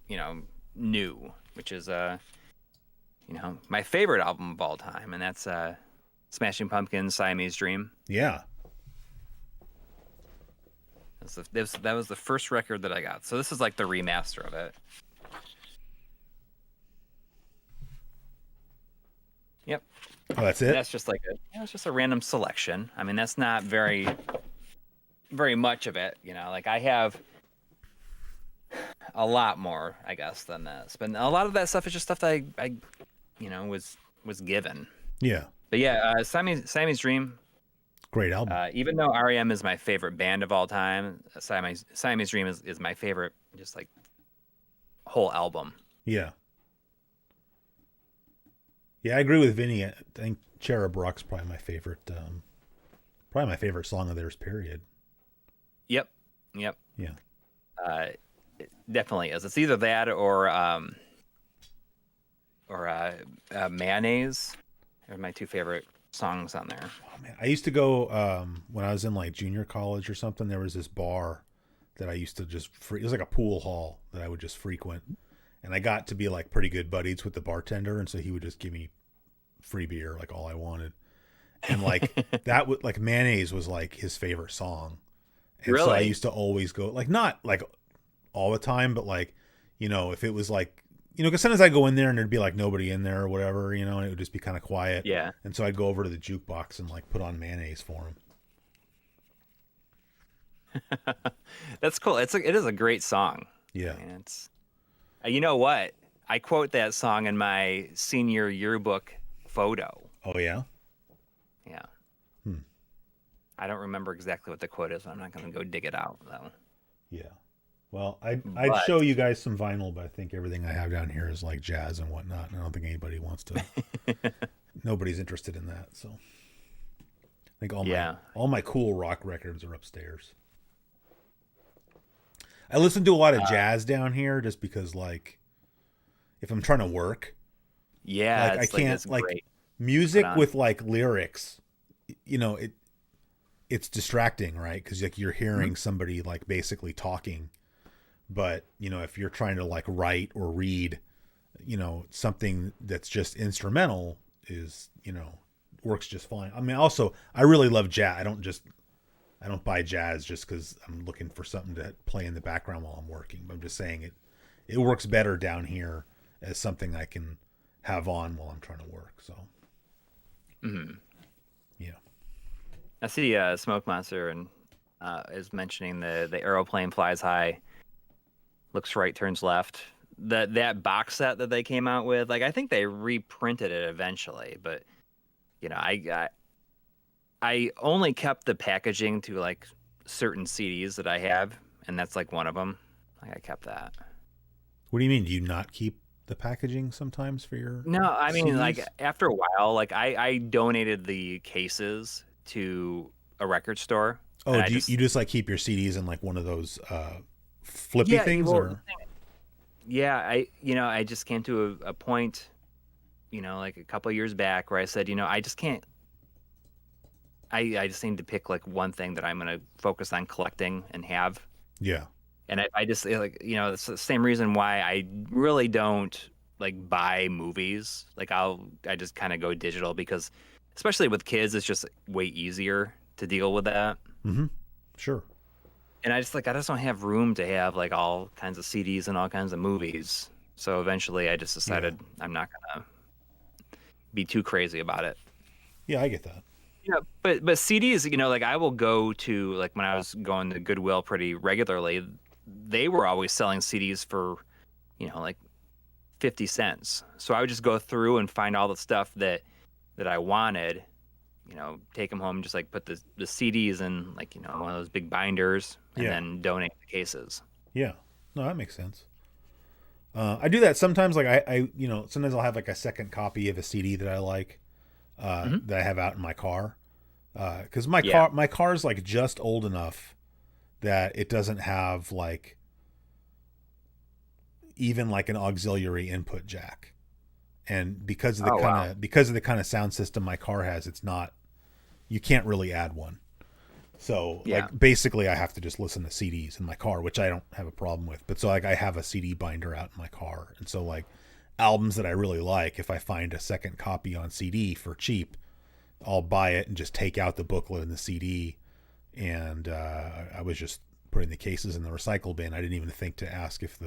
you know, new, which is, you know, my favorite album of all time. And that's Smashing Pumpkins' Siamese Dream. Yeah. That was the first record that I got. So this is like the remaster of it. Yep. Oh, that's it? That's just it's just a random selection. I mean, that's not very much of it, you know. Like I have a lot more, I guess, than this. But a lot of that stuff is just stuff that I you know, was given. Yeah. But yeah, Siamese Dream. Great album. Even though R.E.M. is my favorite band of all time, Siamese Dream is my favorite, just like whole album. Yeah. Yeah, I agree with Vinny. I think Cherub Rock's probably my favorite song of theirs, period. Yep. Yeah. It definitely is. It's either that or Mayonnaise are my two favorite songs on there. Oh man, I used to go when I was in like junior college or something. There was this bar that I used to just it was like a pool hall that I would just frequent, and I got to be like pretty good buddies with the bartender, and so he would just give me free beer, like all I wanted, and like that would like Mayonnaise was like his favorite song, and really? So I used to always go, like not like all the time, but like, you know, if it was like, you know, because sometimes I'd go in there and there'd be like nobody in there or whatever, you know, and it would just be kind of quiet. Yeah. And so I'd go over to the jukebox and like put on Mayonnaise for him. That's cool. It is a great song. Yeah. I mean, it's, you know what? I quote that song in my senior yearbook photo. Oh yeah. Yeah. I don't remember exactly what the quote is. I'm not going to go dig it out though. Yeah. Well, I'd show you guys some vinyl, but I think everything I have down here is like jazz and whatnot, and I don't think anybody wants to. Nobody's interested in that, so I think all my cool rock records are upstairs. I listen to a lot of jazz down here just because, like, if I'm trying to work, yeah, like, I can't like music with like lyrics. You know, it's distracting, right? Because like you're hearing somebody like basically talking. But, you know, if you're trying to like write or read, you know, something that's just instrumental is, you know, works just fine. I mean, also, I really love jazz. I don't buy jazz just because I'm looking for something to play in the background while I'm working. I'm just saying it works better down here as something I can have on while I'm trying to work. So, yeah. I see Smoke Monster and is mentioning the aeroplane flies high. Looks right, turns left. That box set that they came out with, like I think they reprinted it eventually, but you know, I only kept the packaging to like certain CDs that I have, and that's like one of them. Like I kept that. What do you mean? Do you not keep the packaging sometimes for your? No, I mean CDs? like after a while, like I donated the cases to a record store. Oh, you just like keep your CDs in like one of those flippy things, well, or yeah, I just came to a point, like a couple of years back where I said, I just can't. I just need to pick like one thing that I'm going to focus on collecting and have. yeah, And I just like, it's the same reason why I really don't like buy movies. Like I just kind of go digital because especially with kids, it's just way easier to deal with that. mm-hmm. Sure. And I just don't have room to have like all kinds of CDs and all kinds of movies. So eventually I just decided I'm not going to be too crazy about it. Yeah, I get that. Yeah, but CDs, like I will go to like when I was going to Goodwill pretty regularly, they were always selling CDs for, like 50 cents. So I would just go through and find all the stuff that I wanted, take them home, just like put the CDs in like, one of those big binders and then donate the cases. Yeah. No, that makes sense. I do that sometimes. Like I sometimes I'll have like a second copy of a CD that I like, that I have out in my car. Cause my car's like just old enough that it doesn't have like even like an auxiliary input jack. And because of the kind of sound system my car has, you can't really add one. So like basically I have to just listen to CDs in my car, which I don't have a problem with. But so like I have a CD binder out in my car. And so like albums that I really like, if I find a second copy on CD for cheap, I'll buy it and just take out the booklet and the CD. And I was just putting the cases in the recycle bin. I didn't even think to ask if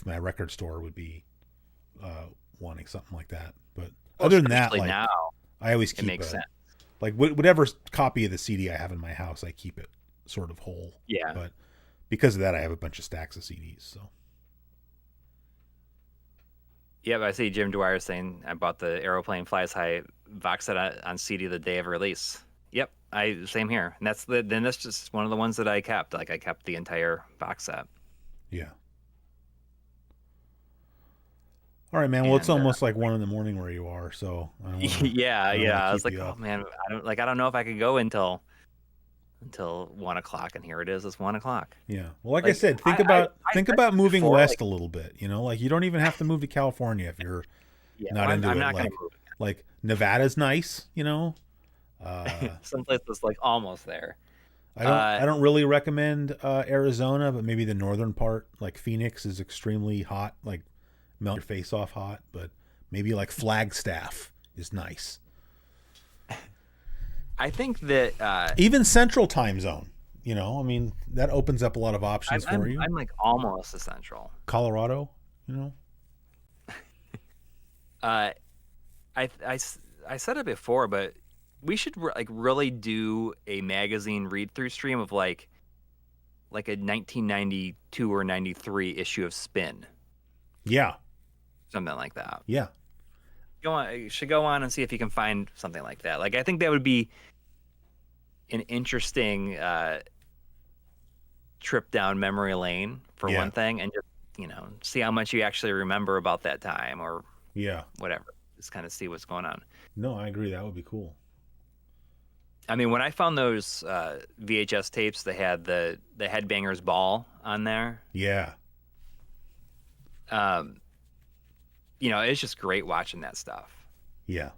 my record store would be wanting something like that. But other than that, like now, I always keep it makes sense. Like whatever copy of the CD I have in my house, I keep it sort of whole. Yeah. But because of that, I have a bunch of stacks of CDs. So. Yeah, but I see Jim Dwyer saying I bought the Aeroplane Flies High box set on CD the day of release. Yep, same here. And that's just one of the ones that I kept. Like I kept the entire box set. Yeah. All right, man. Well, it's almost like 1 a.m. where you are, so I don't wanna, I was like, oh man, I don't know if I could go until 1 o'clock, and here it is. It's 1 o'clock. Yeah. Well, like I said, think about moving west a little bit. Like you don't even have to move to California if you're not into I'm it. not like, gonna move again. Like Nevada's nice. Someplace that's like almost there. I don't really recommend Arizona, but maybe the northern part, like Phoenix, is extremely hot. Like melt your face off hot, but maybe like Flagstaff is nice. I think that even Central Time Zone, I mean, that opens up a lot of options for you. I'm like almost a Central. Colorado, I said it before, but we should like really do a magazine read through stream of like a 1992 or 93 issue of Spin. Yeah. Something like that. Yeah. You should go on and see if you can find something like that. Like I think that would be an interesting trip down memory lane for one thing, and just see how much you actually remember about that time or whatever. Just kind of see what's going on. No, I agree. That would be cool. I mean, when I found those VHS tapes, they had the Headbangers Ball on there. Yeah. It's just great watching that stuff. Yeah.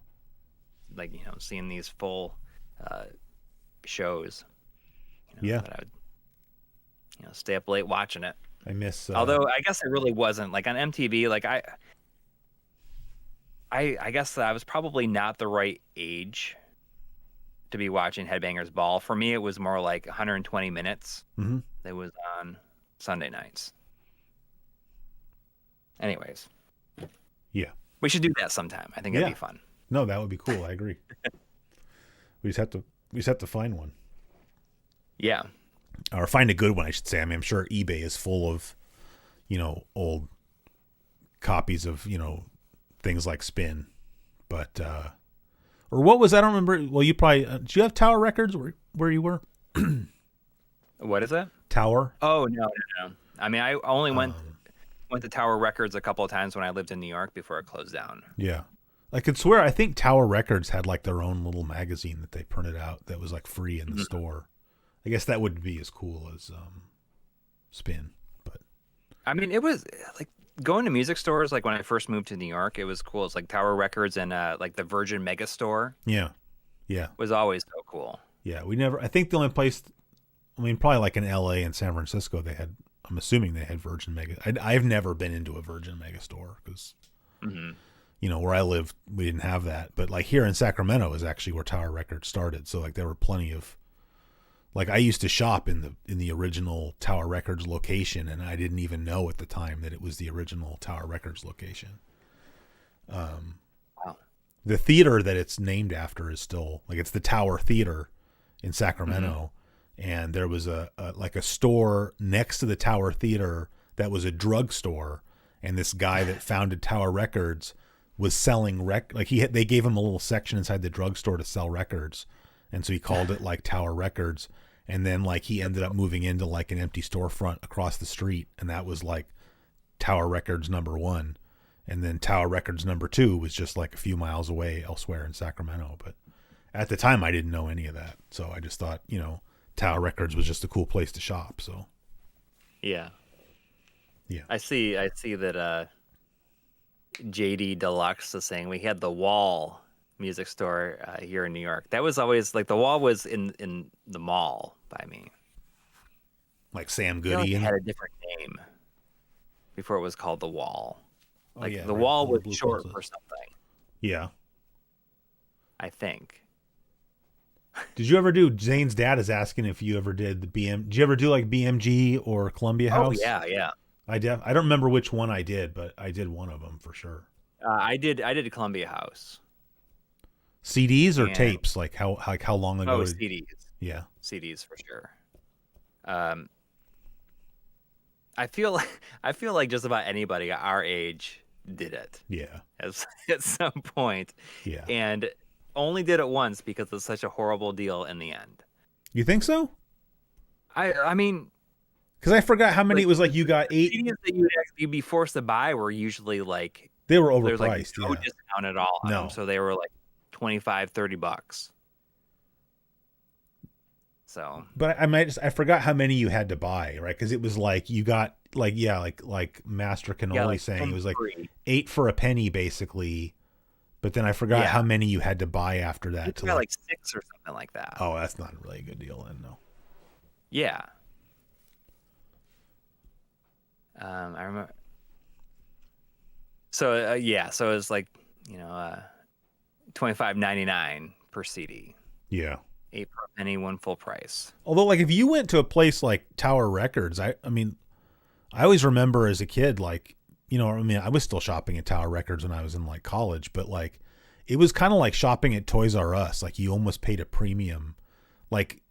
Like, seeing these full shows. That I would, stay up late watching it. I miss. Although I guess it really wasn't like on MTV. Like I guess I was probably not the right age to be watching Headbangers Ball. For me, it was more like 120 minutes. Mm-hmm. It was on Sunday nights. Anyways. Yeah. We should do that sometime. I think that'd be fun. No, that would be cool. I agree. we just have to find one. Yeah. Or find a good one, I should say. I mean, I'm sure eBay is full of, old copies of, things like Spin. But or what was, I don't remember. Well, you probably did you have Tower Records where you were? What is that? Tower? Oh, no. I mean, I only went to Tower Records a couple of times when I lived in New York before it closed down. Yeah. I could swear, I think Tower Records had like their own little magazine that they printed out that was like free in the store. I guess that wouldn't be as cool as spin. But I mean, it was like going to music stores. Like when I first moved to New York, it was cool. It's like Tower Records and like the Virgin Mega Store yeah, was always so cool. yeah. We never. I think the only place. I mean, probably like in L.A. and San Francisco, they had. I'm assuming they had Virgin Mega. I've never been into a Virgin Mega Store because, where I live, we didn't have that. But like here in Sacramento is actually where Tower Records started. So like there were plenty of. Like I used to shop in the original Tower Records location, and I didn't even know at the time that it was the original Tower Records location. Wow. The theater that it's named after is still like it's the Tower Theater in Sacramento, and there was a store next to the Tower Theater that was a drugstore, and this guy that founded Tower Records was selling they gave him a little section inside the drugstore to sell records. And so he called it like Tower Records. And then like he ended up moving into like an empty storefront across the street. And that was like Tower Records #1. And then Tower Records #2 was just like a few miles away elsewhere in Sacramento. But at the time I didn't know any of that. So I just thought, Tower Records was just a cool place to shop. So yeah. Yeah. I see that JD Deluxe is saying we had the Wall music store here in New York. That was always like the Wall was in the mall by me. Like Sam I feel like Goody it had a different name before it was called the Wall. Oh, Like yeah, the right. Wall All the was blue short posters. for something, Yeah. I think. Did you ever do? Zane's dad is asking if you ever did the Did you ever do like BMG or Columbia House? Oh yeah. I don't remember which one I did, but I did one of them for sure. I did Columbia House. CDs or And- tapes? Like how long ago? Oh, CDs. Yeah. CDs for sure. I feel like just about anybody our age did it Yeah. at some point, Yeah. and only did it once because it's such a horrible deal in the end. You think so? I mean, Because I forgot how many. like, It was like you got 8. CDs that you'd be forced to buy were usually like They were there's like overpriced. no Yeah. discount at all on No. them, so they were like $25-$30. So But I forgot how many you had to buy, right? Because it was like you got like Master Cannoli like saying it was like 10 free. 8 for a penny basically. But then I forgot Yeah. how many you had to buy after that. You To got like 6 or something like that. oh, that's not really a good deal then, no. Yeah. I remember. So so it's like $25.99 per CD, Yeah. 8 per penny, 1 full price. Although, like, if you went to a place like Tower Records, I mean, I always remember as a kid, like, I was still shopping at Tower Records when I was in like college, but like, it was kind of like shopping at Toys R Us. Like, you almost paid a premium. Like,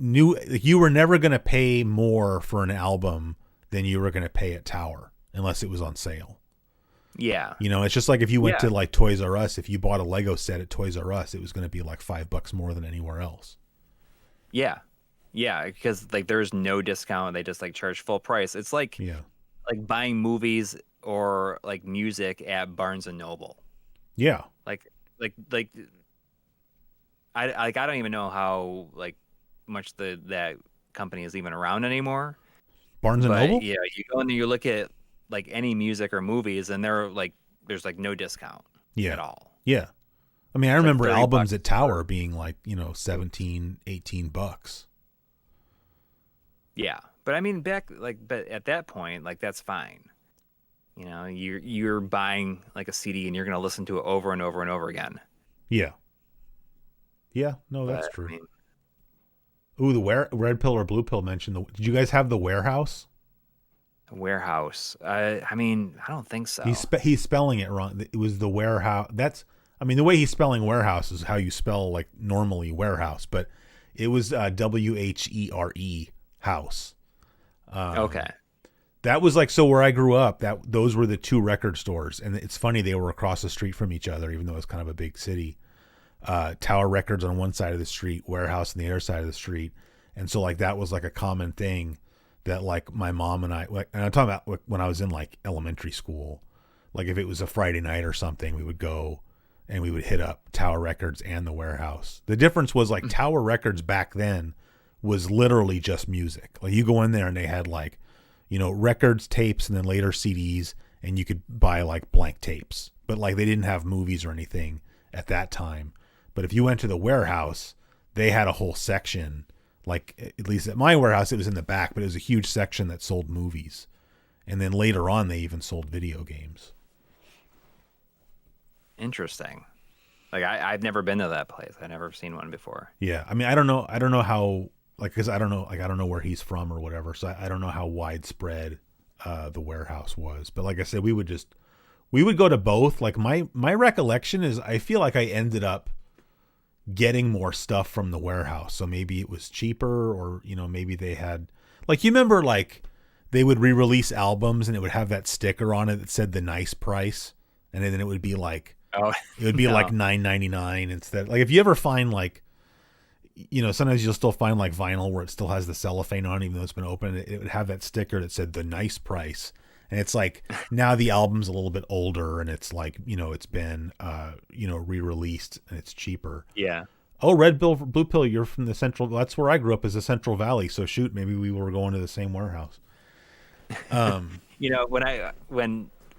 you were never going to pay more for an album than you were going to pay at Tower unless it was on sale. Yeah. It's just like if you went to like Toys R Us, if you bought a Lego set at Toys R Us, it was going to be like $5 more than anywhere else. Yeah. Yeah, because like there's no discount. They just like charge full price. It's like like buying movies or like music at Barnes and Noble. Yeah. Like I don't even know how like much that company is even around anymore. Barnes and Noble? Yeah, you go in there, you look at like any music or movies, and they're like there's like no discount at all. Yeah. I mean, I It's like remember $30 albums at Tower being like, $17-$18. Yeah, but I mean but at that point, like that's fine. You're buying like a CD and you're gonna listen to it over and over and over again. Yeah. Yeah, no, that's But, true. I mean, Ooh, the Red Pill or Blue Pill mentioned did you guys have the Warehouse? Warehouse. I mean, I don't think so. He's spelling it wrong. It was the Warehouse. The way he's spelling warehouse is how you spell like normally warehouse, but it was WHERE house. Okay. That was like, so where I grew up, those were the two record stores. And it's funny, they were across the street from each other, even though it's kind of a big city. Tower Records on one side of the street, Warehouse on the other side of the street. And so like, that was like a common thing that like my mom and I, like, and I'm talking about when I was in like elementary school, like if it was a Friday night or something, we would go and we would hit up Tower Records and the Warehouse. The difference was like Tower Records back then was literally just music. Like you go in there and they had like records, tapes, and then later CDs, and you could buy like blank tapes. But like they didn't have movies or anything at that time. But if you went to the warehouse, they had a whole section. Like at least at my warehouse, it was in the back, but it was a huge section that sold movies. And then later on, they even sold video games. Interesting. Like I've never been to that place. I've never seen one before. Yeah, I mean, I don't know how, like, because I don't know where he's from or whatever, so I don't know how widespread the warehouse was. But like I said, we would go to both. Like my recollection is, I feel like I ended up getting more stuff from the warehouse, so maybe it was cheaper, or maybe they had, like, you remember, like, they would re-release albums and it would have that sticker on it that said the nice price, and then it would be like, it would be no. like $9.99 instead. Like if you ever find like, sometimes you'll still find like vinyl where it still has the cellophane on, even though it's been opened, it would have that sticker that said the nice price. And it's like, now the album's a little bit older and it's like, it's been, re-released and it's cheaper. Yeah. Oh, Red Pill, Blue Pill, you're from the Central, that's where I grew up, is the Central Valley. So shoot, maybe we were going to the same warehouse. When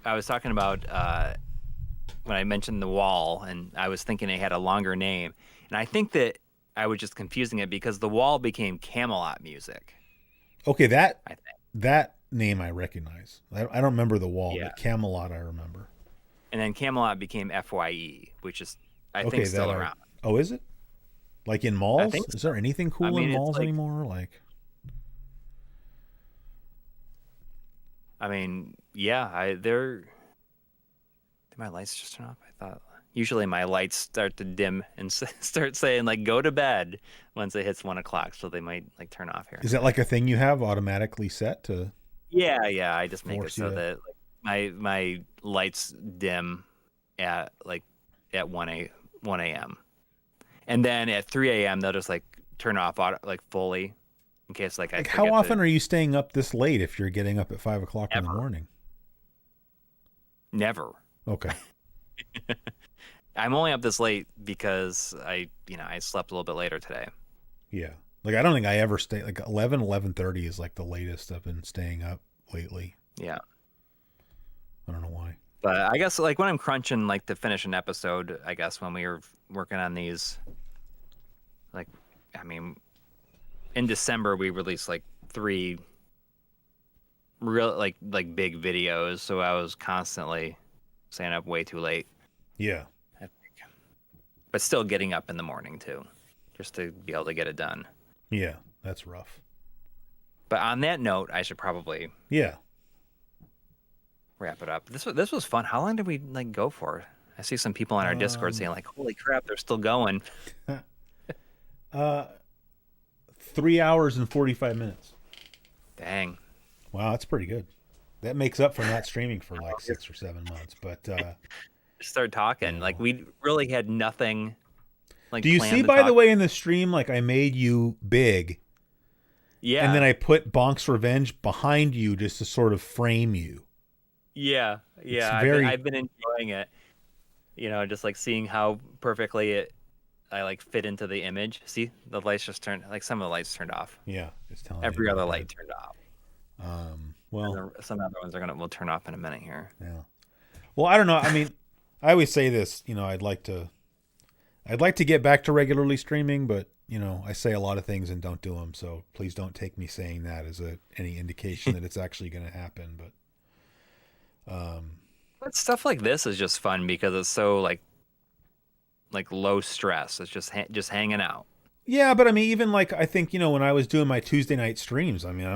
I was talking about, when I mentioned the wall, and I was thinking it had a longer name, and I think that I was just confusing it because the wall became Camelot music. Okay, that name I recognize. I don't remember the wall, but Camelot I remember. And then Camelot became FYE, which is I think still around. Oh, is it? Like in malls? Is there anything cool in malls anymore? Like, I mean, yeah, did my lights just turn off? I thought usually my lights start to dim and start saying like go to bed once it hits 1 o'clock, so they might like turn off here. Is that like a thing you have automatically set to? Yeah, I just make it so that like, my lights dim at 1 a.m. and then at 3 a.m. they'll just like turn off like fully in case like I. How often are you staying up this late if you're getting up at 5 o'clock in the morning? Never. Okay. I'm only up this late because I slept a little bit later today. Yeah. Like, I don't think I ever stay, like 11:30 is like the latest I've been staying up lately. Yeah. I don't know why. But I guess like when I'm crunching like to finish an episode, I guess when we were working on these, like, I mean, in December we released like 3 real like big videos, so I was constantly staying up way too late. Yeah. I think. But still getting up in the morning too, just to be able to get it done. Yeah, that's rough. But on that note, I should probably wrap it up. This was fun. How long did we like go for? I see some people on our Discord saying like, "Holy crap, they're still going." 3 hours and 45 minutes. Dang. Wow, that's pretty good. That makes up for not streaming for like 6 or 7 months. But start talking. Like we really had nothing. Like, do you see, by the way, in the stream, like I made you big. Yeah. And then I put Bonk's Revenge behind you just to sort of frame you. Yeah. I've been enjoying it. Just like seeing how perfectly I like fit into the image. See, the lights just turned, like some of the lights turned off. Yeah, it's telling every other light turned off. Well, some other ones will turn off in a minute here. Yeah. Well, I don't know. I mean, I always say this. I'd like to get back to regularly streaming, but I say a lot of things and don't do them. So please don't take me saying that as any indication that it's actually going to happen. But stuff like this is just fun because it's so like low stress. It's just hanging out. Yeah, but I mean, even like I think when I was doing my Tuesday night streams, I mean, I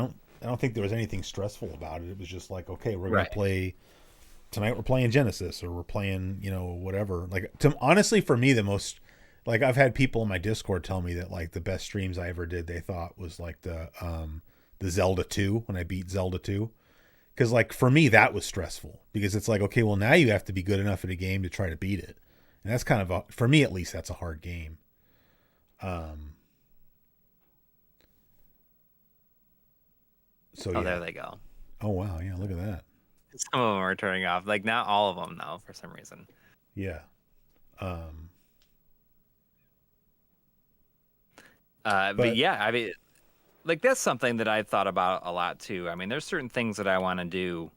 don't think there was anything stressful about it. It was just like, okay, we're gonna play tonight. We're playing Genesis, or we're playing whatever. Like, honestly, for me, the most, like, I've had people in my Discord tell me that like the best streams I ever did, they thought was like the Zelda 2, when I beat Zelda 2. Because like for me that was stressful, because it's like, okay, well now you have to be good enough at a game to try to beat it, and that's kind of for me at least, that's a hard game. So there they go. Oh wow, yeah, look at that. Some of them are turning off, like not all of them though, for some reason. Yeah. But yeah, I mean, like that's something that I've thought about a lot too. I mean, there's certain things that I want to do.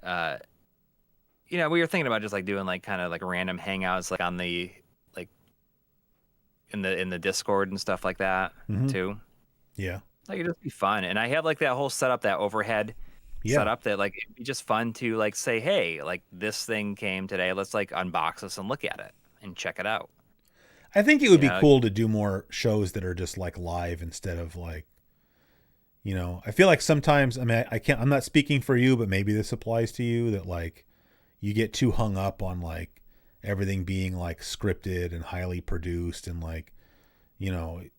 We were thinking about just like doing like kind of like random hangouts like on the like in the Discord and stuff like that too. Yeah. Like it'd just be fun. And I have like that whole setup, that overhead setup that like it'd be just fun to like say, hey, like this thing came today. Let's like unbox this and look at it and check it out. I think it would be cool to do more shows that are just like live instead of like, I feel like sometimes, I mean, I'm not speaking for you, but maybe this applies to you, that like you get too hung up on like everything being like scripted and highly produced and like,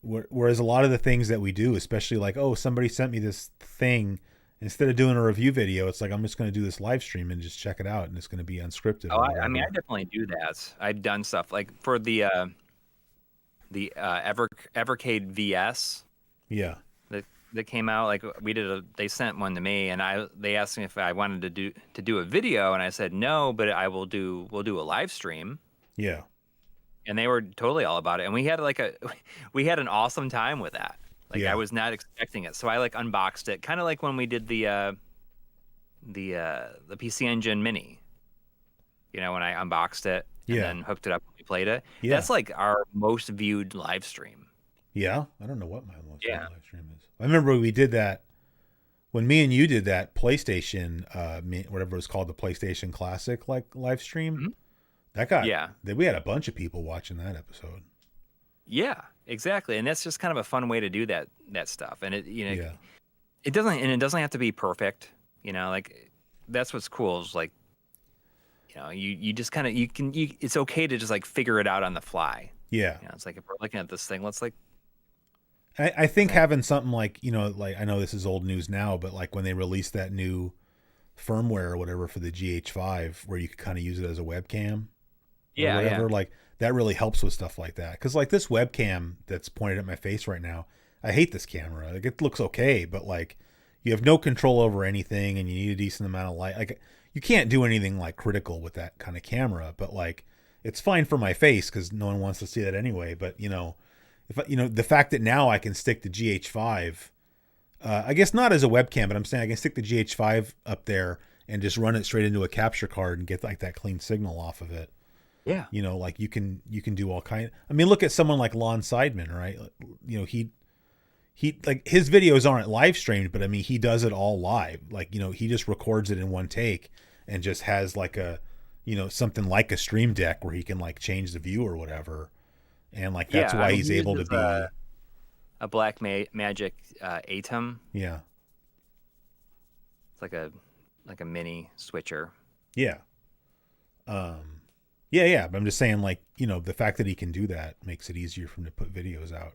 whereas a lot of the things that we do, especially like, oh, somebody sent me this thing, instead of doing a review video, it's like, I'm just going to do this live stream and just check it out. And it's going to be unscripted. Oh, I mean, I definitely do that. I've done stuff like for the Evercade VS. Yeah. That came out, like they sent one to me, and they asked me if I wanted to do a video, and I said no, but we'll do a live stream. Yeah. And they were totally all about it, and we had an awesome time with that. Like I was not expecting it, so I like unboxed it, kind of like when we did the PC Engine Mini. When I unboxed it and then hooked it up and we played it. Yeah. That's like our most viewed live stream. Yeah, I don't know what my most viewed live stream is. I remember we did that when me and you did that PlayStation, whatever it was called, the PlayStation Classic like live stream. Mm-hmm. That got we had a bunch of people watching that episode. Yeah, exactly, and that's just kind of a fun way to do that stuff. And it doesn't have to be perfect. Like that's what's cool is like, you just kind of it's okay to just like figure it out on the fly. Yeah, it's like if we're looking at this thing, let's like. I think having something like, like I know this is old news now, but like when they released that new firmware or whatever for the GH5 where you could kind of use it as a webcam or whatever, like that really helps with stuff like that. Cause like this webcam that's pointed at my face right now, I hate this camera. Like it looks okay, but like you have no control over anything and you need a decent amount of light. Like you can't do anything like critical with that kind of camera, but like it's fine for my face cause no one wants to see that anyway. But if the fact that now I can stick the GH5, I guess not as a webcam, but I'm saying I can stick the GH5 up there and just run it straight into a capture card and get like that clean signal off of it. Yeah. Like you can do all kind. I mean, look at someone like Lon Seidman, right? He like his videos aren't live streamed, but I mean, he does it all live. Like, he just records it in one take and just has like a, something like a stream deck where he can like change the view or whatever. And like that's why he's able to be a Black Magic Atom. Yeah, it's like a mini switcher. Yeah, yeah. But I'm just saying, like the fact that he can do that makes it easier for him to put videos out.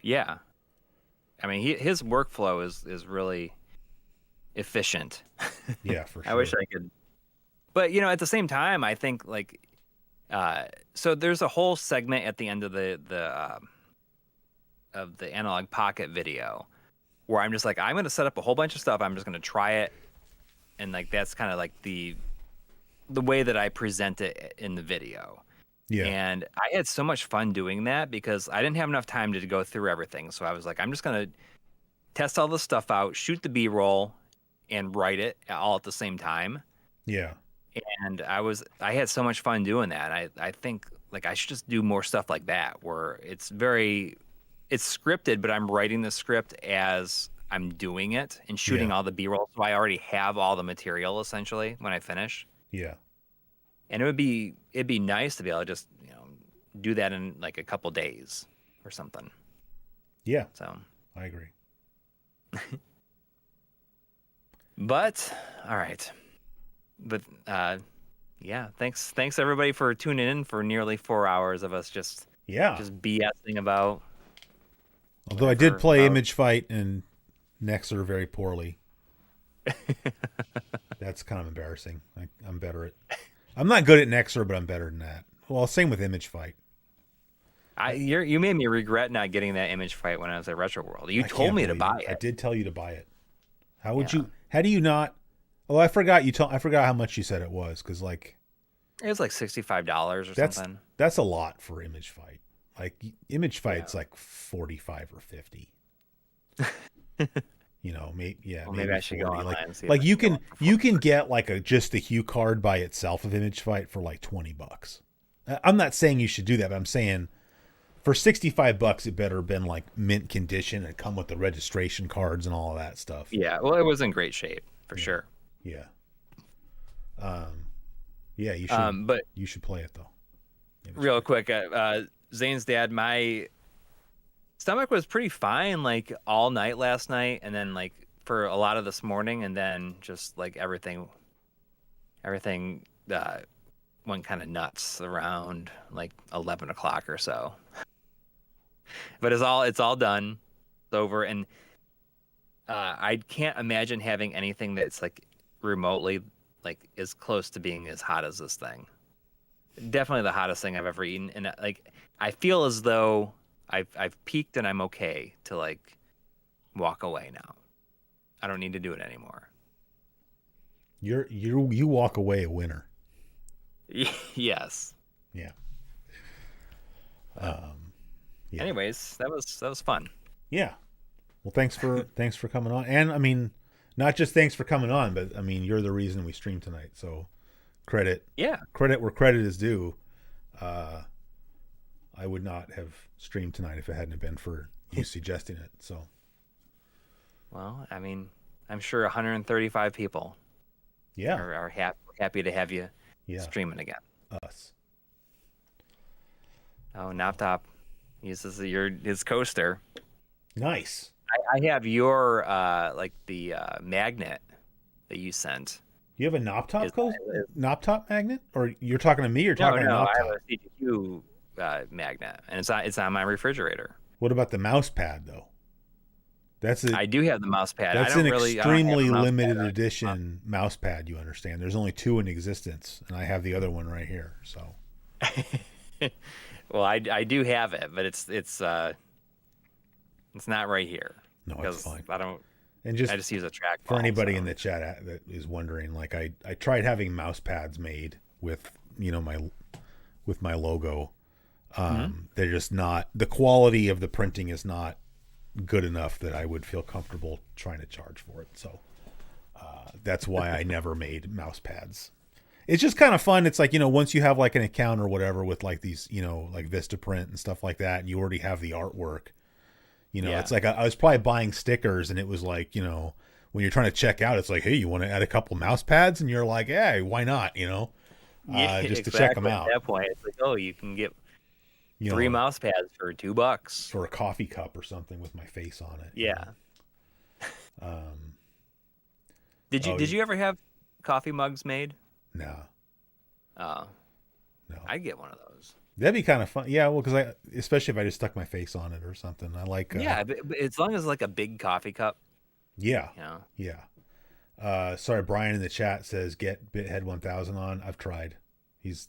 Yeah, I mean his workflow is really efficient. Yeah, for sure. I wish I could, but at the same time, I think like. So there's a whole segment at the end of the Analog Pocket video where I'm just like, I'm going to set up a whole bunch of stuff. I'm just going to try it. And like, that's kind of like the way that I present it in the video. Yeah. And I had so much fun doing that because I didn't have enough time to go through everything. So I was like, I'm just going to test all this stuff out, shoot the B-roll and write it all at the same time. Yeah. And I had so much fun doing that. I think like I should just do more stuff like that where it's scripted, but I'm writing the script as I'm doing it and shooting all the B-roll. So I already have all the material essentially when I finish. Yeah. And it'd be nice to be able to just, do that in like a couple days or something. Yeah. So I agree. But all right. But thanks everybody for tuning in for nearly 4 hours of us just BSing about. Although I did play Image Fight and Nexer very poorly. That's kind of embarrassing. I'm better at. I'm not good at Nexer, but I'm better than that. Well, same with Image Fight. You made me regret not getting that Image Fight when I was at Retro World. You told me to buy it. I did tell you to buy it. How would you? How do you not? Oh, I forgot I forgot how much you said it was because like it was like $65 or something. That's a lot for Image Fight. Like Image Fight's like 45 or 50. You know, maybe Well, maybe I should go 40. online Like and see if like I you can can go for you can get like just the hue card by itself of Image Fight for like $20. I'm not saying you should do that, but I'm saying for $65 it better have been like mint condition and come with the registration cards and all of that stuff. Yeah, well, it was in great shape for sure. Yeah. Yeah, you should. But you should play it though. real quick, Zane's dad, my stomach was pretty fine like all night last night, and then like for a lot of this morning, and then just like everything went kind of nuts around like 11 o'clock or so. But it's all done. It's over, and I can't imagine having anything that's like remotely like as close to being as hot as this thing. Definitely the hottest thing I've ever eaten, and like I feel as though I've peaked and I'm okay to like walk away now. I don't need to do it anymore. You walk away a winner. Yes. Yeah. Yeah. Anyways, that was fun. Yeah. Well, thanks for coming on, and I mean, not just thanks for coming on, but I mean, you're the reason we streamed tonight. So, credit where credit is due. I would not have streamed tonight if it hadn't been for you suggesting it. So, well, I mean, I'm sure 135 people are happy to have you streaming again. Us. Oh, Noptop uses his coaster. Nice. I have your like the magnet that you sent. You have a Noptop magnet, or you're talking to me? Or talking to Noptop? I have a CGQ magnet, and it's on my refrigerator. What about the mouse pad though? I do have the mouse pad. That's an extremely limited edition mouse pad. You understand? There's only 2 in existence, and I have the other one right here. So, well, I do have it, but it's not right here. No, it's fine. I just use a trackball. For anybody in the chat that is wondering, like I tried having mouse pads made with my logo. They're just not, the quality of the printing is not good enough that I would feel comfortable trying to charge for it. So that's why I never made mouse pads. It's just kind of fun. It's like, once you have like an account or whatever with like these, like Vistaprint and stuff like that, and you already have the artwork, it's like I was probably buying stickers, and it was like, when you're trying to check out, it's like, hey, you want to add a couple mouse pads? And you're like, hey, why not? Yeah, just exactly. to check them out. At that point, it's like, oh, you can get 3 mouse pads for $2 for a coffee cup or something with my face on it. Yeah. Did you ever have coffee mugs made? No. Oh. No. I'd get one of those. That'd be kind of fun. Yeah, well, because especially if I just stuck my face on it or something. I like. Yeah, but as long as like a big coffee cup. Yeah. Yeah. Sorry, Brian in the chat says get Bithead 1000 on. I've tried. It's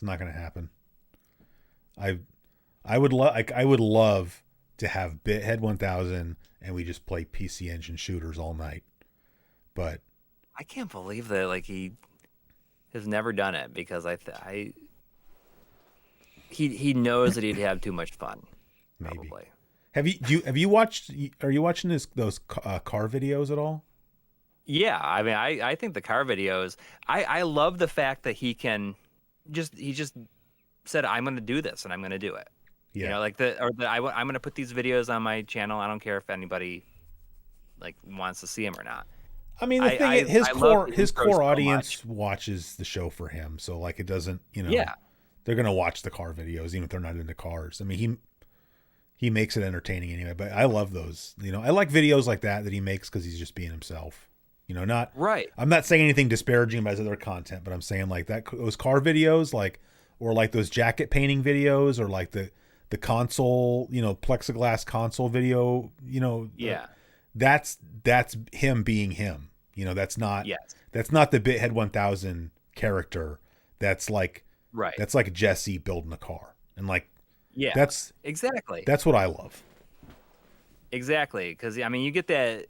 not going to happen. I would love to have Bithead 1000 and we just play PC Engine shooters all night. But I can't believe that like he has never done it, because he knows that he'd have too much fun. Maybe. Probably. Have you watched? Are you watching those car videos at all? Yeah, I mean, I think the car videos. I love the fact that he just said, I'm going to do this and I'm going to do it. Yeah. I'm going to put these videos on my channel. I don't care if anybody like wants to see them or not. I mean, the thing is, his core audience watches the show for him, so like it doesn't, Yeah. They're gonna watch the car videos even if they're not into cars. I mean, he makes it entertaining anyway. But I love those. I like videos like that he makes because he's just being himself. Not right. I'm not saying anything disparaging about his other content, but I'm saying like those car videos, or like those jacket painting videos, or like the console, plexiglass console video. Yeah. That's him being him. That's not the Bithead 1000 character. That's like That's like Jesse building a car, and like that's exactly that's what I love. Exactly, because I mean you get that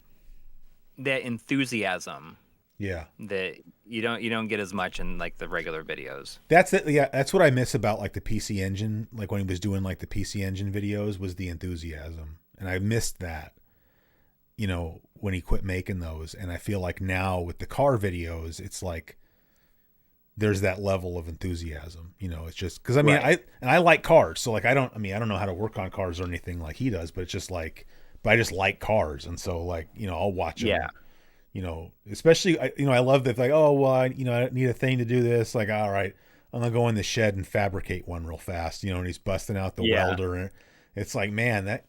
enthusiasm. Yeah. That you don't get as much in like the regular videos. That's it. Yeah, that's what I miss about like the PC Engine. Like when he was doing like the PC Engine videos, was the enthusiasm, and I missed that. you know, when he quit making those. And I feel like now with the car videos, it's like there's that level of enthusiasm, you know. It's just because I mean, I like cars, so like I don't know how to work on cars or anything like he does, but it's just like, but I just like cars, and so like, you know, I'll watch him. Yeah. You know, especially I love that, like, oh well, I need a thing to do this. Like, all right, I'm gonna go in the shed and fabricate one real fast. You know, and he's busting out the welder, and it's like, man, that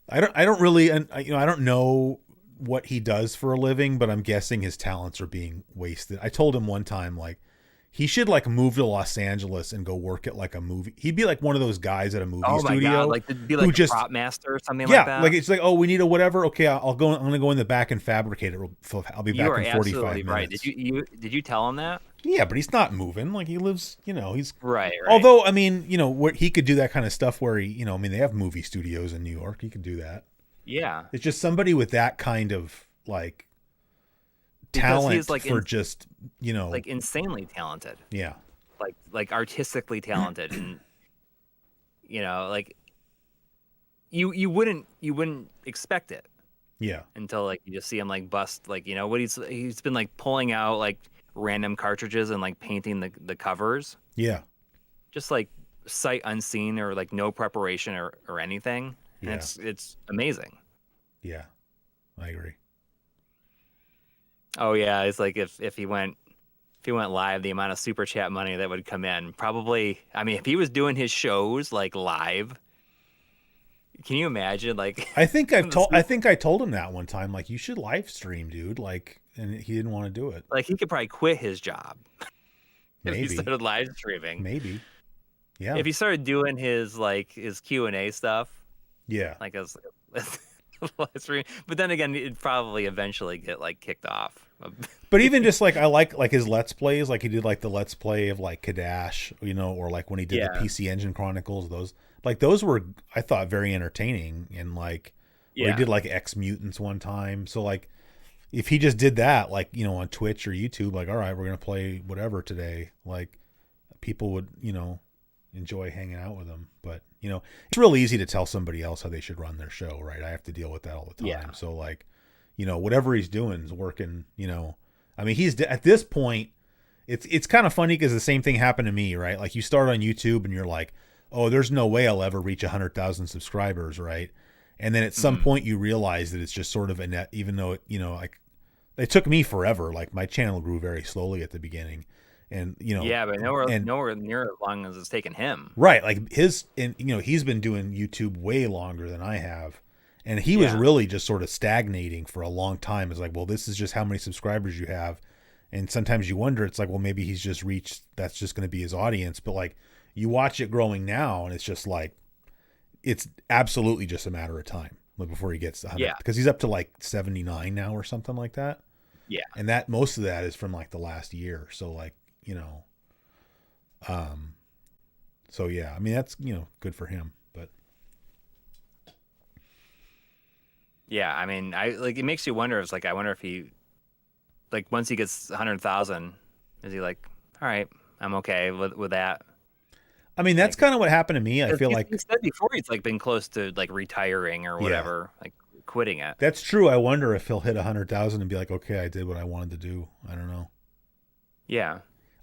I don't really, and I don't know what he does for a living, but I'm guessing his talents are being wasted. I told him one time, like, he should like move to Los Angeles and go work at like a movie. He'd be like one of those guys at a movie studio. God, like to be like a prop master or something like that. Yeah, like it's like, oh, we need a whatever. Okay, I'm gonna go in the back and fabricate it. I'll be back in 45 minutes. Right. Did you tell him that? Yeah, but he's not moving. Like he lives, he's right. Although I mean, where he could do that kind of stuff where he, I mean, they have movie studios in New York. He could do that. Yeah. It's just somebody with that kind of like talent he's like for just like insanely talented. Yeah. Like artistically talented, and like you wouldn't expect it. Yeah. Until like you just see him like bust, like what he's been like pulling out like random cartridges and like painting the covers. Yeah. Just like sight unseen or like no preparation or anything. And it's amazing. Yeah. I agree. Oh yeah, it's like if he went live, the amount of super chat money that would come in, probably. I mean, if he was doing his shows like live, can you imagine? Like, I think I told him that one time. Like, you should live stream, dude. Like, and he didn't want to do it. Like, he could probably quit his job Maybe. if he started live streaming. Maybe. Yeah. If he started doing his Q&A stuff. Yeah. Like as live stream, but then again, it'd probably eventually get like kicked off. But even just like I like his Let's Plays, like he did like the Let's Play of like Kadash, or like when he did the PC Engine Chronicles, those were, I thought, very entertaining, and like he did like X Mutants one time. So like if he just did that, like, on Twitch or YouTube, like, all right, we're gonna play whatever today, like people would, enjoy hanging out with him. But it's real easy to tell somebody else how they should run their show, right? I have to deal with that all the time. Yeah. So like, whatever he's doing is working. I mean, he's at this point. It's kind of funny because the same thing happened to me, right? Like you start on YouTube and you're like, oh, there's no way I'll ever reach 100,000 subscribers, right? And then at some point you realize that it's just sort of a net, even though it took me forever. Like my channel grew very slowly at the beginning. And but nowhere near as long as it's taken him. Right, like he's been doing YouTube way longer than I have, and he was really just sort of stagnating for a long time. It's like, well, this is just how many subscribers you have, and sometimes you wonder, it's like, well, maybe he's just reached, that's just going to be his audience. But like you watch it growing now, and it's just like, it's absolutely just a matter of time before he gets to 100. Because he's up to like 79 now or something like that. Yeah, and that most of that is from like the last year. So like. So yeah, I mean, that's, good for him, but yeah, I mean, it makes you wonder. It's like, I wonder if he, like, once he gets 100,000, is he like, all right, I'm okay with that? I mean, that's kind of what happened to me. I feel like he said before he's like been close to like retiring or whatever, like quitting it. That's true. I wonder if he'll hit 100,000 and be like, okay, I did what I wanted to do. I don't know. Yeah.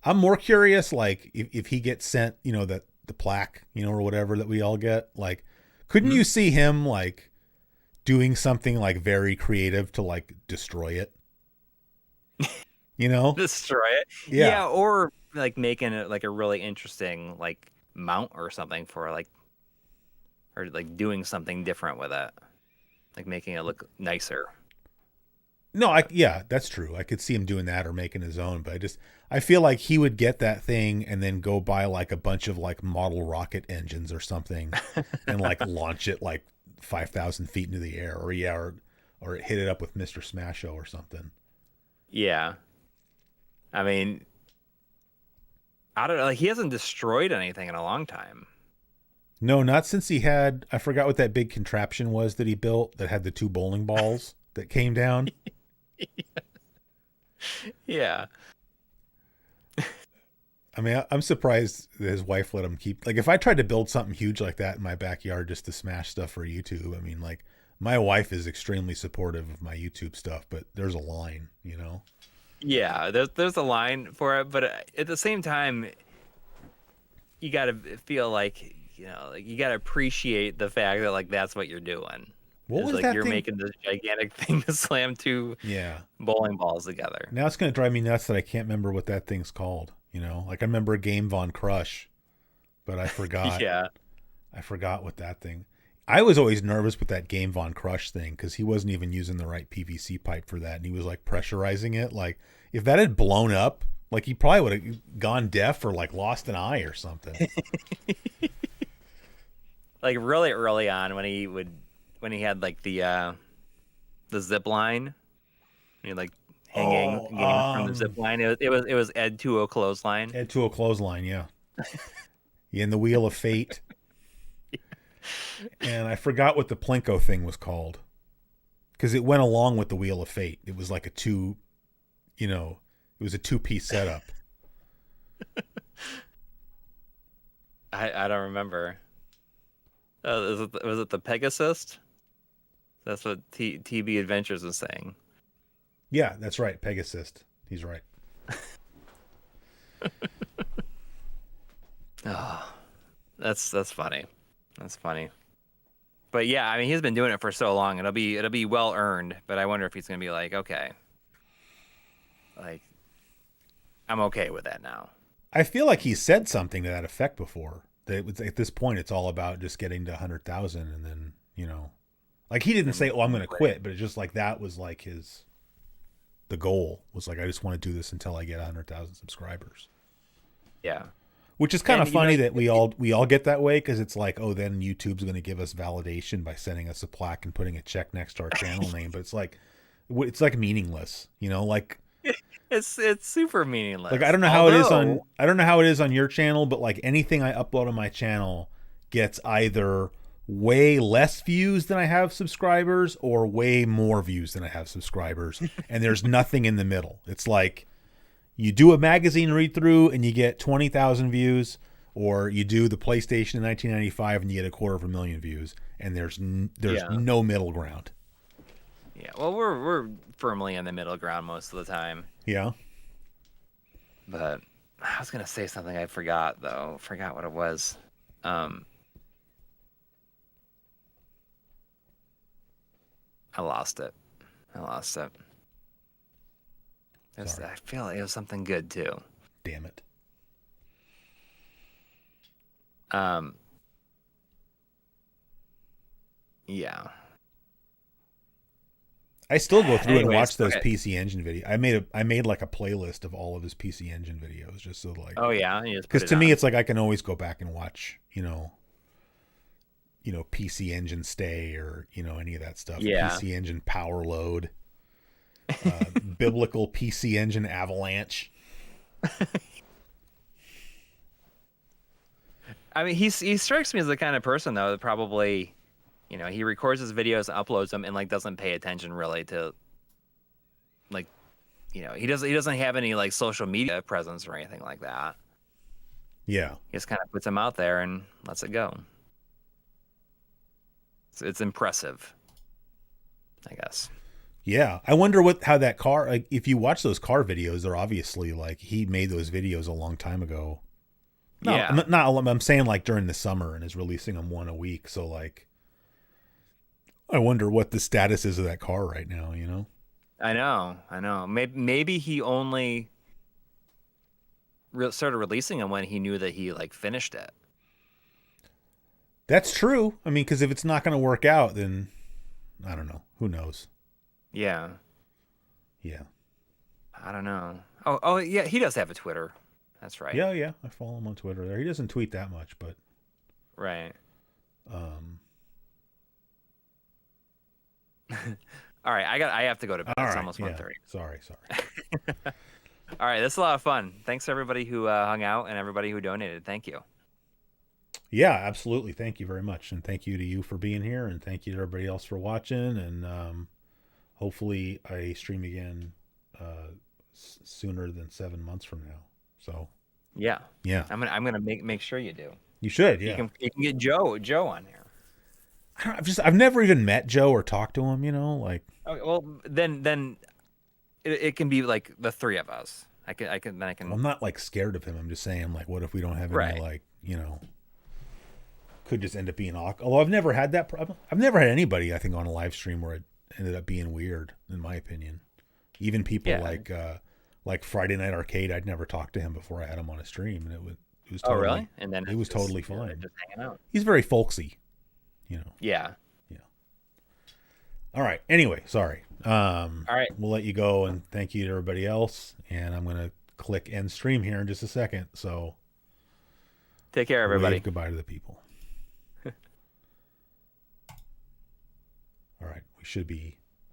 I'm more curious, like, if he gets sent, the plaque, or whatever that we all get, like, couldn't you see him, like, doing something, like, very creative to, like, destroy it? Destroy it? Yeah. Or, like, making it, like, a really interesting, like, mount or something for, like, or, like, doing something different with it. Like, making it look nicer. No, that's true. I could see him doing that or making his own, but I feel like he would get that thing and then go buy like a bunch of like model rocket engines or something and like launch it like 5,000 feet into the air, or hit it up with Mr. Smasho or something. Yeah. I mean, I don't know. Like, he hasn't destroyed anything in a long time. No, not since he had, I forgot what that big contraption was that he built that had the 2 bowling balls that came down. Yeah. I mean, I'm surprised that his wife let him keep, like, if I tried to build something huge like that in my backyard just to smash stuff for YouTube, I mean, like, My wife is extremely supportive of my YouTube stuff, but there's a line, you know? Yeah, there's a line for it, but at the same time, you gotta feel like, like you gotta appreciate the fact that like that's what you're doing. What It's was like that you're thing? making this gigantic thing to slam two Yeah. bowling balls together. Now it's going to drive me nuts that I can't remember what that thing's called, you know? Like I remember Game Von Crush, but I forgot. Yeah. I forgot what that thing. I was always nervous with that Game Von Crush thing because he wasn't even using the right PVC pipe for that, and he was like pressurizing it. Like if that had blown up, like he probably would have gone deaf or like lost an eye or something. Like really early on when he had like the zip line, and he like hanging games from the zip line. It was Ed to a clothesline. Head to a clothesline, yeah. In the Wheel of Fate. And I forgot what the Plinko thing was called. Because it went along with the Wheel of Fate. It was like it was a 2-piece setup. I don't remember. Was it the Pegasus? That's what TB Adventures was saying. Yeah, that's right. Pegasus. He's right. Oh, that's funny. That's funny. But yeah, I mean, he's been doing it for so long. It'll be well earned. But I wonder if he's gonna be like, okay, like I'm okay with that now. I feel like he said something to that effect before. That it was, at this point, it's all about just getting to 100,000, and then like he didn't say, "Oh, I'm going to quit," but it's just like that was like the goal was like, I just want to do this until I get 100,000 subscribers. Yeah. Which is kind of funny that we all get that way, because it's like, oh, then YouTube's going to give us validation by sending us a plaque and putting a check next to our channel name, but it's like meaningless, like it's super meaninless. like I don't know how it is on your channel, but like anything I upload on my channel gets either way less views than I have subscribers or way more views than I have subscribers, and there's nothing in the middle. It's like you do a magazine read through and you get 20,000 views, or you do the PlayStation in 1995 and you get 250,000 views, and there's no middle ground. Yeah, well, we're firmly in the middle ground most of the time. Yeah. But I was gonna say something I forgot though. Forgot what it was. I lost it. I feel like it was something good too. Damn it. Yeah. I still go through and watch those PC Engine videos. I made like a playlist of all of his PC Engine videos, just so like. Oh yeah, because to me it's like I can always go back and watch, PC Engine Stay or any of that stuff. Yeah. PC Engine Power Load. Biblical PC Engine Avalanche. I mean, he strikes me as the kind of person though that probably, he records his videos, uploads them, and like doesn't pay attention really to, like, he doesn't have any like social media presence or anything like that. Yeah, he just kind of puts them out there and lets it go. It's impressive, I guess. Yeah, I wonder how that car. Like, if you watch those car videos, they're obviously like he made those videos a long time ago. No, yeah. I'm saying like during the summer and is releasing them one a week. So like, I wonder what the status is of that car right now. I know. Maybe he only started releasing them when he knew that he like finished it. That's true. I mean, because if it's not going to work out, then I don't know. Who knows? Yeah. Yeah. I don't know. Oh yeah, he does have a Twitter. That's right. Yeah. I follow him on Twitter there. He doesn't tweet that much, but. Right. All right, I have to go to bed. It's almost 1:30. Sorry. All right, this is a lot of fun. Thanks to everybody who hung out and everybody who donated. Thank you. Yeah, absolutely. Thank you very much, and thank you to you for being here, and thank you to everybody else for watching. And hopefully, I stream again sooner than 7 months from now. So yeah, I'm gonna make sure you do. You should. Yeah, you can get Joe on here. I've never even met Joe or talked to him. You know, like. Okay, well, then it can be like the three of us. I can. I'm not like scared of him. I'm just saying, like, what if we don't have any, Right. like, you know, could just end up being awkward. Although I've never had that problem. I've never had anybody, I think, on a live stream where it ended up being weird, in my opinion. Even people like Friday Night Arcade, I'd never talked to him before I had him on a stream, and it was totally, really? And then it was totally you know, fine. just hanging out. He's very folksy, you know. Yeah. All right. Anyway, sorry. All right. We'll let you go, and thank you to everybody else. And I'm going to click end stream here in just a second. So Take care, everybody. wave goodbye to the people. All right. We should be